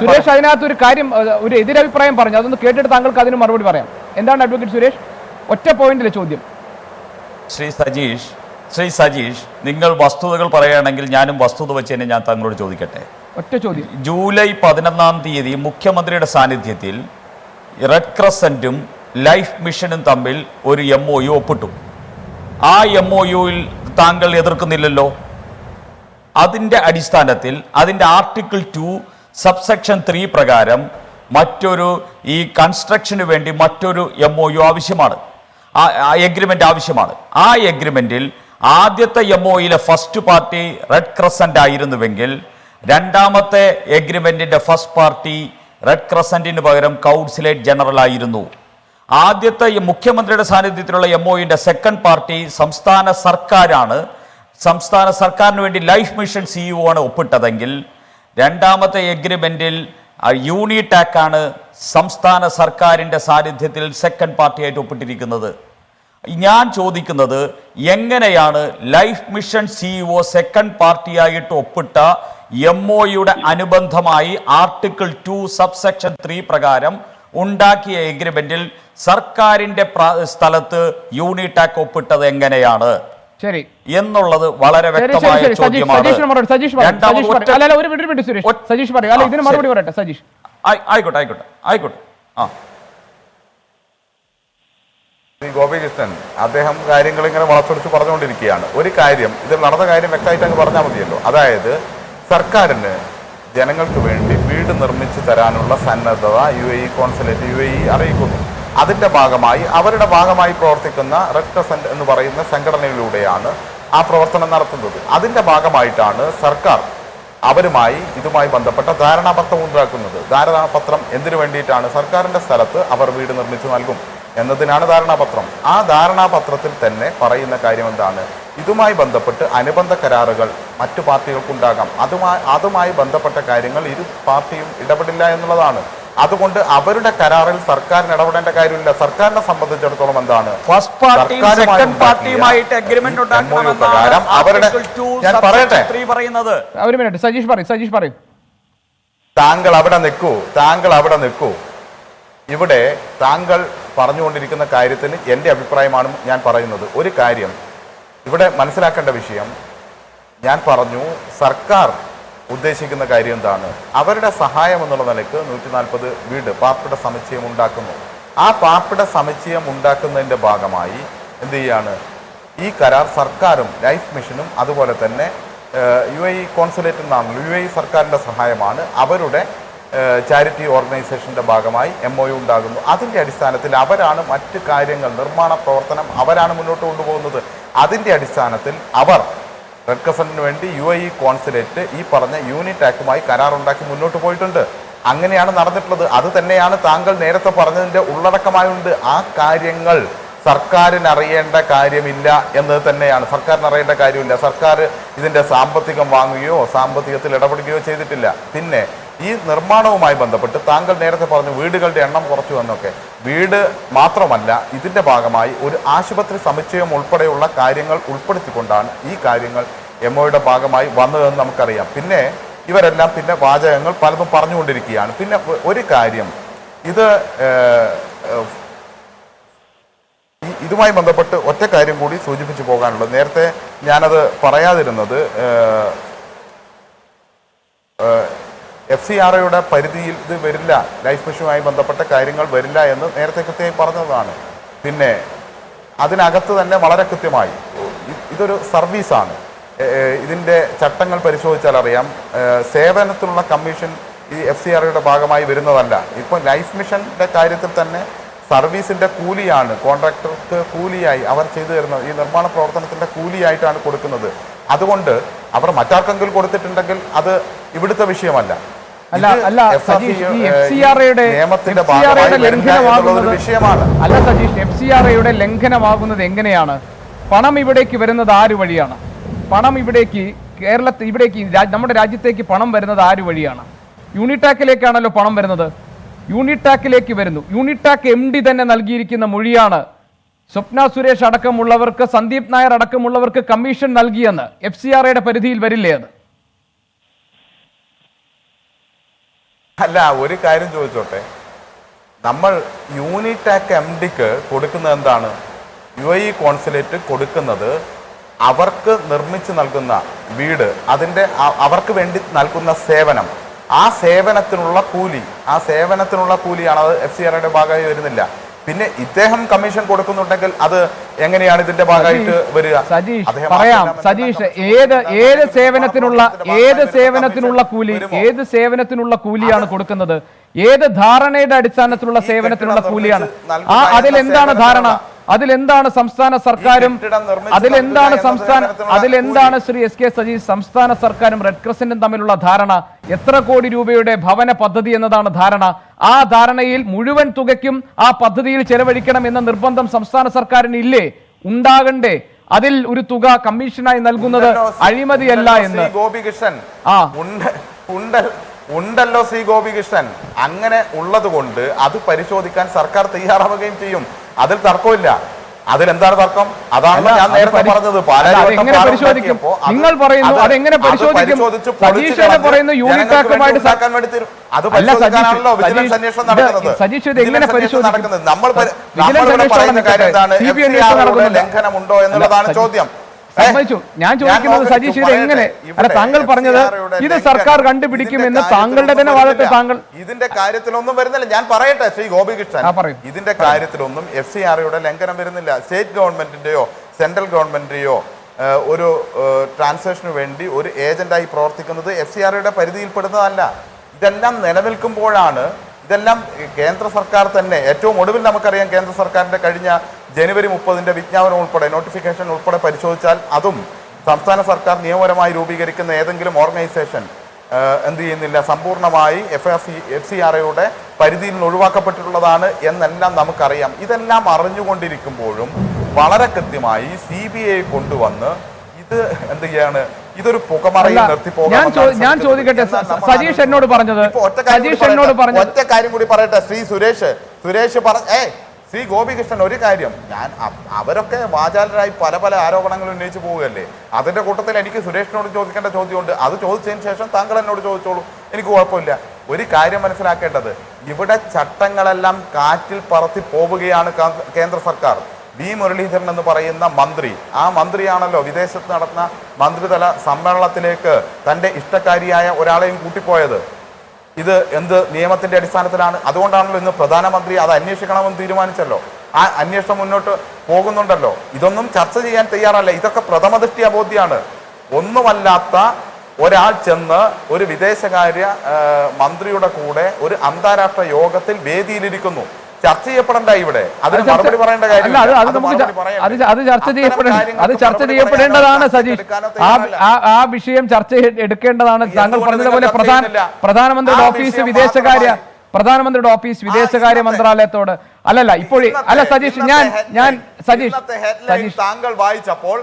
സുരേഷ് അതിനകത്ത് ഒരു കാര്യം, ഒരു എതിരഭിപ്രായം പറഞ്ഞു, അതൊന്ന് കേട്ടിട്ട് താങ്കൾക്ക് അതിന് മറുപടി പറയാം. എന്താണ് അഡ്വക്കേറ്റ് സുരേഷ്? ഒറ്റ പോയിന്റിലെ ചോദ്യം. ശ്രീ സജീഷ്, നിങ്ങൾ വസ്തുതകൾ പറയുകയാണെങ്കിൽ ഞാനും വസ്തുത വെച്ച് തന്നെ ഞാൻ താങ്കളോട് ചോദിക്കട്ടെ. ഒറ്റ ചോദ്യം. ജൂലൈ 11 മുഖ്യമന്ത്രിയുടെ സാന്നിധ്യത്തിൽ റെഡ് ക്രസന്റും ലൈഫ് മിഷനും തമ്മിൽ ഒരു MOU ഒപ്പിട്ടു. ആ MOUയിൽ താങ്കൾ എതിർക്കുന്നില്ലല്ലോ. അതിൻ്റെ അടിസ്ഥാനത്തിൽ അതിൻ്റെ ആർട്ടിക്കിൾ 2 സബ്സെക്ഷൻ 3 പ്രകാരം ഈ കൺസ്ട്രക്ഷന് വേണ്ടി മറ്റൊരു MOU ആവശ്യമാണ്, എഗ്രിമെന്റ് ആവശ്യമാണ്. ആ എഗ്രിമെന്റിൽ ആദ്യത്തെ MOUയിലെ ഫസ്റ്റ് പാർട്ടി റെഡ് ക്രസന്റ് ആയിരുന്നുവെങ്കിൽ രണ്ടാമത്തെ എഗ്രിമെന്റിന്റെ ഫസ്റ്റ് പാർട്ടി റെഡ് ക്രസന്റിന് പകരം കൗൺസിലേറ്റ് ജനറൽ ആയിരുന്നു. ആദ്യത്തെ മുഖ്യമന്ത്രിയുടെ സാന്നിധ്യത്തിലുള്ള MOUന്റെ സെക്കൻഡ് പാർട്ടി സംസ്ഥാന സർക്കാരാണ്. സംസ്ഥാന സർക്കാരിന് വേണ്ടി ലൈഫ് മിഷൻ CEO ആണ് ഒപ്പിട്ടതെങ്കിൽ രണ്ടാമത്തെ എഗ്രിമെന്റിൽ യൂണിടാക്കാണ് സംസ്ഥാന സർക്കാരിൻ്റെ സാന്നിധ്യത്തിൽ സെക്കൻഡ് പാർട്ടിയായിട്ട് ഒപ്പിട്ടിരിക്കുന്നത്. ഞാൻ ചോദിക്കുന്നത്, എങ്ങനെയാണ് ലൈഫ് മിഷൻ CEO സെക്കൻഡ് പാർട്ടിയായിട്ട് ഒപ്പിട്ട MOUയുടെ അനുബന്ധമായി ആർട്ടിക്കിൾ 2 സബ്സെക്ഷൻ 3 പ്രകാരം ഉണ്ടാക്കിയ എഗ്രിമെന്റിൽ സർക്കാരിന്റെ സ്ഥലത്ത് യൂണിടാക്ക് ഒപ്പിട്ടത് എങ്ങനെയാണ് എന്നുള്ളത് വളരെ വ്യക്തമായ ചോദ്യമാണ്. ആയിക്കോട്ടെ. ഗോപികൃഷ്ണൻ അദ്ദേഹം കാര്യങ്ങൾ ഇങ്ങനെ വളച്ചൊടിച്ച് പറഞ്ഞുകൊണ്ടിരിക്കുകയാണ്. ഒരു കാര്യം, ഇതിൽ നടന്ന കാര്യം വ്യക്തമായിട്ട് അങ്ങ് പറഞ്ഞാൽ മതിയല്ലോ. അതായത് സർക്കാരിന് ജനങ്ങൾക്ക് വേണ്ടി വീട് നിർമ്മിച്ചു തരാനുള്ള സന്നദ്ധത UAE കോൺസുലേറ്റ് UAE അറിയിക്കുന്നു. അതിൻ്റെ ഭാഗമായി അവരുടെ ഭാഗമായി പ്രവർത്തിക്കുന്ന റെഡ് ക്രസന്റ് എന്ന് പറയുന്ന സംഘടനയിലൂടെയാണ് ആ പ്രവർത്തനം നടത്തുന്നത്. അതിൻ്റെ ഭാഗമായിട്ടാണ് സർക്കാർ ഇതുമായി ബന്ധപ്പെട്ട ധാരണാപത്രം ഉണ്ടാക്കുന്നത്. ധാരണാപത്രം എന്തിനു വേണ്ടിയിട്ടാണ്? സർക്കാരിൻ്റെ സ്ഥലത്ത് അവർ വീട് നിർമ്മിച്ചു നൽകും എന്നതിനാണ് ധാരണാപത്രം. ആ ധാരണാപത്രത്തിൽ തന്നെ പറയുന്ന കാര്യം എന്താണ്? ഇതുമായി ബന്ധപ്പെട്ട് അനുബന്ധ കരാറുകൾ മറ്റു പാർട്ടികൾക്കുണ്ടാകാം. അതുമായി ബന്ധപ്പെട്ട കാര്യങ്ങൾ ഇരു പാർട്ടിയും ഇടപെടില്ല എന്നുള്ളതാണ്. അതുകൊണ്ട് അവരുടെ കരാറിൽ സർക്കാരിന് ഇടപെടേണ്ട കാര്യമില്ല. സർക്കാരിനെ സംബന്ധിച്ചിടത്തോളം എന്താണ്, പ്രകാരം അവരുടെ, ഞാൻ പറയട്ടെ, താങ്കൾ അവിടെ നിൽക്കൂ. ഇവിടെ താങ്കൾ പറഞ്ഞുകൊണ്ടിരിക്കുന്ന കാര്യത്തിന് എൻ്റെ അഭിപ്രായമാണ് ഞാൻ പറയുന്നത്. ഒരു കാര്യം ഇവിടെ മനസ്സിലാക്കേണ്ട വിഷയം, ഞാൻ പറഞ്ഞു സർക്കാർ ഉദ്ദേശിക്കുന്ന കാര്യം എന്താണ്? അവരുടെ സഹായം എന്നുള്ള നിലയ്ക്ക് 140 വീട് പാർപ്പിട സമുച്ചയം ഉണ്ടാക്കുന്നു. ആ പാർപ്പിട സമുച്ചയം ഉണ്ടാക്കുന്നതിൻ്റെ ഭാഗമായി എന്ത് ചെയ്യാണ്? ഈ കരാർ സർക്കാരും ലൈഫ് മിഷനും അതുപോലെ തന്നെ UAE കോൺസുലേറ്റിൽ നിന്നാണല്ലോ, UAE സർക്കാരിൻ്റെ സഹായമാണ്. അവരുടെ ചാരിറ്റി ഓർഗനൈസേഷൻ്റെ ഭാഗമായി MOU ഉണ്ടാകുന്നു. അതിൻ്റെ അടിസ്ഥാനത്തിൽ അവരാണ് മറ്റ് കാര്യങ്ങൾ, നിർമ്മാണ പ്രവർത്തനം അവരാണ് മുന്നോട്ട് കൊണ്ടുപോകുന്നത്. അതിൻ്റെ അടിസ്ഥാനത്തിൽ അവർ റെഡ് ക്രസന്റിന് വേണ്ടി UAE കോൺസുലേറ്റ് ഈ പറഞ്ഞ യൂണിടാക്കുമായി കരാറുണ്ടാക്കി മുന്നോട്ട് പോയിട്ടുണ്ട്. അങ്ങനെയാണ് നടന്നിട്ടുള്ളത്. അത് തന്നെയാണ് താങ്കൾ നേരത്തെ പറഞ്ഞതിൻ്റെ ഉള്ളടക്കമായുണ്ട്. ആ കാര്യങ്ങൾ സർക്കാരിന് അറിയേണ്ട കാര്യമില്ല എന്നത് തന്നെയാണ്. സർക്കാരിന് അറിയേണ്ട കാര്യമില്ല. സർക്കാർ ഇതിൻ്റെ സാമ്പത്തികം വാങ്ങുകയോ സാമ്പത്തികത്തിൽ ഇടപെടുകയോ ചെയ്തിട്ടില്ല. പിന്നെ ഈ നിർമ്മാണവുമായി ബന്ധപ്പെട്ട് താങ്കൾ നേരത്തെ പറഞ്ഞു വീടുകളുടെ എണ്ണം കുറച്ചു എന്നൊക്കെ. വീട് മാത്രമല്ല, ഇതിൻ്റെ ഭാഗമായി ഒരു ആശുപത്രി സമുച്ചയം ഉൾപ്പെടെയുള്ള കാര്യങ്ങൾ ഉൾപ്പെടുത്തിക്കൊണ്ടാണ് ഈ കാര്യങ്ങൾ എംഒയുടെ ഭാഗമായി വന്നതെന്ന് നമുക്കറിയാം. പിന്നെ ഇവരെല്ലാം പിന്നെ വാചകങ്ങൾ പലതും പറഞ്ഞുകൊണ്ടിരിക്കുകയാണ്. പിന്നെ ഒരു കാര്യം, ഇത് ഇതുമായി ബന്ധപ്പെട്ട് ഒറ്റ കാര്യം കൂടി സൂചിപ്പിച്ചു പോകാനുള്ളത്. നേരത്തെ ഞാനത് പറയാതിരുന്നത്, FCRAയുടെ പരിധിയിൽ ഇത് വരില്ല, ലൈഫ് മിഷനുമായി ബന്ധപ്പെട്ട കാര്യങ്ങൾ വരില്ല എന്ന് നേരത്തെ കൃത്യമായി പറഞ്ഞതാണ്. പിന്നെ അതിനകത്ത് തന്നെ വളരെ കൃത്യമായി ഇതൊരു സർവീസാണ്. ഇതിൻ്റെ ചട്ടങ്ങൾ പരിശോധിച്ചാൽ അറിയാം, സേവനത്തിനുള്ള കമ്മീഷൻ ഈ FCRAയുടെ ഭാഗമായി വരുന്നതല്ല. ഇപ്പോൾ ലൈഫ് മിഷൻ്റെ കാര്യത്തിൽ തന്നെ സർവീസിൻ്റെ കൂലിയാണ്, കോൺട്രാക്ടർക്ക് കൂലിയായി അവർ ചെയ്തു തരുന്നത്, ഈ നിർമ്മാണ പ്രവർത്തനത്തിൻ്റെ കൂലിയായിട്ടാണ് കൊടുക്കുന്നത്. അതുകൊണ്ട് അവർ മറ്റാർക്കെങ്കിലും കൊടുത്തിട്ടുണ്ടെങ്കിൽ അത് ഇവിടുത്തെ വിഷയമല്ല. നിയമത്തിന്റെ വിഷയമാണ്. അല്ല സജീഷ്, FCRAയുടെ ലംഘനമാകുന്നത് എങ്ങനെയാണ്? പണം ഇവിടേക്ക് വരുന്നത് ആര് വഴിയാണ്? പണം ഇവിടേക്ക് നമ്മുടെ രാജ്യത്തേക്ക് പണം വരുന്നത് ആര് വഴിയാണ്? യൂണിടാക്കിലേക്കാണല്ലോ പണം വരുന്നത്. യൂണിടാക്കിലേക്ക് വരുന്നു. യൂണിടാക്ക് MD തന്നെ നൽകിയിരിക്കുന്ന മൊഴിയാണ് സ്വപ്ന സുരേഷ് അടക്കമുള്ളവർക്ക്, സന്ദീപ് നായർ അടക്കമുള്ളവർക്ക് കമ്മീഷൻ നൽകിയെന്ന്. FCRAയുടെ പരിധിയിൽ വരില്ലേ അത്? അല്ല, ഒരു കാര്യം ചോദിച്ചോട്ടെ, നമ്മൾ യൂണിടാക്ക് MDക്ക് കൊടുക്കുന്നത് എന്താണ്? UAE കോൺസുലേറ്റ് കൊടുക്കുന്നത് അവർക്ക് നിർമ്മിച്ച് നൽകുന്ന വീട്, അതിൻ്റെ അവർക്ക് വേണ്ടി നൽകുന്ന സേവനം, ആ സേവനത്തിനുള്ള കൂലിയാണ്. അത് FCRAയുടെ ഭാഗമായി വരുന്നില്ല. പിന്നെ ഇദ്ദേഹം കമ്മീഷൻ കൊടുക്കുന്നുണ്ടെങ്കിൽ അത് എങ്ങനെയാണ് ഇതിന്റെ ഭാഗമായിട്ട് വരിക? പറയാം സജീഷ്, ഏത് സേവനത്തിനുള്ള കൂലിയാണ് കൊടുക്കുന്നത്? ഏത് ധാരണയുടെ അടിസ്ഥാനത്തിലുള്ള സേവനത്തിനുള്ള കൂലിയാണ്? അതിലെന്താണ് സംസ്ഥാന സർക്കാരും അതിലെന്താണ് ശ്രീ SK സജീഷ് സംസ്ഥാന സർക്കാരും റെഡ് ക്രസന്റും തമ്മിലുള്ള ധാരണ? എത്ര കോടി രൂപയുടെ ഭവന പദ്ധതി എന്നതാണ് ധാരണ. ആ ധാരണയിൽ മുഴുവൻ തുകയ്ക്കും ആ പദ്ധതിയിൽ ചെലവഴിക്കണം എന്ന നിർബന്ധം സംസ്ഥാന സർക്കാരിന് ഇല്ലേ? ഉണ്ടാകണ്ടേ? അതിൽ ഒരു തുക കമ്മീഷനായി നൽകുന്നത് അഴിമതിയല്ല എന്ന് ഉണ്ടല്ലോ ശ്രീ ഗോപികൃഷ്ണൻ. അങ്ങനെ ഉള്ളത് കൊണ്ട് അത് പരിശോധിക്കാൻ സർക്കാർ തയ്യാറാവുകയും ചെയ്യും. അതിൽ തർക്കമില്ല. അതിലെന്താണ് തർക്കം? അതാണല്ലോ ഞാൻ നേരത്തെ പറഞ്ഞത്. നിങ്ങൾ പറയുന്നു അതെങ്ങനെ പരിശോധിക്കും? അത് പരിശോധിക്കാനാണല്ലോ വിജിലൻസ് അന്വേഷണം നടക്കുന്നത്. നമ്മൾ പറയുന്ന കാര്യം എന്താണ്? ലംഘനമുണ്ടോ എന്നുള്ളതാണ് ചോദ്യം. ഞാൻ ചോദിക്കുന്നത് സജീഷ്, ഇത് എങ്ങനെ? അല്ല, താങ്കൾ പറഞ്ഞത് ഇത് സർക്കാർ കണ്ടുപിടിക്കുമെന്ന് താങ്കളുടെ തന്നെ വാദത്തിൽ താങ്കൾ ഇതിന്റെ കാര്യത്തിലൊന്നും വരുന്നില്ല. ഞാൻ പറയട്ടെ ശ്രീ ഗോപികൃഷ്ണൻ, ഇതിന്റെ കാര്യത്തിലൊന്നും FCRAയുടെ ലംഘനം വരുന്നില്ല. സ്റ്റേറ്റ് ഗവൺമെന്റിന്റെയോ സെൻട്രൽ ഗവൺമെന്റിന്റെയോ ഒരു ട്രാൻസാക്ഷന് വേണ്ടി ഒരു ഏജന്റായി പ്രവർത്തിക്കുന്നത് FCRAയുടെ പരിധിയിൽപ്പെടുന്നതല്ല. ഇതെല്ലാം നിലനിൽക്കുമ്പോഴാണ്, ഇതെല്ലാം കേന്ദ്ര സർക്കാർ തന്നെ, ഏറ്റവും ഒടുവിൽ നമുക്കറിയാം കേന്ദ്ര സർക്കാരിന്റെ കഴിഞ്ഞ ജനുവരി 30 വിജ്ഞാപനം ഉൾപ്പെടെ, നോട്ടിഫിക്കേഷൻ ഉൾപ്പെടെ പരിശോധിച്ചാൽ അതും സംസ്ഥാന സർക്കാർ നിയമപരമായി രൂപീകരിക്കുന്ന ഏതെങ്കിലും ഓർഗനൈസേഷൻ എന്ത് ചെയ്യുന്നില്ല, സമ്പൂർണ്ണമായി FCRAയുടെ പരിധിയിൽ നിന്ന് ഒഴിവാക്കപ്പെട്ടിട്ടുള്ളതാണ് എന്നെല്ലാം നമുക്കറിയാം. ഇതെല്ലാം അറിഞ്ഞുകൊണ്ടിരിക്കുമ്പോഴും വളരെ കൃത്യമായി CBI കൊണ്ടുവന്ന് ഇത് എന്ത് ചെയ്യാണ്, ഇതൊരു പുകമറയിൽ നിർത്തി പോകാൻ. ഞാൻ ചോദിക്കട്ടെ, സജീഷ് എന്നോട് പറഞ്ഞത് ഒറ്റ കാര്യം കൂടി പറയട്ടെ. സുരേഷ് ശ്രീ ഗോപികൃഷ്ണൻ, ഒരു കാര്യം, അവരൊക്കെ വാചാലരായി പല ആരോപണങ്ങൾ ഉന്നയിച്ചു പോവുകയല്ലേ. അതിന്റെ കൂട്ടത്തിൽ എനിക്ക് സുരേഷിനോട് ചോദിക്കേണ്ട ചോദ്യമുണ്ട്. അത് ചോദിച്ചതിന് ശേഷം താങ്കൾ എന്നോട് ചോദിച്ചോളൂ, എനിക്ക് കുഴപ്പമില്ല. ഒരു കാര്യം മനസ്സിലാക്കേണ്ടത്, ഇവിടെ ചട്ടങ്ങളെല്ലാം കാറ്റിൽ പറത്തി പോവുകയാണ് കേന്ദ്ര സർക്കാർ. V. മുരളീധരൻ എന്ന് പറയുന്ന മന്ത്രി, ആ മന്ത്രിയാണല്ലോ വിദേശത്ത് നടന്ന മന്ത്രിതല സമ്മേളനത്തിലേക്ക് തൻ്റെ ഇഷ്ടക്കാരിയായ ഒരാളെയും കൂട്ടിപ്പോയത്. ഇത് എന്ത് നിയമത്തിന്റെ അടിസ്ഥാനത്തിലാണ്? അതുകൊണ്ടാണല്ലോ ഇന്ന് പ്രധാനമന്ത്രി അത് അന്വേഷിക്കണമെന്ന് തീരുമാനിച്ചല്ലോ. ആ അന്വേഷണം മുന്നോട്ട് പോകുന്നുണ്ടല്ലോ. ഇതൊന്നും ചർച്ച ചെയ്യാൻ തയ്യാറല്ല. ഇതൊക്കെ പ്രഥമദൃഷ്ടി അബോധ്യമാണ്. ഒന്നുമല്ലാത്ത ഒരാൾ ചെന്ന് ഒരു വിദേശകാര്യ മന്ത്രിയുടെ കൂടെ ഒരു അന്താരാഷ്ട്ര യോഗത്തിൽ വേദിയിലിരിക്കുന്നു. ചർച്ച ചെയ്യപ്പെടണ്ട ഇവിടെ, അതിന് മറുപടി പറയേണ്ട കാര്യം. അത് ചർച്ച ചെയ്യപ്പെടേണ്ടതാണ് സജീഷ്. ആ വിഷയം ചർച്ച എടുക്കേണ്ടതാണ്. താങ്കൾ പറഞ്ഞതുപോലെ പ്രധാനമന്ത്രിയുടെ ഓഫീസ്, വിദേശകാര്യ പ്രധാനമന്ത്രിയുടെ ഓഫീസ് വിദേശകാര്യ മന്ത്രാലയത്തോട് അല്ലല്ല ഇപ്പോൾ അല്ല സജീഷ് ഞാൻ സജീഷ് താങ്കൾ വായിച്ചപ്പോൾ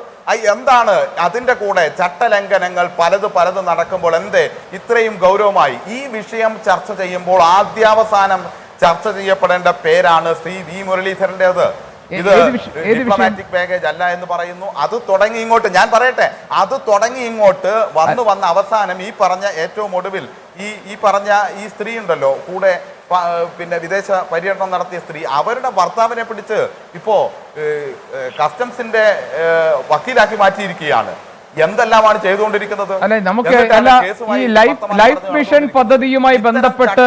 എന്താണ് അതിന്റെ കൂടെ ചട്ടലംഘനങ്ങൾ പലത് നടക്കുമ്പോൾ എന്തേ ഇത്രയും ഗൗരവമായി ഈ വിഷയം ചർച്ച ചെയ്യുമ്പോൾ ആദ്യാവസാനം ചർച്ച ചെയ്യപ്പെടേണ്ട പേരാണ് ശ്രീ വി മുരളീധരന്റേത്. ഇത് ഡിപ്ലോമാറ്റിക് പാക്കേജ് അല്ല എന്ന് പറയുന്നു. അത് തുടങ്ങി ഇങ്ങോട്ട് ഞാൻ പറയട്ടെ, അത് തുടങ്ങി ഇങ്ങോട്ട് വന്ന് അവസാനം ഈ പറഞ്ഞ ഏറ്റവും ഒടുവിൽ ഈ പറഞ്ഞ ഈ സ്ത്രീ ഉണ്ടല്ലോ കൂടെ പിന്നെ വിദേശ പര്യടനം നടത്തിയ സ്ത്രീ, അവരുടെ ഭർത്താവിനെ പിടിച്ച് ഇപ്പോ കസ്റ്റംസിന്റെ വക്കീലാക്കി മാറ്റിയിരിക്കുകയാണ്. എന്തെല്ലാമാണ് ചെയ്തുകൊണ്ടിരിക്കുന്നത്? അല്ലെ നമുക്ക് ഈ ലൈഫ് മിഷൻ പദ്ധതിയുമായി ബന്ധപ്പെട്ട്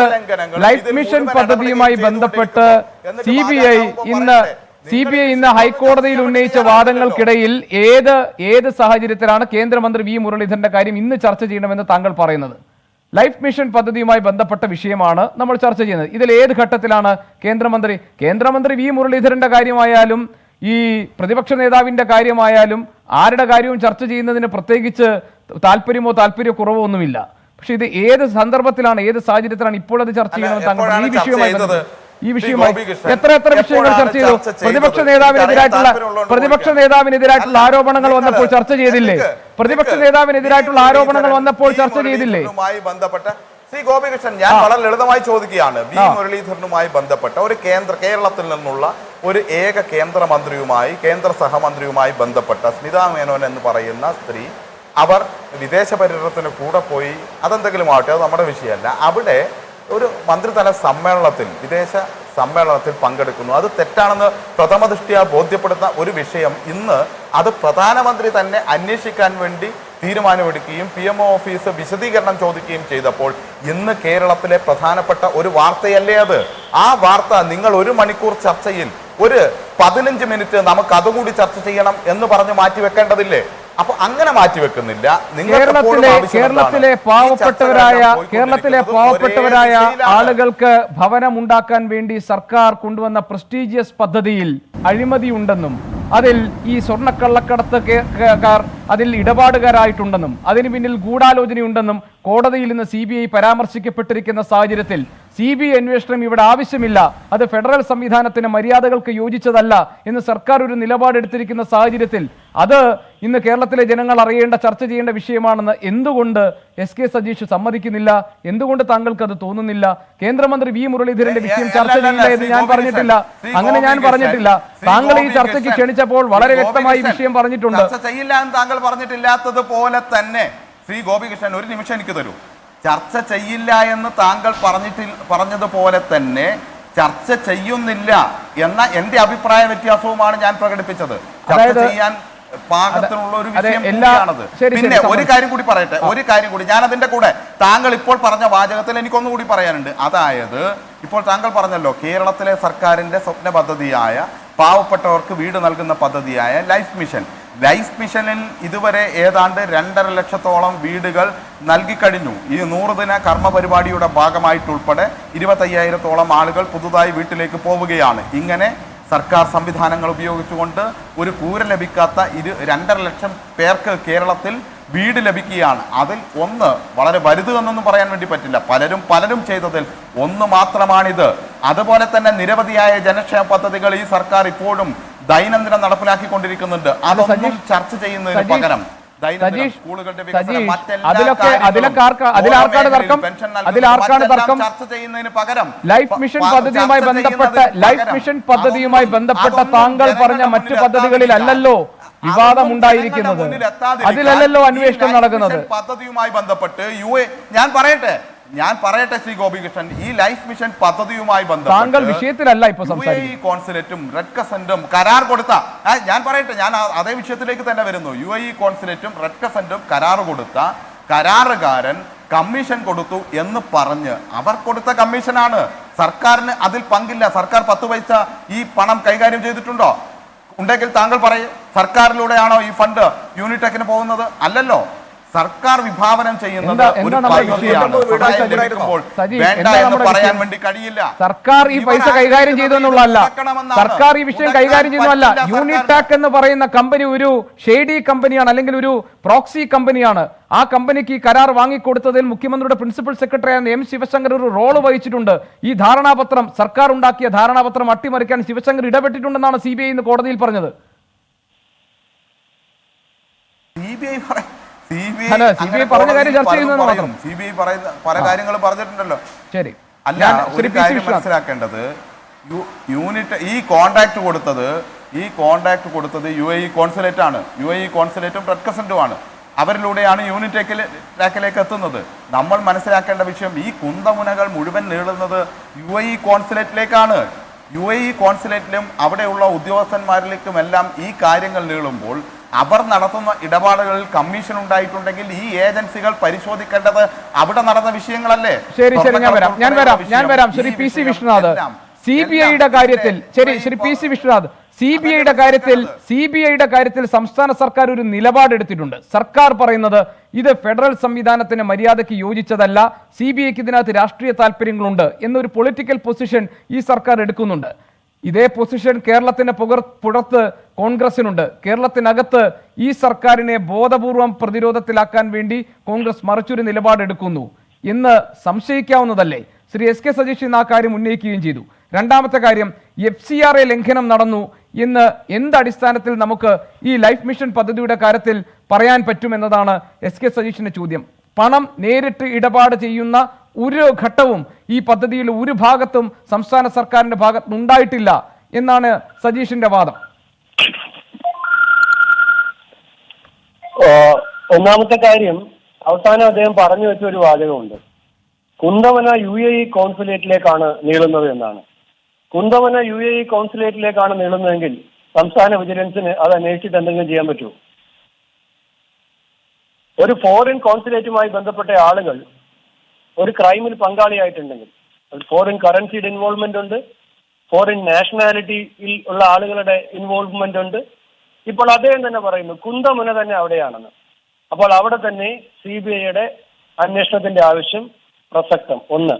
CBI ഇന്ന് ഹൈക്കോടതിയിൽ ഉന്നയിച്ച വാദങ്ങൾക്കിടയിൽ ഏത് സാഹചര്യത്തിലാണ് കേന്ദ്രമന്ത്രി വി മുരളീധരന്റെ കാര്യം ഇന്ന് ചർച്ച ചെയ്യണമെന്ന് താങ്കൾ പറയുന്നത്? ലൈഫ് മിഷൻ പദ്ധതിയുമായി ബന്ധപ്പെട്ട വിഷയമാണ് നമ്മൾ ചർച്ച ചെയ്യുന്നത്. ഇതിൽ ഏത് ഘട്ടത്തിലാണ് കേന്ദ്രമന്ത്രി വി മുരളീധരന്റെ കാര്യമായാലും ഈ പ്രതിപക്ഷ നേതാവിന്റെ കാര്യമായാലും ആരുടെ കാര്യവും ചർച്ച ചെയ്യുന്നതിന് പ്രത്യേകിച്ച് താല്പര്യക്കുറവോ ഒന്നുമില്ല. പക്ഷെ ഇത് ഏത് സന്ദർഭത്തിലാണ് ഏത് സാഹചര്യത്തിലാണ് ഇപ്പോൾ അത് ചർച്ച ചെയ്യണമെന്ന് താങ്കൾ ഈ വിഷയമായി എത്ര വിഷയങ്ങൾ ചർച്ച ചെയ്തു? പ്രതിപക്ഷ നേതാവിനെതിരായിട്ടുള്ള ആരോപണങ്ങൾ വന്നപ്പോൾ ചർച്ച ചെയ്തില്ലേ? ശ്രീ ഗോപികൃഷ്ണൻ, ഞാൻ വളരെ ലളിതമായി ചോദിക്കുകയാണ്. വി മുരളീധരനുമായി ബന്ധപ്പെട്ട ഒരു കേരളത്തിൽ നിന്നുള്ള ഒരു ഏക കേന്ദ്ര സഹമന്ത്രിയുമായി ബന്ധപ്പെട്ട സ്മിതാ മേനോൻ എന്ന് പറയുന്ന സ്ത്രീ, അവർ വിദേശ പര്യടനത്തിന് കൂടെ പോയി, അതെന്തെങ്കിലും ആവട്ടെ, അത് നമ്മുടെ വിഷയമല്ല. അവിടെ ഒരു മന്ത്രിതല വിദേശ സമ്മേളനത്തിൽ പങ്കെടുക്കുന്നു. അത് തെറ്റാണെന്ന് പ്രഥമ ദൃഷ്ട്യാ ബോധ്യപ്പെടുന്ന ഒരു വിഷയം ഇന്ന് അത് പ്രധാനമന്ത്രി തന്നെ അന്വേഷിക്കാൻ വേണ്ടി തീരുമാനമെടുക്കുകയും PMO ഓഫീസ് വിശദീകരണം ചോദിക്കുകയും ചെയ്തപ്പോൾ ഇന്ന് കേരളത്തിലെ പ്രധാനപ്പെട്ട ഒരു വാർത്തയല്ലേ അത്? ആ വാർത്ത നിങ്ങൾ 1 മണിക്കൂർ ചർച്ചയിൽ ഒരു 15 മിനിറ്റ് നമുക്ക് അതുകൂടി ചർച്ച ചെയ്യണം എന്ന് പറഞ്ഞ് മാറ്റിവെക്കേണ്ടതില്ലേ? അപ്പൊ അങ്ങനെ മാറ്റിവെക്കുന്നില്ല. കേരളത്തിലെ പാവപ്പെട്ടവരായ ആളുകൾക്ക് ഭവനം ഉണ്ടാക്കാൻ വേണ്ടി സർക്കാർ കൊണ്ടുവന്ന പ്രസ്റ്റീജിയസ് പദ്ധതിയിൽ അഴിമതിയുണ്ടെന്നും അതിൽ ഈ സ്വർണ്ണക്കള്ളക്കടത്തുകാർ അതിൽ ഇടപാടുകാരായിട്ടുണ്ടെന്നും അതിന് പിന്നിൽ ഗൂഢാലോചനയുണ്ടെന്നും കോടതിയിൽ നിന്ന് CBI പരാമർശിക്കപ്പെട്ടിരിക്കുന്ന സാഹചര്യത്തിൽ CBI അന്വേഷണം ഇവിടെ ആവശ്യമില്ല, അത് ഫെഡറൽ സംവിധാനത്തിന് മര്യാദകൾക്ക് യോജിച്ചതല്ല എന്ന് സർക്കാർ ഒരു നിലപാടെടുത്തിരിക്കുന്ന സാഹചര്യത്തിൽ അത് ഇന്ന് കേരളത്തിലെ ജനങ്ങൾ അറിയേണ്ട, ചർച്ച ചെയ്യേണ്ട വിഷയമാണെന്ന് എന്തുകൊണ്ട് SK സജീഷ് സമ്മതിക്കുന്നില്ല? എന്തുകൊണ്ട് താങ്കൾക്ക് അത് തോന്നുന്നില്ല? കേന്ദ്രമന്ത്രി വി മുരളീധരന്റെ വിഷയം ചർച്ച ചെയ്യില്ല എന്ന് ഞാൻ പറഞ്ഞിട്ടില്ല. ഞാൻ പറഞ്ഞിട്ടില്ല. താങ്കൾ ഈ ചർച്ചയ്ക്ക് ക്ഷണിച്ചപ്പോൾ വളരെ വ്യക്തമായി വിഷയം പറഞ്ഞിട്ടുണ്ട്. ചർച്ച ചെയ്യില്ല എന്ന് താങ്കൾ പറഞ്ഞിട്ടില്ലാത്തത് പോലെ തന്നെ ശ്രീ ഗോപികൃഷ്ണൻ, ഒരു നിമിഷം എനിക്ക് തരൂ. ചർച്ച ചെയ്യില്ല എന്ന് താങ്കൾ പറഞ്ഞതുപോലെ തന്നെ ചർച്ച ചെയ്യുന്നില്ല എന്ന എന്റെ അഭിപ്രായ വ്യത്യാസവുമാണ് ഞാൻ പ്രകടിപ്പിച്ചത്. ചർച്ച ചെയ്യാൻ പാകത്തിനുള്ള ഒരു വിഷയം കൂടിയാണത്. പിന്നെ ഒരു കാര്യം കൂടി പറയട്ടെ, ഞാൻ അതിന്റെ കൂടെ താങ്കൾ ഇപ്പോൾ പറഞ്ഞ വാചകത്തിൽ എനിക്കൊന്നുകൂടി പറയാനുണ്ട്. അതായത് ഇപ്പോൾ താങ്കൾ പറഞ്ഞല്ലോ കേരളത്തിലെ സർക്കാരിന്റെ സ്വപ്ന പദ്ധതിയായ പാവപ്പെട്ടവർക്ക് വീട് നൽകുന്ന പദ്ധതിയായ ലൈഫ് മിഷനിൽ ഇതുവരെ ഏതാണ്ട് 2.5 ലക്ഷത്തോളം വീടുകൾ നൽകിക്കഴിഞ്ഞു. ഈ 100 ദിന കർമ്മ പരിപാടിയുടെ ഭാഗമായിട്ടുൾപ്പെടെ 25,000-ഓളം ആളുകൾ പുതുതായി വീട്ടിലേക്ക് പോവുകയാണ്. ഇങ്ങനെ സർക്കാർ സംവിധാനങ്ങൾ ഉപയോഗിച്ചുകൊണ്ട് ഒരു കൂര ലഭിക്കാത്ത 2.5 ലക്ഷം പേർക്ക് കേരളത്തിൽ വീട് ലഭിക്കുകയാണ്. അതിൽ ഒന്ന് വളരെ വലുത് എന്നൊന്നും പറയാൻ വേണ്ടി പറ്റില്ല, പലരും ചെയ്തതിൽ ഒന്ന് മാത്രമാണിത്. അതുപോലെ തന്നെ നിരവധിയായ ജനക്ഷേമ പദ്ധതികൾ ഈ സർക്കാർ ഇപ്പോഴും ദൈനംദിനം നടപ്പിലാക്കിക്കൊണ്ടിരിക്കുന്നുണ്ട്. അതൊന്നും ചർച്ച ചെയ്യുന്നതിന് പകരം സ്കൂളുകളുടെ ചർച്ച ചെയ്യുന്നതിന് പകരം ലൈഫ് മിഷൻ പദ്ധതിയുമായി ബന്ധപ്പെട്ട താങ്കൾ പറഞ്ഞ മറ്റു പദ്ധതികളിൽ അല്ലല്ലോ വിവാദമുണ്ടായിരിക്കുന്നത്, അതിലല്ലോ അന്വേഷണം നടക്കുന്നത്. പദ്ധതിയുമായി ബന്ധപ്പെട്ട് ഞാൻ പറയട്ടെ ശ്രീ ഗോപികൃഷ്ണൻ, ഈ ലൈഫ് മിഷൻ പദ്ധതിയുമായി താങ്കൾ വിഷയത്തിലല്ല ഇപ്പൊ സംസാരിക്കുന്നത്. കോൺസുലേറ്റും റെഡ് ക്രസന്റും കരാർ കൊടുത്ത ഞാൻ അതേ വിഷയത്തിലേക്ക് തന്നെ വരുന്നു. UAE കോൺസുലേറ്റും റെഡ് ക്രസന്റും കരാർ കൊടുത്ത കരാറുകാരൻ കമ്മീഷൻ കൊടുത്തു എന്ന് പറഞ്ഞ് അവർ കൊടുത്ത കമ്മീഷനാണ്. സർക്കാരിന് അതിൽ പങ്കില്ല. സർക്കാർ 10 പൈസ ഈ പണം കൈകാര്യം ചെയ്തിട്ടുണ്ടോ? ഉണ്ടെങ്കിൽ താങ്കൾ പറയും. സർക്കാരിലൂടെയാണോ ഈ ഫണ്ട് യൂണിടെക്കിന് പോകുന്നത്? അല്ലല്ലോ. സർക്കാർ വിഭാവനം ചെയ്യുന്നത് എന്താ ഒരു നമ്മുടെ പദ്ധതിയാണ്. വിഷയം? സഹായം ലഭിക്കുമ്പോൾ സജീവ്, വേണ്ട എന്താ എന്ന് നമ്മുടെ പറയാൻ വിഷയം? വേണ്ടി കഴിയില്ല. സർക്കാർ ഈ പൈസ കൈകാര്യം ചെയ്തു എന്നുള്ളതല്ല. മുടക്കണമെന്നാണ്. സർക്കാർ ഈ വിഷയം കൈകാര്യം ചെയ്യുന്നതല്ല. പറ്റില്ല യൂണിടാക് എന്ന് പറയുന്ന കമ്പനി ഒരു ഷെയ്ഡി കമ്പനിയാണ്, അല്ലെങ്കിൽ ഒരു പ്രോക്സി കമ്പനിയാണ്. ആ കമ്പനിക്ക് ഈ കരാർ വാങ്ങിക്കൊടുത്തതിൽ മുഖ്യമന്ത്രിയുടെ പ്രിൻസിപ്പൽ സെക്രട്ടറിയായ എം ശിവശങ്കർ ഒരു റോള് വഹിച്ചിട്ടുണ്ട്. ഈ ധാരണാപത്രം, സർക്കാർ ഉണ്ടാക്കിയ ധാരണാപത്രം അട്ടിമറിക്കാൻ ശിവശങ്കർ ഇടപെട്ടിട്ടുണ്ടെന്നാണ് CBI ഇന്ന് കോടതിയിൽ പറഞ്ഞത്. അല്ല, CBI പറഞ്ഞ കാര്യം ചർച്ച ചെയ്യുന്നത് മാത്രം. CBI പറയുന്ന പല കാര്യങ്ങളും പറഞ്ഞിട്ടുണ്ടല്ലോ. ശരി, അല്ല, ഒരു കാര്യം മനസ്സിലാക്കേണ്ടത്, യൂണിറ്റ് ഈ കോൺട്രാക്ട് കൊടുത്തത് UAE കോൺസുലേറ്റ് ആണ്. UAE കോൺസുലേറ്റും റെഡ് ക്രസന്റുമാണ്. അവരിലൂടെയാണ് യൂണിടാക്കിലേക്ക് എത്തുന്നത്. നമ്മൾ മനസ്സിലാക്കേണ്ട വിഷയം, ഈ കുന്തമുനകൾ മുഴുവൻ നീളുന്നത് UAE കോൺസുലേറ്റിലേക്കാണ്. UAE കോൺസുലേറ്റിലും അവിടെയുള്ള ഉദ്യോഗസ്ഥന്മാരിലേക്കുമെല്ലാം ഈ കാര്യങ്ങൾ നീളുമ്പോൾ അവർ നടത്തുന്ന ഇടപാടുകളിൽ കമ്മീഷൻ ഉണ്ടായിട്ടുണ്ടെങ്കിൽ ഈ ഏജൻസികൾ പരിശോധിക്കേണ്ടത് അവിടെ നടന്ന വിഷയങ്ങളല്ലേ? ശരി, ഞാൻ വരാം. ശ്രീ PC വിശ്വനാഥ്, CBIയുടെ കാര്യത്തിൽ ശ്രീ PC വിശ്വനാഥ്, CBIയുടെ കാര്യത്തിൽ സംസ്ഥാന സർക്കാർ ഒരു നിലപാടെടുത്തിട്ടുണ്ട്. സർക്കാർ പറയുന്നത് ഇത് ഫെഡറൽ സംവിധാനത്തിന് മര്യാദയ്ക്ക് യോജിച്ചതല്ല, CBIക്ക് ഇതിനകത്ത് രാഷ്ട്രീയ താല്പര്യങ്ങളുണ്ട് എന്നൊരു പൊളിറ്റിക്കൽ പൊസിഷൻ ഈ സർക്കാർ എടുക്കുന്നുണ്ട്. ഇതേ പൊസിഷൻ കേരളത്തിന്റെ പുറത്ത് കോൺഗ്രസിനുണ്ട്. കേരളത്തിനകത്ത് ഈ സർക്കാരിനെ ബോധപൂർവം പ്രതിരോധത്തിലാക്കാൻ വേണ്ടി കോൺഗ്രസ് മറിച്ചൊരു നിലപാടെടുക്കുന്നു എന്ന് സംശയിക്കാവുന്നതല്ലേ? ശ്രീ SK സജീഷ് ഇന്ന് ആ കാര്യം ഉന്നയിക്കുകയും ചെയ്തു. രണ്ടാമത്തെ കാര്യം, FCRA ലംഘനം നടന്നു എന്ന് എന്തടിസ്ഥാനത്തിൽ നമുക്ക് ഈ ലൈഫ് മിഷൻ പദ്ധതിയുടെ കാര്യത്തിൽ പറയാൻ പറ്റുമെന്നതാണ് SK സജീഷിന്റെ ചോദ്യം. പണം നേരിട്ട് ഇടപാട് ചെയ്യുന്ന ഒരു ഘട്ടവും ഈ പദ്ധതിയിൽ ഒരു ഭാഗത്തും സംസ്ഥാന സർക്കാരിന്റെ ഭാഗത്ത് ഉണ്ടായിട്ടില്ല എന്നാണ് സജീഷിന്റെ വാദം. ഒന്നാമത്തെ കാര്യം, അവസാനം അദ്ദേഹം പറഞ്ഞു വെച്ച ഒരു വാചകമുണ്ട്. കുന്തമന UAE കോൺസുലേറ്റിലേക്കാണ് നീളുന്നത് എന്നാണ്. കുന്തമന UAE കോൺസുലേറ്റിലേക്കാണ് നീളുന്നതെങ്കിൽ സംസ്ഥാന വിജിലൻസിന് അത് അന്വേഷിച്ചിട്ട് എന്തെങ്കിലും ചെയ്യാൻ പറ്റുമോ? ഒരു ഫോറിൻ കോൺസുലേറ്റുമായി ബന്ധപ്പെട്ട ആളുകൾ ഒരു ക്രൈമിൽ പങ്കാളിയായിട്ടുണ്ടെങ്കിൽ, ഫോറിൻ കറൻസിയുടെ ഇൻവോൾവ്മെന്റ് ഉണ്ട്, ഫോറിൻ നാഷണാലിറ്റിയിൽ ഉള്ള ആളുകളുടെ ഇൻവോൾവ്മെന്റ് ഉണ്ട്. ഇപ്പോൾ അദ്ദേഹം തന്നെ പറയുന്നു കുന്തമുന തന്നെ അവിടെയാണെന്ന്. അപ്പോൾ അവിടെ തന്നെ CBIയുടെ അന്വേഷണത്തിന്റെ ആവശ്യം പ്രസക്തം. ഒന്ന്.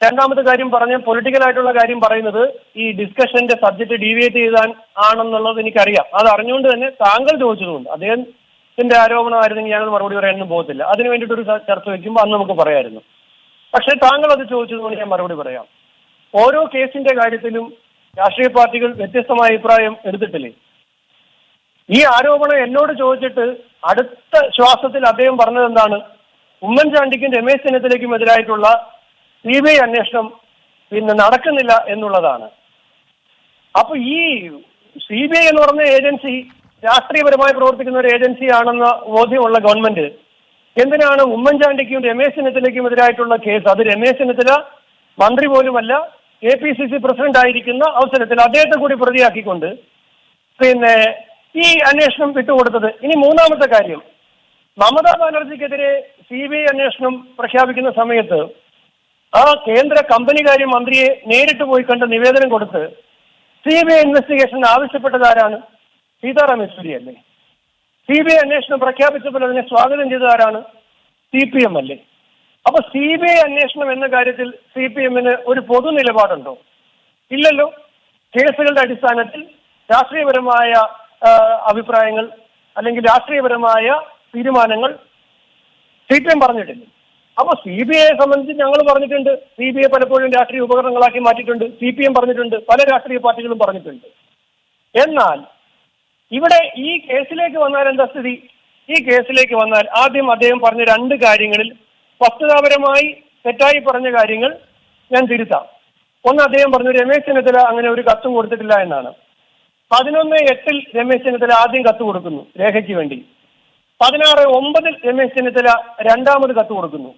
രണ്ടാമത്തെ കാര്യം പറഞ്ഞ പൊളിറ്റിക്കൽ ആയിട്ടുള്ള കാര്യം പറയുന്നത് ഈ ഡിസ്കഷന്റെ സബ്ജക്ട് ഡീവിയേറ്റ് ചെയ്താൻ ആണെന്നുള്ളത് എനിക്കറിയാം. അത് അറിഞ്ഞുകൊണ്ട് തന്നെ താങ്കൾ ചോദിച്ചതുകൊണ്ട്, അദ്ദേഹത്തിന്റെ ആരോപണമായിരുന്നെങ്കിൽ ഞങ്ങൾ മറുപടി പറയാനൊന്നും പോകത്തില്ല. അതിന് വേണ്ടിയിട്ടൊരു ചർച്ച വയ്ക്കുമ്പോൾ അന്ന് നമുക്ക് പറയായിരുന്നു. പക്ഷേ താങ്കൾ അത് ചോദിച്ചതുകൊണ്ട് ഞാൻ മറുപടി പറയാം. ഓരോ കേസിന്റെ കാര്യത്തിലും രാഷ്ട്രീയ പാർട്ടികൾ വ്യത്യസ്തമായ അഭിപ്രായം എടുത്തിട്ടില്ലേ? ഈ ആരോപണം എന്നോട് ചോദിച്ചിട്ട് അടുത്ത ശ്വാസത്തിൽ അദ്ദേഹം പറഞ്ഞത് എന്താണ്? ഉമ്മൻചാണ്ടിക്കും രമേശ് ചെന്നിത്തലയ്ക്കും എതിരായിട്ടുള്ള CBI അന്വേഷണം നടക്കുന്നില്ല എന്നുള്ളതാണ്. അപ്പൊ ഈ CBI എന്ന് പറഞ്ഞ ഏജൻസി രാഷ്ട്രീയപരമായി പ്രവർത്തിക്കുന്ന ഒരു ഏജൻസിയാണെന്ന ബോധ്യമുള്ള ഗവൺമെന്റ് എന്തിനാണ് ഉമ്മൻചാണ്ടിക്കും രമേശ് ചെന്നിത്തലയ്ക്കും എതിരായിട്ടുള്ള കേസ്, അത് രമേശ് ചെന്നിത്തല മന്ത്രി പോലുമല്ല, APCC പ്രസിഡന്റ് ആയിരിക്കുന്ന അവസരത്തിൽ അദ്ദേഹത്തെ കൂടി പ്രതിയാക്കിക്കൊണ്ട് ഈ അന്വേഷണം വിട്ടുകൊടുത്തത്? ഇനി മൂന്നാമത്തെ കാര്യം, മമതാ ബാനർജിക്കെതിരെ CBI അന്വേഷണം പ്രഖ്യാപിക്കുന്ന സമയത്ത് ആ കേന്ദ്ര കമ്പനികാര്യ മന്ത്രിയെ നേരിട്ട് പോയി കണ്ട് നിവേദനം കൊടുത്ത് CBI ഇൻവെസ്റ്റിഗേഷൻ ആവശ്യപ്പെട്ടതാരാണ്? സീതാറാം യെച്ചൂരി അല്ലേ? CBI അന്വേഷണം പ്രഖ്യാപിച്ചപ്പോൾ അതിനെ സ്വാഗതം ചെയ്തതാരാണ്? CPM അല്ലേ? അപ്പൊ CBI അന്വേഷണം എന്ന കാര്യത്തിൽ CPMന് ഒരു പൊതു നിലപാടുണ്ടോ? ഇല്ലല്ലോ. കേസുകളുടെ അടിസ്ഥാനത്തിൽ രാഷ്ട്രീയപരമായ അഭിപ്രായങ്ങൾ അല്ലെങ്കിൽ രാഷ്ട്രീയപരമായ തീരുമാനങ്ങൾ CPM പറഞ്ഞിട്ടില്ല. അപ്പൊ CBIയെ സംബന്ധിച്ച് ഞങ്ങൾ പറഞ്ഞിട്ടുണ്ട്, CBI പലപ്പോഴും രാഷ്ട്രീയ ഉപകരണങ്ങളാക്കി മാറ്റിയിട്ടുണ്ട്. CPM പറഞ്ഞിട്ടുണ്ട്, പല രാഷ്ട്രീയ പാർട്ടികളും പറഞ്ഞിട്ടുണ്ട്. എന്നാൽ ഇവിടെ ഈ കേസിലേക്ക് വന്നാൽ എന്താ സ്ഥിതി? ഈ കേസിലേക്ക് വന്നാൽ ആദ്യം അദ്ദേഹം പറഞ്ഞ രണ്ട് കാര്യങ്ങളിൽ വസ്തുതാപരമായി തെറ്റായി പറഞ്ഞ കാര്യങ്ങൾ ഞാൻ തിരുത്താം. ഒന്ന്, അദ്ദേഹം പറഞ്ഞു രമേശ് ചെന്നിത്തല അങ്ങനെ ഒരു കത്തും കൊടുത്തിട്ടില്ല എന്നാണ്. 11/8 രമേശ് ചെന്നിത്തല ആദ്യം കത്ത് കൊടുക്കുന്നു രേഖയ്ക്ക് വേണ്ടി. 16/9 രമേശ് ചെന്നിത്തല രണ്ടാമത് കത്ത് കൊടുക്കുന്നു.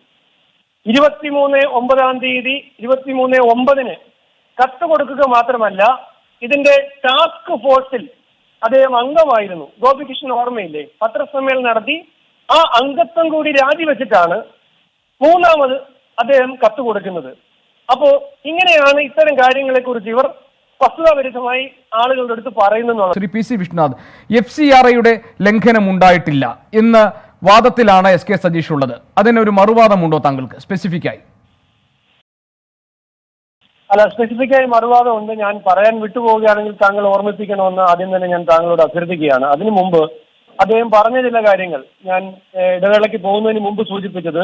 23/9 23/9 കത്ത് കൊടുക്കുക മാത്രമല്ല, ഇതിന്റെ ടാസ്ക് ഫോഴ്സിൽ അദ്ദേഹം അംഗമായിരുന്നു. ഗോപികൃഷ്ണൻ ഓർമ്മയില്ലേ? പത്രസമ്മേളനം നടത്തി ആ അംഗത്വം കൂടി രാജിവെച്ചിട്ടാണ് മൂന്നാമത് അദ്ദേഹം കത്ത് കൊടുക്കുന്നത്. അപ്പോ ഇങ്ങനെയാണ് ഇത്തരം കാര്യങ്ങളെ കുറിച്ച് ഇവർ വസ്തുതാവിരുദ്ധമായി ആളുകളുടെ അടുത്ത് പറയുന്നു. ശ്രീ PC വിശ്വനാഥ്, FCRAയുടെ ലംഘനം ഉണ്ടായിട്ടില്ല എന്ന് വാദത്തിലാണ് SK സജീഷ് ഉള്ളത്. അതിനൊരു മറുവാദമുണ്ടോ താങ്കൾക്ക് സ്പെസിഫിക്കായി? അല്ല, സ്പെസിഫിക്കായി മറുവാദമുണ്ട്. ഞാൻ പറയാൻ വിട്ടുപോവുകയാണെങ്കിൽ താങ്കൾ ഓർമ്മിപ്പിക്കണമെന്ന് ആദ്യം തന്നെ ഞാൻ താങ്കളോട് അഭ്യർത്ഥിക്കുകയാണ്. അതിനു മുമ്പ് അദ്ദേഹം പറഞ്ഞ ചില കാര്യങ്ങൾ ഞാൻ ഇടവേളയ്ക്ക് പോകുന്നതിന് മുമ്പ് സൂചിപ്പിച്ചത്,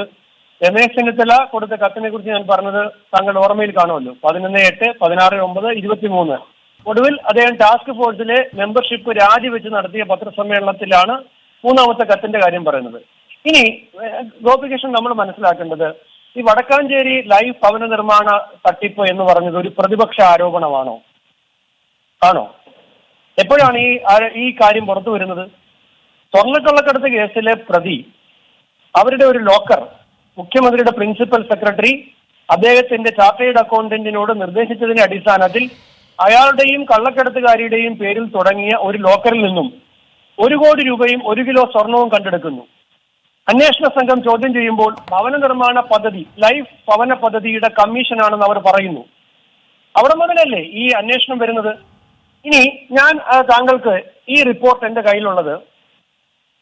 രമേശ് ചെന്നിത്തല കൊടുത്ത കത്തിനെ കുറിച്ച് ഞാൻ പറഞ്ഞത് താങ്കൾ ഓർമ്മയിൽ കാണുമല്ലോ. 11/8, 16/9, 23. ഒടുവിൽ അദ്ദേഹം ടാസ്ക് ഫോഴ്സിലെ മെമ്പർഷിപ്പ് രാജിവെച്ച് നടത്തിയ പത്രസമ്മേളനത്തിലാണ് മൂന്നാമത്തെ കത്തിന്റെ കാര്യം പറയുന്നത്. ഇനി ഗോപികൃഷ്ണൻ നമ്മൾ മനസ്സിലാക്കേണ്ടത്, ഈ വടക്കാഞ്ചേരി ലൈഫ് ഭവന നിർമ്മാണ തട്ടിപ്പ് എന്ന് പറഞ്ഞത് ഒരു പ്രതിപക്ഷ ആരോപണമാണോ? ആണോ? എപ്പോഴാണ് ഈ കാര്യം പുറത്തു വരുന്നത്? സ്വർണ്ണക്കള്ളക്കടത്ത് കേസിലെ പ്രതി അവരുടെ ഒരു ലോക്കർ മുഖ്യമന്ത്രിയുടെ പ്രിൻസിപ്പൽ സെക്രട്ടറി അദ്ദേഹത്തിന്റെ ചാർട്ടേഡ് അക്കൗണ്ടന്റിനോട് നിർദ്ദേശിച്ചതിന്റെ അടിസ്ഥാനത്തിൽ അയാളുടെയും കള്ളക്കടത്തുകാരിയുടെയും പേരിൽ തുടങ്ങിയ ഒരു ലോക്കറിൽ നിന്നും 1 കോടി രൂപയും 1 കിലോ സ്വർണവും കണ്ടെടുക്കുന്നു. അന്വേഷണ സംഘം ചോദ്യം ചെയ്യുമ്പോൾ ഭവന നിർമ്മാണ പദ്ധതി, ലൈഫ് ഭവന പദ്ധതിയുടെ കമ്മീഷനാണെന്ന് അവർ പറയുന്നു. അവിടെ മുതലല്ലേ ഈ അന്വേഷണം വരുന്നത്? ഇനി ഞാൻ താങ്കൾക്ക് ഈ റിപ്പോർട്ട് എന്റെ കയ്യിലുള്ളത്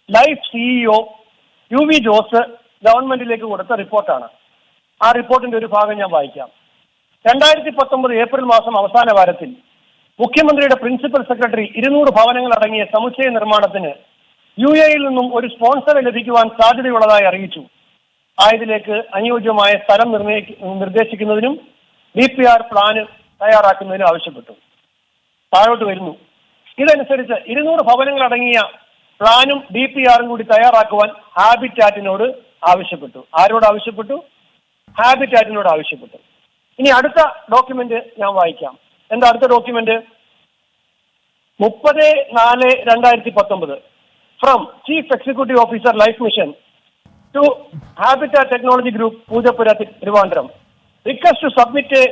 ലൈഫ് CEO UV ജോസ് ഗവൺമെന്റിലേക്ക് കൊടുത്ത റിപ്പോർട്ടാണ്. ആ റിപ്പോർട്ടിന്റെ ഒരു ഭാഗം ഞാൻ വായിക്കാം. 2019 ഏപ്രിൽ മാസം അവസാന വാരത്തിൽ മുഖ്യമന്ത്രിയുടെ പ്രിൻസിപ്പൽ സെക്രട്ടറി 200 ഭവനങ്ങൾ അടങ്ങിയ സമുച്ചയ നിർമ്മാണത്തിന് UAE-യിൽ നിന്നും ഒരു സ്പോൺസറെ ലഭിക്കുവാൻ സാധ്യതയുള്ളതായി അറിയിച്ചു. ആയതിലേക്ക് അനുയോജ്യമായ സ്ഥലം നിർദ്ദേശിക്കുന്നതിനും DPR പ്ലാന് തയ്യാറാക്കുന്നതിനും ആവശ്യപ്പെട്ടു. താഴോട്ട് വരുന്നു. ഇതനുസരിച്ച് 200 ഭവനങ്ങൾ അടങ്ങിയ പ്ലാനും DPR-ഉം കൂടി തയ്യാറാക്കുവാൻ ഹാബിറ്റാറ്റിനോട് ആവശ്യപ്പെട്ടു. ആരോട് ആവശ്യപ്പെട്ടു? ഹാബിറ്റാറ്റിനോട് ആവശ്യപ്പെട്ടു. ഇനി അടുത്ത ഡോക്യുമെന്റ് ഞാൻ വായിക്കാം. എന്താ അടുത്ത document? 30/4/2019 from chief executive officer Life Mission to Habitat Technology Group Poojappura Trivandrum request to submit a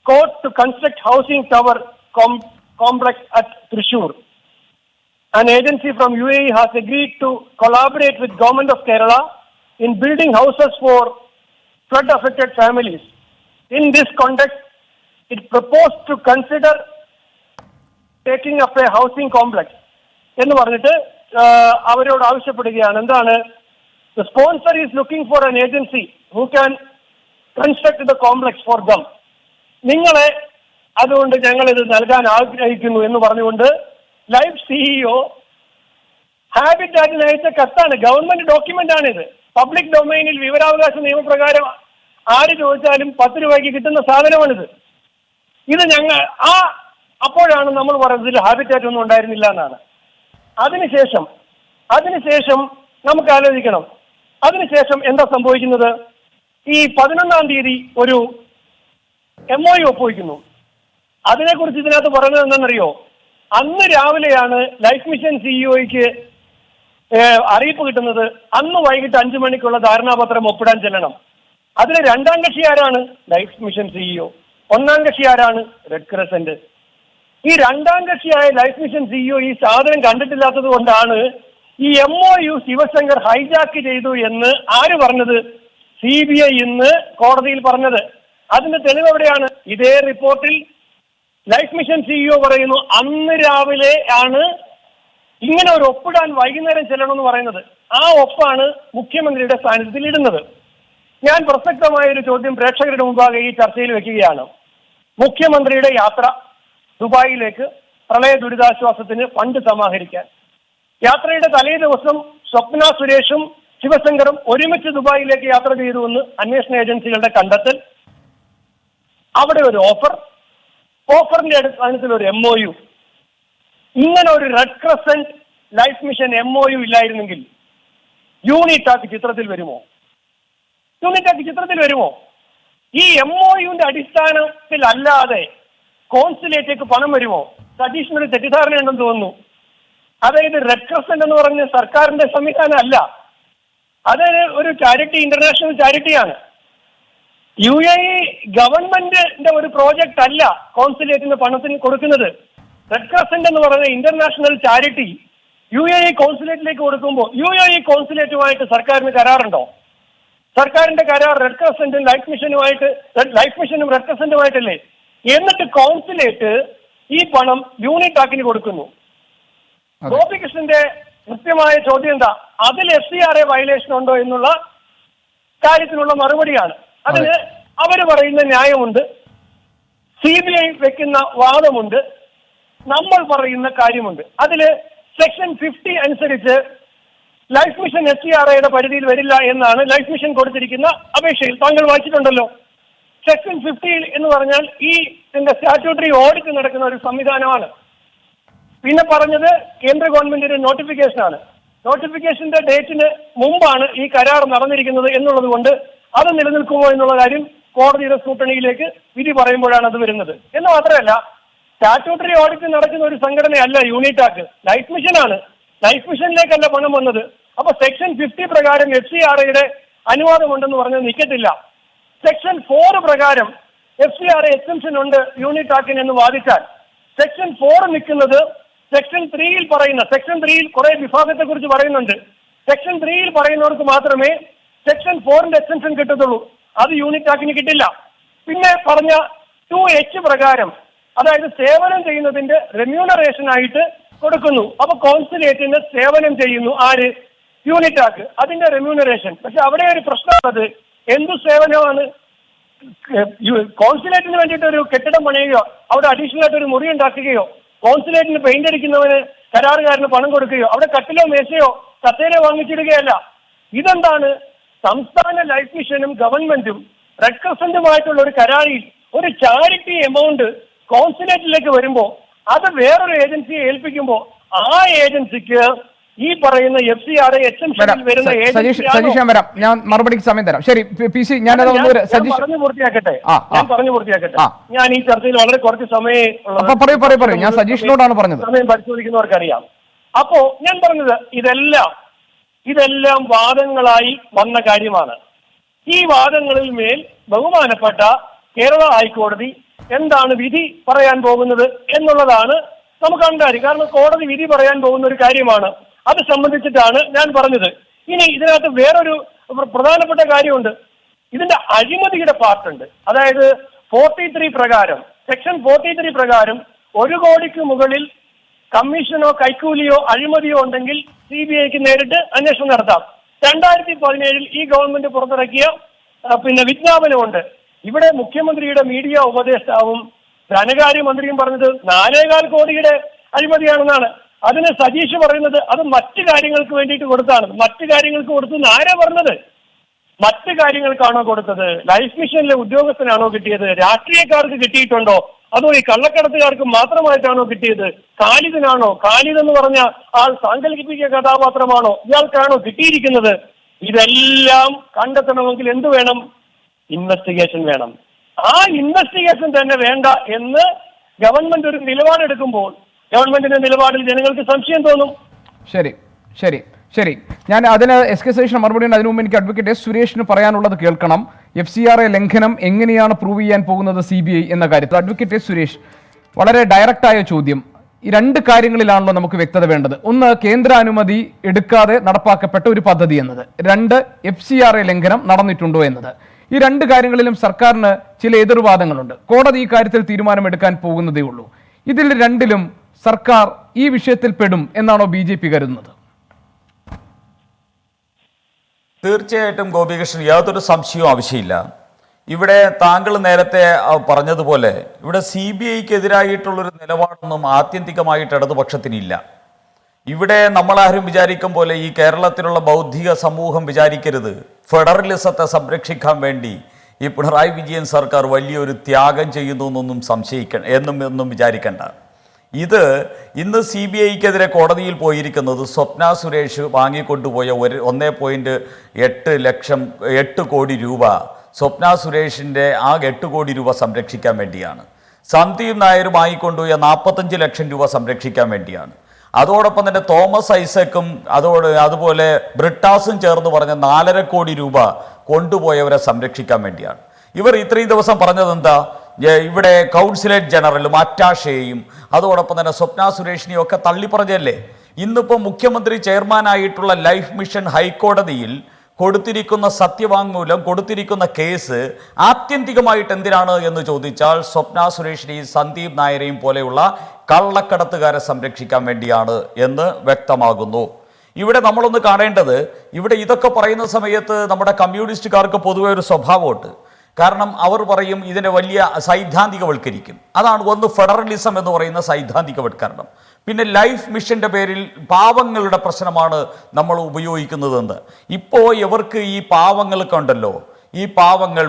code to construct housing tower complex at Thrissur. An agency from UAE has agreed to collaborate with Government of Kerala in building houses for flood-affected families. In this context, it proposed to consider taking up a housing complex. എന്ന് പറഞ്ഞിട്ട് അവരോട് ആവശ്യപ്പെടുകയാണ്. എന്താണ്? The sponsor is looking for an agency who can construct the complex for them. നിങ്ങളെ അതുകൊണ്ട് ഞങ്ങൾ ഇത് നൽകാൻ ആഗ്രഹിക്കുന്നു എന്ന് പറഞ്ഞുകൊണ്ട് ലൈഫ് CEO ഹാബിറ്റാറ്റിന് അയച്ച കത്താണ്. ഗവൺമെന്റ് ഡോക്യുമെന്റ് ആണിത്. പബ്ലിക് ഡൊമൈനിൽ വിവരാവകാശ നിയമപ്രകാരം ആര് ചോദിച്ചാലും 10 രൂപയ്ക്ക് കിട്ടുന്ന സാധനമാണിത്. ഇത് അപ്പോഴാണ് നമ്മൾ പറയുന്നത് ഹാബിറ്റാറ്റ് ഒന്നും ഉണ്ടായിരുന്നില്ല എന്നാണ്. അതിനുശേഷം നമുക്ക് ആലോചിക്കണം. അതിനുശേഷം എന്താ സംഭവിക്കുന്നത്? ഈ 11-ാം തീയതി ഒരു MOU ഒപ്പുവയ്ക്കുന്നു. അതിനെക്കുറിച്ച് ഇതിനകത്ത് പറയുന്നത് എന്താണെന്നറിയോ? അന്ന് രാവിലെയാണ് ലൈഫ് മിഷൻ CEOയ്ക്ക് അറിയിപ്പ് കിട്ടുന്നത്. അന്ന് വൈകിട്ട് 5 മണിക്കുള്ള ധാരണാപത്രം ഒപ്പിടാൻ ചെല്ലണം. അതിലെ 2ാം കക്ഷി ആരാണ്? Life mission CEO. 1ാം കക്ഷി ആരാണ്? Red crescent. ഈ 2ാം കക്ഷിയായ ലൈഫ് മിഷൻ CEO ഈ സാധനം കണ്ടിട്ടില്ലാത്തത് കൊണ്ടാണ് ഈ MOU ശിവശങ്കർ ഹൈജാക്ക് ചെയ്തു എന്ന് ആര് പറഞ്ഞത്? CBI ഇന്ന് കോടതിയിൽ പറഞ്ഞത്. അതിന്റെ തെളിവ് എവിടെയാണ്? ഇതേ റിപ്പോർട്ടിൽ ലൈഫ് മിഷൻ CEO പറയുന്നു അന്ന് രാവിലെ ആണ് ഇങ്ങനെ ഒരു ഒപ്പിടാൻ വൈകുന്നേരം ചെല്ലണമെന്ന് പറയുന്നത്. ആ ഒപ്പാണ് മുഖ്യമന്ത്രിയുടെ സാന്നിധ്യത്തിൽ ഇടുന്നത്. ഞാൻ പ്രസക്തമായ ഒരു ചോദ്യം പ്രേക്ഷകരുടെ മുമ്പാകെ ഈ ചർച്ചയിൽ വെക്കുകയാണ്. മുഖ്യമന്ത്രിയുടെ യാത്ര ദുബായിലേക്ക് പ്രളയ ദുരിതാശ്വാസത്തിന് ഫണ്ട് സമാഹരിക്കാൻ. യാത്രയുടെ തലേ ദിവസം സ്വപ്ന സുരേഷും ശിവശങ്കറും ഒരുമിച്ച് ദുബായിലേക്ക് യാത്ര ചെയ്തുവെന്ന് അന്വേഷണ ഏജൻസികളുടെ കണ്ടെത്തൽ. അവിടെ ഒരു ഓഫറിന്റെ അടിസ്ഥാനത്തിൽ ഒരു MOU. ഇങ്ങനെ ഒരു red crescent life mission MOU ഇല്ലായിരുന്നെങ്കിൽ യൂണിടാക്ക് ചിത്രത്തിൽ വരുമോ? ഈ MOUന്റെ അടിസ്ഥാനത്തിൽ അല്ലാതെ കോൺസുലേറ്റേക്ക് പണം വരുമോ? സതീഷിന് ഒരു തെറ്റിദ്ധാരണയുണ്ടെന്ന് തോന്നുന്നു. അതായത് റെഡ് ക്രസന്റ് എന്ന് പറഞ്ഞ സർക്കാരിന്റെ സംവിധാനം അല്ല, അത് ഒരു ചാരിറ്റി, ഇന്റർനാഷണൽ ചാരിറ്റിയാണ്. UAE ഗവൺമെന്റിന്റെ ഒരു പ്രോജക്റ്റ് അല്ല കോൺസുലേറ്റിന് പണത്തിന് കൊടുക്കുന്നത്. റെഡ് ക്രസന്റ് എന്ന് പറയുന്ന ഇന്റർനാഷണൽ ചാരിറ്റി UAE കോൺസുലേറ്റിലേക്ക് കൊടുക്കുമ്പോൾ UAE കോൺസുലേറ്റുമായിട്ട് സർക്കാരിന് കരാറുണ്ടോ? സർക്കാരിന്റെ കരാർ റെഡ് ക്രസന്റും ലൈഫ് മിഷനും റെഡ് ക്രസന്റുമായിട്ടല്ലേ? എന്നിട്ട് കോൺസുലേറ്റ് ഈ പണം യൂണിടാക്കിന് കൊടുക്കുന്നു. ഗോപികൃഷ്ണന്റെ കൃത്യമായ ചോദ്യം എന്താ, അതിൽ FCRA വയലേഷൻ ഉണ്ടോ എന്നുള്ള കാര്യത്തിനുള്ള മറുപടിയാണ്. അതിന് അവര് പറയുന്ന ന്യായമുണ്ട്, CBI വെക്കുന്ന വാദമുണ്ട്, നമ്മൾ പറയുന്ന കാര്യമുണ്ട്. അതില് സെക്ഷൻ 50 അനുസരിച്ച് ലൈഫ് മിഷൻ FCRAയുടെ പരിധിയിൽ വരില്ല എന്നാണ് ലൈഫ് മിഷൻ കൊടുത്തിരിക്കുന്ന അപേക്ഷയിൽ. താങ്കൾ വായിച്ചിട്ടുണ്ടല്ലോ. സെക്ഷൻ 50 എന്ന് പറഞ്ഞാൽ ഈ സ്റ്റാറ്റ്യൂട്ടറി ഓഡിറ്റ് നടക്കുന്ന ഒരു സംവിധാനമാണ്. പിന്നെ പറഞ്ഞത് കേന്ദ്ര ഗവൺമെന്റിന്റെ നോട്ടിഫിക്കേഷനാണ്. നോട്ടിഫിക്കേഷന്റെ ഡേറ്റിന് മുമ്പാണ് ഈ കരാർ നടന്നിരിക്കുന്നത് എന്നുള്ളത് കൊണ്ട് അത് നിലനിൽക്കുമോ എന്നുള്ള കാര്യം കോടതിയുടെ സ്ക്രൂട്ടണിയിലേക്ക് വിധി പറയുമ്പോഴാണ് അത് വരുന്നത്. എന്ന് മാത്രമല്ല, സ്റ്റാറ്റ്യൂട്ടറി ഓഡിറ്റ് നടക്കുന്ന ഒരു സംഘടനയല്ല യൂണിടാക്, ലൈഫ് മിഷനാണ്. ലൈഫ് മിഷനിലേക്കല്ല പണം വന്നത്. അപ്പൊ സെക്ഷൻ 50 പ്രകാരം FCRAയുടെ അനുവാദമുണ്ടെന്ന് പറഞ്ഞത് നിൽക്കത്തില്ല. സെക്ഷൻ 4 പ്രകാരം FCRA എക്സംഷൻ ഉണ്ട് യൂണിടാക്കിന് എന്ന് വാദിച്ചാൽ സെക്ഷൻ 4 നിൽക്കുന്നത് സെക്ഷൻ 3യിൽ പറയുന്ന, സെക്ഷൻ 3യിൽ കുറെ വിഭാഗത്തെ കുറിച്ച് പറയുന്നുണ്ട്. സെക്ഷൻ 3യിൽ പറയുന്നവർക്ക് മാത്രമേ സെക്ഷൻ 4ന്റെ എക്സംഷൻ കിട്ടത്തുള്ളൂ. അത് യൂണിടാക്കിന് കിട്ടില്ല. പിന്നെ പറഞ്ഞ 2H പ്രകാരം, അതായത് സേവനം ചെയ്യുന്നതിന്റെ റെമ്യൂണറേഷൻ ആയിട്ട് കൊടുക്കുന്നു. അപ്പൊ കോൺസുലേറ്റിന് സേവനം ചെയ്യുന്നു ആര്? യൂണിടാക്, അതിന്റെ റെമ്യൂണറേഷൻ. പക്ഷെ അവിടെ ഒരു പ്രശ്നമുള്ളത്, എന്തു സേവനമാണ്? കോൺസുലേറ്റിന് വേണ്ടിയിട്ട് ഒരു കെട്ടിടം പണിയുകയോ അവിടെ അഡീഷണൽ ആയിട്ട് ഒരു മുറി ഉണ്ടാക്കുകയോ കോൺസുലേറ്റിന് പെയിന്റ് അടിക്കുന്നവന് കരാറുകാരന് പണം കൊടുക്കുകയോ അവിടെ കട്ടിലോ മേശയോ കസേരയോ വാങ്ങിച്ചിടുകയല്ല. ഇതെന്താണ്? സംസ്ഥാന ലൈഫ് മിഷനും ഗവൺമെന്റും റെഡ് ക്രസന്റുമായിട്ടുള്ള ഒരു കരാറിൽ ഒരു ചാരിറ്റി എമൗണ്ട് കോൺസുലേറ്റിലേക്ക് വരുമ്പോൾ അത് വേറൊരു ഏജൻസിയെ ഏൽപ്പിക്കുമ്പോൾ ആ ഏജൻസിക്ക് ഈ പറയുന്ന FCRA എക്സംഷനിൽ വരുന്ന സജീഷ് ഞാൻ വരാം, ഞാൻ മറുപടിക്ക് സമയം തരാം. ശരി PC, ഞാൻ പറഞ്ഞു പൂർത്തിയാക്കട്ടെ. ഞാൻ ഈ ചർച്ചയിൽ വളരെ കുറച്ച് സമയം പറയൂ. ഞാൻ സജീഷിനോടാണ് പറഞ്ഞത്. സമയം പരിശോധിക്കുന്നവർക്കറിയാം. അപ്പോ ഞാൻ പറഞ്ഞത് ഇതെല്ലാം വാദങ്ങളായി വന്ന കാര്യമാണ്. ഈ വാദങ്ങളിൽ മേൽ ബഹുമാനപ്പെട്ട കേരള ഹൈക്കോടതി എന്താണ് വിധി പറയാൻ പോകുന്നത് എന്നുള്ളതാണ് നമുക്ക് കണ്ടാൽ. കാരണം കോടതി വിധി പറയാൻ പോകുന്ന ഒരു കാര്യമാണ്. അത് സംബന്ധിച്ചിട്ടാണ് ഞാൻ പറഞ്ഞത്. ഇനി ഇതിനകത്ത് വേറൊരു പ്രധാനപ്പെട്ട കാര്യമുണ്ട്. ഇതിന്റെ അഴിമതിയുടെ പാർട്ടുണ്ട്. അതായത് 43 പ്രകാരം, സെക്ഷൻ 43 പ്രകാരം 1 കോടിക്ക് മുകളിൽ കമ്മീഷനോ കൈക്കൂലിയോ അഴിമതിയോ ഉണ്ടെങ്കിൽ CBIക്ക് നേരിട്ട് അന്വേഷണം നടത്താം. 2017 ഈ ഗവൺമെന്റ് പുറത്തിറക്കിയ വിജ്ഞാപനമുണ്ട്. ഇവിടെ മുഖ്യമന്ത്രിയുടെ മീഡിയ ഉപദേഷ്ടാവും ധനകാര്യമന്ത്രിയും പറഞ്ഞത് 4.25 കോടിയുടെ അഴിമതിയാണെന്നാണ്. അതിന് സജീഷ് പറയുന്നത് അത് മറ്റു കാര്യങ്ങൾക്ക് വേണ്ടിയിട്ട് കൊടുത്താണ്. മറ്റു കാര്യങ്ങൾക്ക് കൊടുത്തു ആരാ പറഞ്ഞത്? മറ്റു കാര്യങ്ങൾക്കാണോ കൊടുത്തത്? ലൈഫ് മിഷനിലെ ഉദ്യോഗസ്ഥനാണോ കിട്ടിയത്? രാഷ്ട്രീയക്കാർക്ക് കിട്ടിയിട്ടുണ്ടോ? അതോ ഈ കള്ളക്കടത്തുകാർക്ക് മാത്രമായിട്ടാണോ കിട്ടിയത്? ഖാലിദിനാണോ? ഖാലിദ് എന്ന് പറഞ്ഞ ആൾ സാങ്കല്പിക കഥാപാത്രമാണോ? ഇയാൾക്കാണോ കിട്ടിയിരിക്കുന്നത്? ഇതെല്ലാം കണ്ടെത്തണമെങ്കിൽ എന്ത് വേണം? ഇൻവെസ്റ്റിഗേഷൻ വേണം. ആ ഇൻവെസ്റ്റിഗേഷൻ തന്നെ വേണ്ട എന്ന് ഗവൺമെന്റ് ഒരു നിലപാടെടുക്കുമ്പോൾ ഗവൺമെന്റിന്റെ നിലപാടിൽ ജനങ്ങൾക്ക് സംശയം തോന്നും. ശരി. ഞാൻ അതിന് SK സജീഷിന് മറുപടി ഉണ്ട്. അതിനു മുമ്പ് എനിക്ക് അഡ്വക്കേറ്റ് S സുരേഷിന് പറയാനുള്ളത് കേൾക്കണം. FCRA ലംഘനം എങ്ങനെയാണ് പ്രൂവ് ചെയ്യാൻ പോകുന്നത് CBI എന്ന കാര്യത്തിൽ. അഡ്വക്കേറ്റ് S സുരേഷ്, വളരെ ഡയറക്റ്റായ ചോദ്യം. ഈ 2 കാര്യങ്ങളിലാണല്ലോ നമുക്ക് വ്യക്തത വേണ്ടത്. ഒന്ന്, കേന്ദ്ര അനുമതി എടുക്കാതെ നടപ്പാക്കപ്പെട്ട ഒരു പദ്ധതി എന്നത്. 2, FCRA ലംഘനം നടന്നിട്ടുണ്ടോ എന്നത്. ഈ 2 കാര്യങ്ങളിലും സർക്കാരിന് ചില എതിർവാദങ്ങളുണ്ട്. കോടതി ഈ കാര്യത്തിൽ തീരുമാനമെടുക്കാൻ പോകുന്നതേ ഉള്ളൂ. ഇതിൽ 2ലും സർക്കാർ ഈ വിഷയത്തിൽ പെടും എന്നാണോ BJP കരുതുന്നത്? തീർച്ചയായിട്ടും ഗോപികൃഷ്ണൻ, യാതൊരു സംശയവും ആവശ്യമില്ല. ഇവിടെ താങ്കൾ നേരത്തെ പറഞ്ഞതുപോലെ ഇവിടെ CBIക്ക് എതിരായിട്ടുള്ളൊരു നിലപാടൊന്നും ആത്യന്തികമായിട്ട് ഇടതുപക്ഷത്തിനില്ല. ഇവിടെ നമ്മളാരും വിചാരിക്കും പോലെ ഈ കേരളത്തിലുള്ള ബൗദ്ധിക സമൂഹം വിചാരിക്കരുത് ഫെഡറലിസത്തെ സംരക്ഷിക്കാൻ വേണ്ടി ഈ പിണറായി വിജയൻ സർക്കാർ വലിയൊരു ത്യാഗം ചെയ്യുന്നു എന്നൊന്നും വിചാരിക്കേണ്ട. ഇത് ഇന്ന് CBIക്കെതിരെ കോടതിയിൽ പോയിരിക്കുന്നത് സ്വപ്ന സുരേഷ് വാങ്ങിക്കൊണ്ടുപോയ 1.8 കോടി രൂപ സ്വപ്ന സുരേഷിൻ്റെ ആ 8 കോടി രൂപ സംരക്ഷിക്കാൻ വേണ്ടിയാണ്. സന്ദീപ് നായർ വാങ്ങിക്കൊണ്ടുപോയ 45 ലക്ഷം രൂപ സംരക്ഷിക്കാൻ വേണ്ടിയാണ്. അതോടൊപ്പം തന്നെ തോമസ് ഐസക്കും അതുപോലെ ബ്രിട്ടാസും ചേർന്ന് പറഞ്ഞ 4.5 കോടി രൂപ കൊണ്ടുപോയവരെ സംരക്ഷിക്കാൻ വേണ്ടിയാണ്. ഇവർ ഇത്രയും ദിവസം പറഞ്ഞത് എന്താ? ഇവിടെ കൗൺസിലേറ്റ് ജനറലും അറ്റാഷയെയും അതോടൊപ്പം തന്നെ സ്വപ്ന സുരേഷിനെയും ഒക്കെ തള്ളിപ്പറഞ്ഞല്ലേ. ഇന്നിപ്പോൾ മുഖ്യമന്ത്രി ചെയർമാനായിട്ടുള്ള ലൈഫ് മിഷൻ ഹൈക്കോടതിയിൽ കൊടുത്തിരിക്കുന്ന സത്യവാങ്മൂലം, കൊടുത്തിരിക്കുന്ന കേസ് ആത്യന്തികമായിട്ട് എന്തിനാണ് എന്ന് ചോദിച്ചാൽ സ്വപ്ന സുരേഷിനെയും സന്ദീപ് നായരെയും പോലെയുള്ള കള്ളക്കടത്തുകാരെ സംരക്ഷിക്കാൻ വേണ്ടിയാണ് എന്ന് വ്യക്തമാകുന്നു. ഇവിടെ നമ്മളൊന്ന് കാണേണ്ടത്, ഇവിടെ ഇതൊക്കെ പറയുന്ന സമയത്ത് നമ്മുടെ കമ്മ്യൂണിസ്റ്റുകാർക്ക് പൊതുവെ ഒരു സ്വഭാവമുണ്ട്. കാരണം അവർ പറയും ഇതിനെ വലിയ സൈദ്ധാന്തികവൽക്കരിക്കും. അതാണ് ഒന്ന് ഫെഡറലിസം എന്ന് പറയുന്ന സൈദ്ധാന്തികവൽക്കരണം. പിന്നെ ലൈഫ് മിഷന്റെ പേരിൽ പാവങ്ങളുടെ പ്രശ്നമാണ് നമ്മൾ ഉപയോഗിക്കുന്നതെന്ന്. ഇപ്പോൾ ഇവർക്ക് ഈ പാവങ്ങൾക്ക് ഉണ്ടല്ലോ, ഈ പാവങ്ങൾ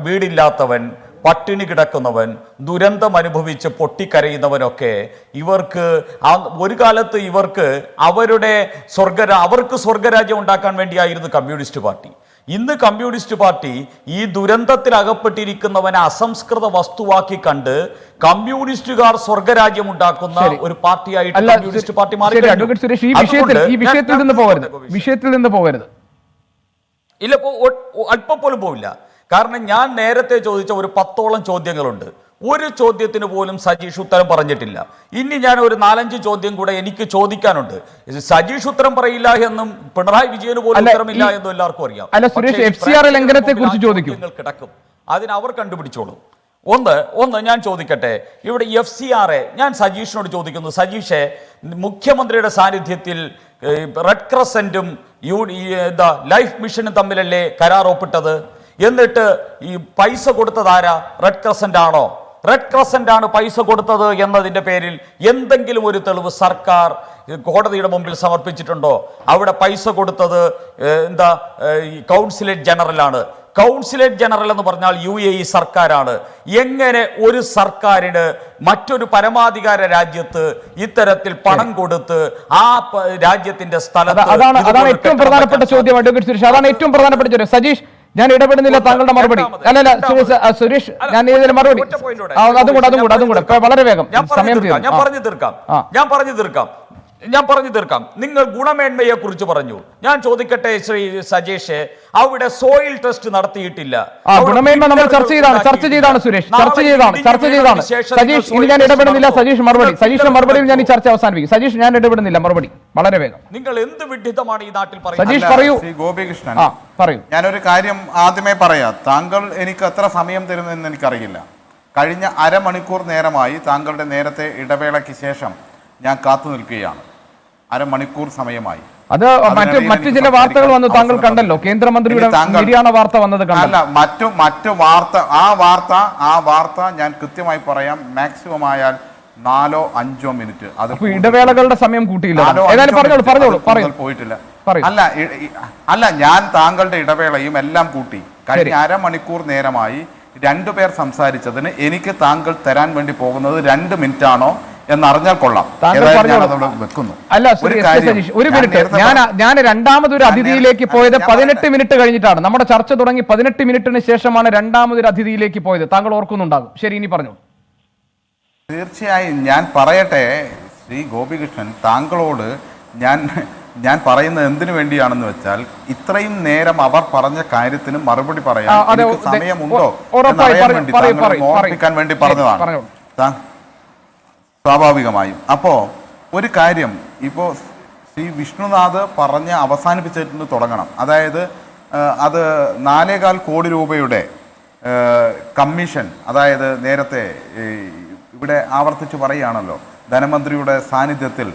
വീടില്ലാത്തവൻ, പട്ടിണി കിടക്കുന്നവൻ, ദുരന്തം അനുഭവിച്ച് പൊട്ടിക്കരയുന്നവനൊക്കെ ഇവർക്ക് ഒരു കാലത്ത് ഇവർക്ക് അവർക്ക് സ്വർഗരാജ്യം ഉണ്ടാക്കാൻ വേണ്ടിയായിരുന്നു കമ്മ്യൂണിസ്റ്റ് പാർട്ടി. ഇന്ന് കമ്മ്യൂണിസ്റ്റ് പാർട്ടി ഈ ദുരന്തത്തിൽ അകപ്പെട്ടിരിക്കുന്നവനെ അസംസ്കൃത വസ്തുവാക്കി കണ്ട് കമ്മ്യൂണിസ്റ്റുകാർ സ്വർഗരാജ്യം ഉണ്ടാക്കുന്ന ഒരു പാർട്ടിയായിട്ട് കമ്മ്യൂണിസ്റ്റ് പാർട്ടി മാറി. വിഷയത്തിൽ നിന്ന് പോകരുത്. ഇല്ല, അല്പം പോലും പോവില്ല. കാരണം ഞാൻ നേരത്തെ ചോദിച്ച ഒരു 10ഓളം ചോദ്യങ്ങളുണ്ട്. ഒരു ചോദ്യത്തിന് പോലും സജീഷ് ഉത്തരം പറഞ്ഞിട്ടില്ല. ഇനി ഞാൻ ഒരു 4-5 ചോദ്യം കൂടെ എനിക്ക് ചോദിക്കാനുണ്ട്. സജീഷ് ഉത്തരം പറയില്ല എന്നും പിണറായി വിജയന് പോലും ഉത്തരമില്ല എന്നും എല്ലാവർക്കും അറിയാം. കിടക്കും, അതിന് അവർ കണ്ടുപിടിച്ചോളൂ. ഒന്ന് ഞാൻ ചോദിക്കട്ടെ, ഇവിടെ FCR ഞാൻ സജീഷിനോട് ചോദിക്കുന്നു. സജീഷെ, മുഖ്യമന്ത്രിയുടെ സാന്നിധ്യത്തിൽ റെഡ് ക്രസന്റും ലൈഫ് മിഷനും തമ്മിലല്ലേ കരാർ ഒപ്പിട്ടത്? എന്നിട്ട് ഈ പൈസ കൊടുത്തതാരാ? റെഡ് ക്രസന്റ് ആണോ? റെഡ് ക്രസന്റ് ആണ് പൈസ കൊടുത്തത് എന്നതിന്റെ പേരിൽ എന്തെങ്കിലും ഒരു തെളിവ് സർക്കാർ കോടതിയുടെ മുമ്പിൽ സമർപ്പിച്ചിട്ടുണ്ടോ? അവിടെ പൈസ കൊടുത്തത് കൗൺസിലേറ്റ് ജനറൽ ആണ്. കൗൺസിലേറ്റ് ജനറൽ എന്ന് പറഞ്ഞാൽ UAE സർക്കാരാണ്. എങ്ങനെ ഒരു സർക്കാരിന് മറ്റൊരു പരമാധികാര രാജ്യത്ത് ഇത്തരത്തിൽ പണം കൊടുത്ത് ആ രാജ്യത്തിന്റെ സ്ഥലത്ത്? അതാണ് ഏറ്റവും പ്രധാനപ്പെട്ട ചോദ്യം അഡ്വക്കേറ്റ് സുരേഷ്. അതാണ് ഏറ്റവും പ്രധാനപ്പെട്ട ചോദ്യം. സജീഷ്, ഞാൻ ഇടപെടുന്നില്ല, താങ്കളുടെ മറുപടി. അല്ലല്ല സുരേഷ്, ഞാൻ ഇതിൽ മറുപടി അതും കൂടെ വളരെ വേഗം സമയം ഞാൻ പറഞ്ഞു തീർക്കാം. നിങ്ങൾ ഗുണമേന്മയെ കുറിച്ച് പറഞ്ഞു. ഞാൻ ചോദിക്കട്ടെ ശ്രീ സജീഷ്, അവിടെ സോയിൽ ടെസ്റ്റ് നടത്തിയിട്ടില്ല. ഗുണമേന്മ നമ്മൾ ചർച്ച ചെയ്താണ് സുരേഷ്, ചർച്ച ചെയ്താണ്. സജീഷ്, ഇനി ഞാൻ ഇടപെടുന്നില്ല. സജീഷിന്റെ മറുപടിയിൽ ഞാൻ ഈ ചർച്ച അവസാനിപ്പിക്കും. സജീഷ്, ഞാൻ ഇടപെടുന്നില്ല, മറുപടി വളരെ വേഗം. നിങ്ങൾ എന്ത് വിഡ്ഢിത്തമാണ് ഈ നാട്ടിൽ പറയുന്നത്? സജീഷ് പറയൂ. ഗോപികൃഷ്ണൻ, പറയൂ. ഞാനൊരു കാര്യം ആദ്യമേ പറയാം. താങ്കൾ എനിക്ക് എത്ര സമയം തരുമെന്ന് എനിക്കറിയില്ല. കഴിഞ്ഞ അരമണിക്കൂർ നേരമായി താങ്കളുടെ നേരത്തെ ഇടവേളയ്ക്ക് ശേഷം ഞാൻ കാത്തു നിൽക്കുകയാണ്. അരമണിക്കൂർ സമയമായി. അത് മറ്റു ചില വാർത്തകൾ വന്നു, താങ്കൾ കണ്ടല്ലോ. കേന്ദ്രമന്ത്രിയുടെ നിര്യാണ വാർത്ത വന്നത് അല്ല, മറ്റു വാർത്ത ഞാൻ കൃത്യമായി പറയാം. മാക്സിമം ആയാൽ 4-5 മിനിറ്റ്. അത് ഇടവേളകളുടെ സമയം കൂട്ടിയില്ല. പോയിട്ടില്ല. അല്ല, ഞാൻ താങ്കളുടെ ഇടവേളയും എല്ലാം കൂട്ടി. കഴിഞ്ഞ അരമണിക്കൂർ നേരമായി 2 പേർ സംസാരിച്ചതിന് എനിക്ക് താങ്കൾ തരാൻ വേണ്ടി പോകുന്നത് 2 മിനിറ്റ് ആണോ എന്നറിഞ്ഞാൽ കൊള്ളാം. അല്ല സജീഷ്, ഒരു മിനിറ്റ്. ഞാൻ രണ്ടാമതൊരു അതിഥിയിലേക്ക് പോയത് 18 മിനിറ്റ് കഴിഞ്ഞിട്ടാണ്. നമ്മുടെ ചർച്ച തുടങ്ങി 18 മിനിറ്റിന് ശേഷമാണ് രണ്ടാമതൊരു അതിഥിയിലേക്ക് പോയത്. താങ്കൾ ഓർക്കുന്നുണ്ടാകും. ശരി, ഇനി പറഞ്ഞു. തീർച്ചയായും ഞാൻ പറയട്ടെ ശ്രീ ഗോപികൃഷ്ണൻ, താങ്കളോട് ഞാൻ പറയുന്നത് എന്തിനു വേണ്ടിയാണെന്ന് വെച്ചാൽ, ഇത്രയും നേരം അവർ പറഞ്ഞ കാര്യത്തിന് മറുപടി പറയാൻ സമയമുണ്ടോ എന്നറിയാൻ വേണ്ടി, താങ്കളെ ഓർമ്മിക്കാൻ വേണ്ടി പറഞ്ഞതാണ് സ്വാഭാവികമായും. അപ്പോൾ ഒരു കാര്യം, ഇപ്പോൾ ശ്രീ വിഷ്ണുനാഥ് പറഞ്ഞ് അവസാനിപ്പിച്ചിട്ട് തുടങ്ങണം. അതായത് അത് 4.25 കോടി രൂപയുടെ കമ്മീഷൻ, അതായത് നേരത്തെ ഇവിടെ ആവർത്തിച്ച് പറയുകയാണല്ലോ, ധനമന്ത്രിയുടെ സാന്നിധ്യത്തിൽ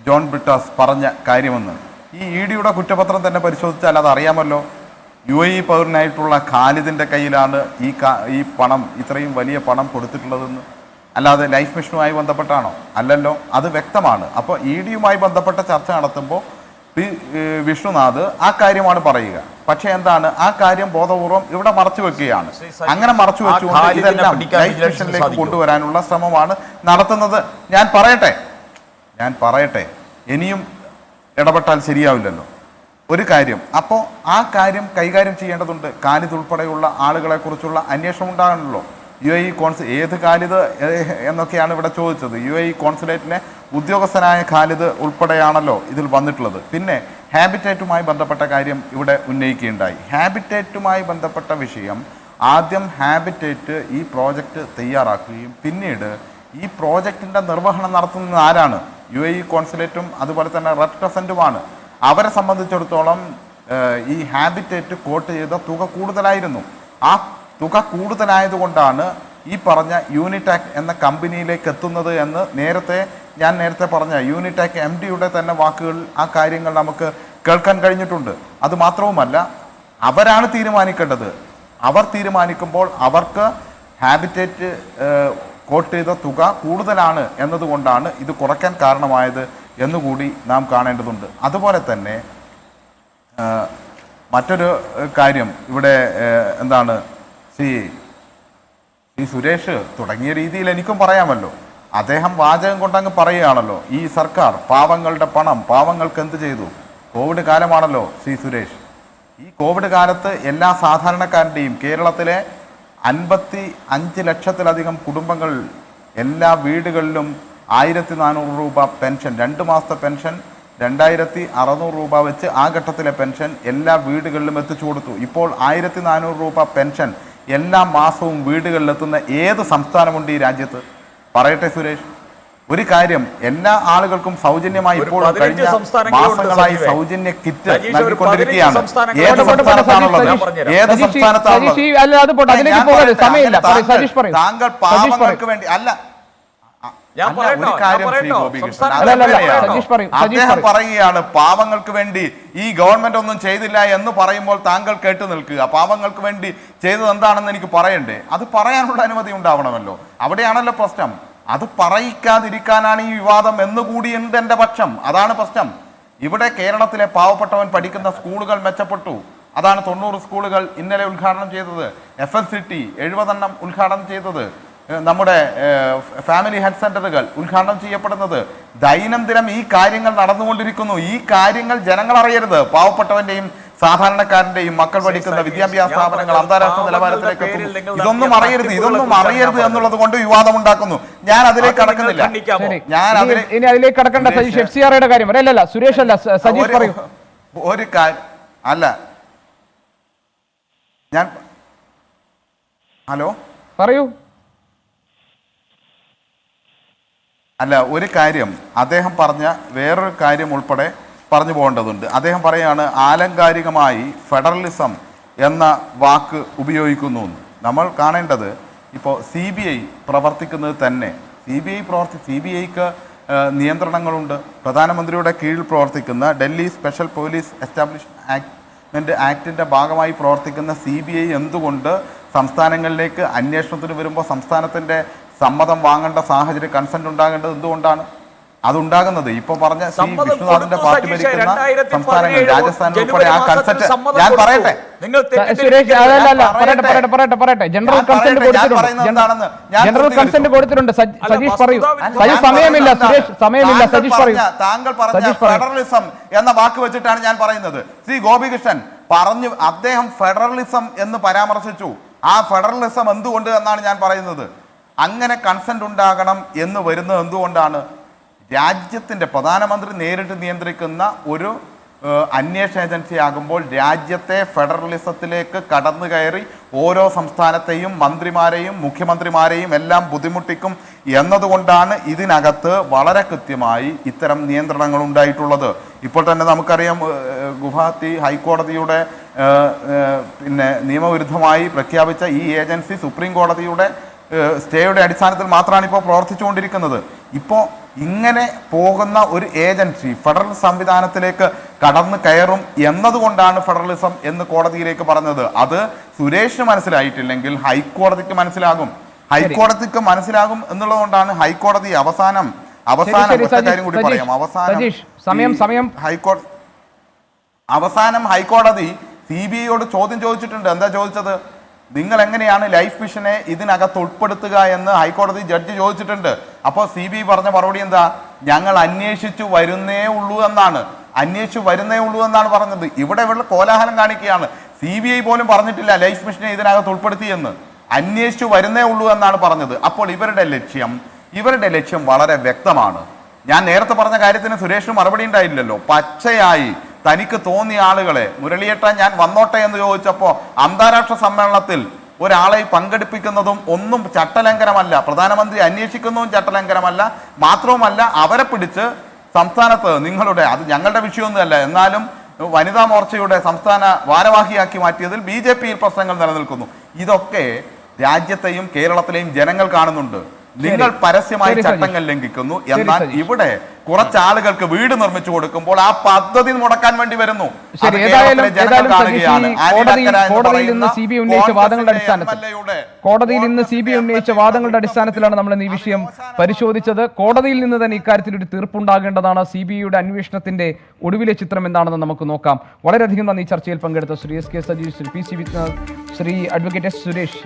ജോൺ ബ്രിട്ടാസ് പറഞ്ഞ കാര്യമെന്ന്. ഈ EDയുടെ കുറ്റപത്രം തന്നെ പരിശോധിച്ചാൽ അത് അറിയാമല്ലോ. UAE പൗരനായിട്ടുള്ള ഖാലിദിൻ്റെ കയ്യിലാണ് ഈ പണം, ഇത്രയും വലിയ പണം കൊടുത്തിട്ടുള്ളതെന്ന്. അല്ലാതെ ലൈഫ് മിഷനുമായി ബന്ധപ്പെട്ടാണോ? അല്ലല്ലോ, അത് വ്യക്തമാണ്. അപ്പോൾ EDയുമായി ബന്ധപ്പെട്ട ചർച്ച നടത്തുമ്പോൾ വിഷ്ണുനാഥ് ആ കാര്യമാണ് പറയുക. പക്ഷേ എന്താണ്, ആ കാര്യം ബോധപൂർവം ഇവിടെ മറച്ചു വെക്കുകയാണ്. അങ്ങനെ മറച്ചു വെച്ചുകൊണ്ട് ഇതെല്ലാം ലൈഫ് മിഷനിലേക്ക് കൊണ്ടുവരാനുള്ള ശ്രമമാണ് നടത്തുന്നത്. ഞാൻ പറയട്ടെ, ഇനിയും ഇടപെട്ടാൽ ശരിയാവില്ലല്ലോ ഒരു കാര്യം. അപ്പോൾ ആ കാര്യം കൈകാര്യം ചെയ്യേണ്ടതുണ്ട്. ഖാലിദ് ഉൾപ്പെടെയുള്ള ആളുകളെ കുറിച്ചുള്ള അന്വേഷണം ഉണ്ടാകണമല്ലോ. UAE ഏത് ഖാലിദ് എന്നൊക്കെയാണ് ഇവിടെ ചോദിച്ചത്. UAE കോൺസുലേറ്റിലെ ഉദ്യോഗസ്ഥനായ ഖാലിദ് ഉൾപ്പെടെയാണല്ലോ ഇതിൽ വന്നിട്ടുള്ളത്. പിന്നെ ഹാബിറ്റേറ്റുമായി ബന്ധപ്പെട്ട കാര്യം ഇവിടെ ഉന്നയിക്കുകയുണ്ടായി. ഹാബിറ്റേറ്റുമായി ബന്ധപ്പെട്ട വിഷയം, ആദ്യം ഹാബിറ്റേറ്റ് ഈ പ്രോജക്റ്റ് തയ്യാറാക്കുകയും പിന്നീട് ഈ പ്രോജക്റ്റിൻ്റെ നിർവഹണം നടത്തുന്നത് ആരാണ്? UAE കോൺസുലേറ്റും അതുപോലെ തന്നെ റെഡ് ക്രസൻറ്റുമാണ്. അവരെ സംബന്ധിച്ചിടത്തോളം ഈ ഹാബിറ്റേറ്റ് കോട്ട് ചെയ്ത തുക കൂടുതലായിരുന്നു. ആ തുക കൂടുതലായതുകൊണ്ടാണ് ഈ പറഞ്ഞ യൂണിടാക് എന്ന കമ്പനിയിലേക്ക് എത്തുന്നത് എന്ന് ഞാൻ നേരത്തെ പറഞ്ഞ യൂണിടാക് MD-യുടെ തന്നെ വാക്കുകൾ ആ കാര്യങ്ങൾ നമുക്ക് കേൾക്കാൻ കഴിഞ്ഞിട്ടുണ്ട്. അത് മാത്രവുമല്ല, അവരാണ് തീരുമാനിക്കേണ്ടത്. അവർ തീരുമാനിക്കുമ്പോൾ അവർക്ക് ഹാബിറ്റേറ്റ് കോട്ട് ചെയ്ത തുക കൂടുതലാണ് എന്നതുകൊണ്ടാണ് ഇത് കുറയ്ക്കാൻ കാരണമായത് എന്നുകൂടി നാം കാണേണ്ടതുണ്ട്. അതുപോലെ തന്നെ മറ്റൊരു കാര്യം ഇവിടെ എന്താണ്, ശ്രീ സുരേഷ് തുടങ്ങിയ രീതിയിൽ എനിക്കും പറയാമല്ലോ. അദ്ദേഹം വാചകം കൊണ്ടങ്ങ് പറയുകയാണല്ലോ, ഈ സർക്കാർ പാവങ്ങളുടെ പണം പാവങ്ങൾക്ക് എന്ത് ചെയ്തു. കോവിഡ് കാലമാണല്ലോ ശ്രീ സുരേഷ്. ഈ കോവിഡ് കാലത്ത് എല്ലാ സാധാരണക്കാരുടെയും കേരളത്തിലെ 55 ലക്ഷത്തിലധികം കുടുംബങ്ങൾ എല്ലാ വീടുകളിലും 1400 രൂപ പെൻഷൻ, 2 മാസത്തെ പെൻഷൻ 2600 രൂപ വെച്ച് ആ ഘട്ടത്തിലെ പെൻഷൻ എല്ലാ വീടുകളിലും എത്തിച്ചു കൊടുത്തു. ഇപ്പോൾ 1400 രൂപ പെൻഷൻ എല്ലാ മാസവും വീടുകളിലെത്തുന്ന ഏത് സംസ്ഥാനമുണ്ട് ഈ രാജ്യത്ത്? പറയട്ടെ സുരേഷ്. ഒരു കാര്യം, എല്ലാ ആളുകൾക്കും സൗജന്യമായി ഇപ്പോൾ കഴിഞ്ഞ മാസങ്ങളായി സൗജന്യ കിറ്റ് നൽകിക്കൊണ്ടിരിക്കുകയാണ്. ഏത് സംസ്ഥാനത്താണുള്ളത്? ഏത് സംസ്ഥാനത്താണുള്ളത്? താങ്കൾ പാവങ്ങൾക്ക് വേണ്ടി അല്ല, ഒരു കാര്യം ശ്രീ ഗോപികൃഷ്ണൻ, അദ്ദേഹം പറയുകയാണ് പാവങ്ങൾക്ക് വേണ്ടി ഈ ഗവൺമെന്റ് ഒന്നും ചെയ്തില്ല എന്ന് പറയുമ്പോൾ താങ്കൾ കേട്ടു നിൽക്കുക. പാവങ്ങൾക്ക് വേണ്ടി ചെയ്തത് എന്താണെന്ന് എനിക്ക് പറയണ്ടേ? അത് പറയാനുള്ള അനുമതി ഉണ്ടാവണമല്ലോ. അവിടെയാണല്ലോ പ്രശ്നം. അത് പറയിക്കാതിരിക്കാനാണ് ഈ വിവാദം എന്നുകൂടി ഉണ്ട് എൻ്റെ പക്ഷം. അതാണ് പ്രശ്നം. ഇവിടെ കേരളത്തിലെ പാവപ്പെട്ടവൻ പഠിക്കുന്ന സ്കൂളുകൾ മെച്ചപ്പെട്ടു. അതാണ് 90 സ്കൂളുകൾ ഇന്നലെ ഉദ്ഘാടനം ചെയ്തത്. FLCT 70 ഉദ്ഘാടനം ചെയ്തത്. നമ്മുടെ ഫാമിലി ഹെൽത്ത് സെന്ററുകൾ ഉദ്ഘാടനം ചെയ്യപ്പെടുന്നത്. ദൈനംദിനം ഈ കാര്യങ്ങൾ നടന്നുകൊണ്ടിരിക്കുന്നു. ഈ കാര്യങ്ങൾ ജനങ്ങൾ അറിയരുത്. പാവപ്പെട്ടവന്റെയും സാധാരണക്കാരന്റെയും മക്കൾ പഠിക്കുന്ന വിദ്യാഭ്യാസ സ്ഥാപനങ്ങൾ അന്താരാഷ്ട്ര നിലവാരത്തിലേക്ക് എത്തുന്നു. ഇതൊന്നും അറിയരുത് എന്നുള്ളത് കൊണ്ട് വിവാദം ഉണ്ടാക്കുന്നു. ഞാൻ അതിലേക്ക് കടക്കുന്നില്ല. ഇനി അതിലേക്ക് കടക്കേണ്ട സജീഷ്, FCRA കാര്യം അല്ല സുരേഷ് അല്ല സജീഷ് പറയൂ. ഒരു കാര്യം അല്ല, ഞാൻ ഹലോ പറയൂ. അല്ല, ഒരു കാര്യം അദ്ദേഹം പറഞ്ഞ വേറൊരു കാര്യം ഉൾപ്പെടെ പറഞ്ഞു പോകേണ്ടതുണ്ട്. അദ്ദേഹം പറയാണ് ആലങ്കാരികമായി ഫെഡറലിസം എന്ന വാക്ക് ഉപയോഗിക്കുന്നു. നമ്മൾ കാണേണ്ടത് ഇപ്പോൾ CBI പ്രവർത്തിക്കുന്നത് തന്നെ, CBIക്ക് നിയന്ത്രണങ്ങളുണ്ട്. പ്രധാനമന്ത്രിയുടെ കീഴിൽ പ്രവർത്തിക്കുന്ന ഡൽഹി സ്പെഷ്യൽ പോലീസ് എസ്റ്റാബ്ലിഷ്മെൻറ്റ് ആക്ടിൻ്റെ ഭാഗമായി പ്രവർത്തിക്കുന്ന CBI എന്തുകൊണ്ട് സംസ്ഥാനങ്ങളിലേക്ക് അന്വേഷണത്തിന് വരുമ്പോൾ സംസ്ഥാനത്തിൻ്റെ സമ്മതം വാങ്ങേണ്ട സാഹചര്യം, കൺസെന്റ് ഉണ്ടാകേണ്ടത് എന്തുകൊണ്ടാണ്? അതുണ്ടാകുന്നത് ഇപ്പോൾ പറഞ്ഞ വിഷ്ണുനാഥിന്റെ പാർട്ടി ഭരിക്കുന്ന സംസ്ഥാനങ്ങൾ, രാജസ്ഥാൻ ഉൾപ്പെടെ ആ കൺസെന്റ് ഞാൻ പറയട്ടെ. ജനറൽ കൺസെന്റ് കൊടുത്തിട്ടുണ്ട്. സജീഷ് പറയൂ. സമയമില്ല സുരേഷ്, സമയമില്ല. സജീഷ് പറയൂ. താങ്കൾ പറഞ്ഞ ഫെഡറലിസം എന്ന വാക്ക് വെച്ചിട്ടാണ് ഞാൻ പറയുന്നത്. ശ്രീ ഗോപികൃഷ്ണൻ പറഞ്ഞു, അദ്ദേഹം ഫെഡറലിസം എന്ന് പരാമർശിച്ചു. ആ ഫെഡറലിസം എന്തുകൊണ്ട് എന്നാണ് ഞാൻ പറയുന്നത്. അങ്ങനെ കൺസെന്റ് ഉണ്ടാകണം എന്ന് വരുന്നത് എന്തുകൊണ്ടാണ്? രാജ്യത്തിൻ്റെ പ്രധാനമന്ത്രി നേരിട്ട് നിയന്ത്രിക്കുന്ന ഒരു അന്വേഷണ ഏജൻസി ആകുമ്പോൾ രാജ്യത്തെ ഫെഡറലിസത്തിലേക്ക് കടന്നു കയറി ഓരോ സംസ്ഥാനത്തെയും മന്ത്രിമാരെയും മുഖ്യമന്ത്രിമാരെയും എല്ലാം ബുദ്ധിമുട്ടിക്കും എന്നതുകൊണ്ടാണ് ഇതിനകത്ത് വളരെ കൃത്യമായി ഇത്തരം നിയന്ത്രണങ്ങൾ ഉണ്ടായിട്ടുള്ളത്. ഇപ്പോൾ തന്നെ നമുക്കറിയാം, ഗുവാഹത്തി ഹൈക്കോടതിയുടെ നിയമവിരുദ്ധമായി പ്രഖ്യാപിച്ച ഈ ഏജൻസി സുപ്രീം കോടതിയുടെ സ്റ്റേയുടെ അടിസ്ഥാനത്തിൽ മാത്രമാണ് ഇപ്പോൾ പ്രവർത്തിച്ചുകൊണ്ടിരിക്കുന്നത്. ഇപ്പോൾ ഇങ്ങനെ പോകുന്ന ഒരു ഏജൻസി ഫെഡറൽ സംവിധാനത്തിലേക്ക് കടന്നു കയറും എന്നതുകൊണ്ടാണ് ഫെഡറലിസം എന്ന് കോടതിയിലേക്ക് പറഞ്ഞത്. അത് സുരേഷിന് മനസ്സിലായിട്ടില്ലെങ്കിൽ ഹൈക്കോടതിക്ക് മനസ്സിലാകും. ഹൈക്കോടതിക്ക് മനസ്സിലാകും എന്നുള്ളതുകൊണ്ടാണ് ഹൈക്കോടതി അവസാനം കാര്യം കൂടി പറയാം. അവസാനം ഹൈക്കോടതി CBIയോട് ചോദ്യം ചോദിച്ചിട്ടുണ്ട്. എന്താ ചോദിച്ചത്? നിങ്ങൾ എങ്ങനെയാണ് ലൈഫ് മിഷനെ ഇതിനകത്ത് ഉൾപ്പെടുത്തുക എന്ന് ഹൈക്കോടതി ജഡ്ജി ചോദിച്ചിട്ടുണ്ട്. അപ്പോൾ CBI പറഞ്ഞ മറുപടി എന്താ? ഞങ്ങൾ അന്വേഷിച്ചു വരുന്നേ ഉള്ളൂ എന്നാണ് പറഞ്ഞത്. ഇവിടെ കോലാഹലം കാണിക്കുകയാണ്. CBI പോലും പറഞ്ഞിട്ടില്ല ലൈഫ് മിഷനെ ഇതിനകത്ത് ഉൾപ്പെടുത്തിയെന്ന്. അന്വേഷിച്ചു വരുന്നേ ഉള്ളൂ എന്നാണ് പറഞ്ഞത്. അപ്പോൾ ഇവരുടെ ലക്ഷ്യം വളരെ വ്യക്തമാണ്. ഞാൻ നേരത്തെ പറഞ്ഞ കാര്യത്തിന് സുരേഷിന് മറുപടി ഉണ്ടായില്ലല്ലോ. പച്ചയായി തനിക്ക് തോന്നിയ ആളുകളെ, മുരളിയേട്ടൻ ഞാൻ വന്നോട്ടെ എന്ന് ചോദിച്ചപ്പോൾ അന്താരാഷ്ട്ര സമ്മേളനത്തിൽ ഒരാളെ പങ്കെടുപ്പിക്കുന്നതും ഒന്നും ചട്ടലംഘനമല്ല, പ്രധാനമന്ത്രി അന്വേഷിക്കുന്നതും ചട്ടലംഘനമല്ല. മാത്രവുമല്ല, അവരെ പിടിച്ച് സംസ്ഥാനത്ത് അത് ഞങ്ങളുടെ വിഷയമൊന്നുമല്ല, എന്നാലും വനിതാ മോർച്ചയുടെ സംസ്ഥാന ഭാരവാഹിയാക്കി മാറ്റിയതിൽ BJPയിൽ പ്രശ്നങ്ങൾ നിലനിൽക്കുന്നു. ഇതൊക്കെ രാജ്യത്തെയും കേരളത്തിലെയും ജനങ്ങൾ കാണുന്നുണ്ട്. നിങ്ങൾ പരസ്യമായി ശരി, ചട്ടങ്ങൾ ലംഘിക്കുന്നു, ശരി, എന്നാൽ സജീഷ്. ഇവിടെ കുറച്ച് ആളുകൾക്ക് വീട് നിർമ്മിച്ചു കൊടുക്കുമ്പോൾ ആ പദ്ധതി മുടക്കാൻ വേണ്ടി വരുന്നു. ശരി, അത് ഏതായാലും കേരളത്തിലെ ജനങ്ങൾ കാണുകയാണ്. കോടതിയിൽ നിന്ന് സി ബി ഐ ഉന്നയിച്ച വാദങ്ങളുടെ അടിസ്ഥാനത്തിലാണ് നമ്മൾ ഇന്ന് ഈ വിഷയം പരിശോധിച്ചത്. കോടതിയിൽ നിന്ന് തന്നെ ഇക്കാര്യത്തിൽ ഒരു തീർപ്പുണ്ടാകേണ്ടതാണ്. സി ബി ഐയുടെ അന്വേഷണത്തിന്റെ ഒടുവിലെ ചിത്രം എന്താണെന്ന് നമുക്ക് നോക്കാം. വളരെയധികം നന്ദി ചർച്ചയിൽ പങ്കെടുത്ത Shri S K Sajeesh, Shri P C Vignesh, Shri advocate S Suresh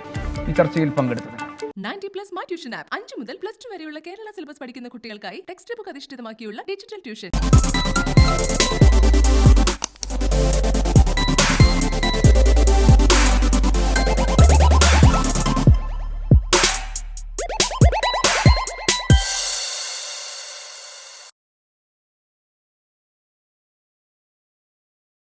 ഈ ചർച്ചയിൽ പങ്കെടുത്തത്. 90+ മൈ ട്യൂഷൻ ആപ്പ് 5 മുതൽ +2 വരെയുള്ള കേരള സിലബസ് പഠിക്കുന്ന കുട്ടികൾക്കായി ടെക്സ്റ്റ് ബുക്ക് അധിഷ്ഠിതമാക്കിയുള്ള ഡിജിറ്റൽ ട്യൂഷൻ.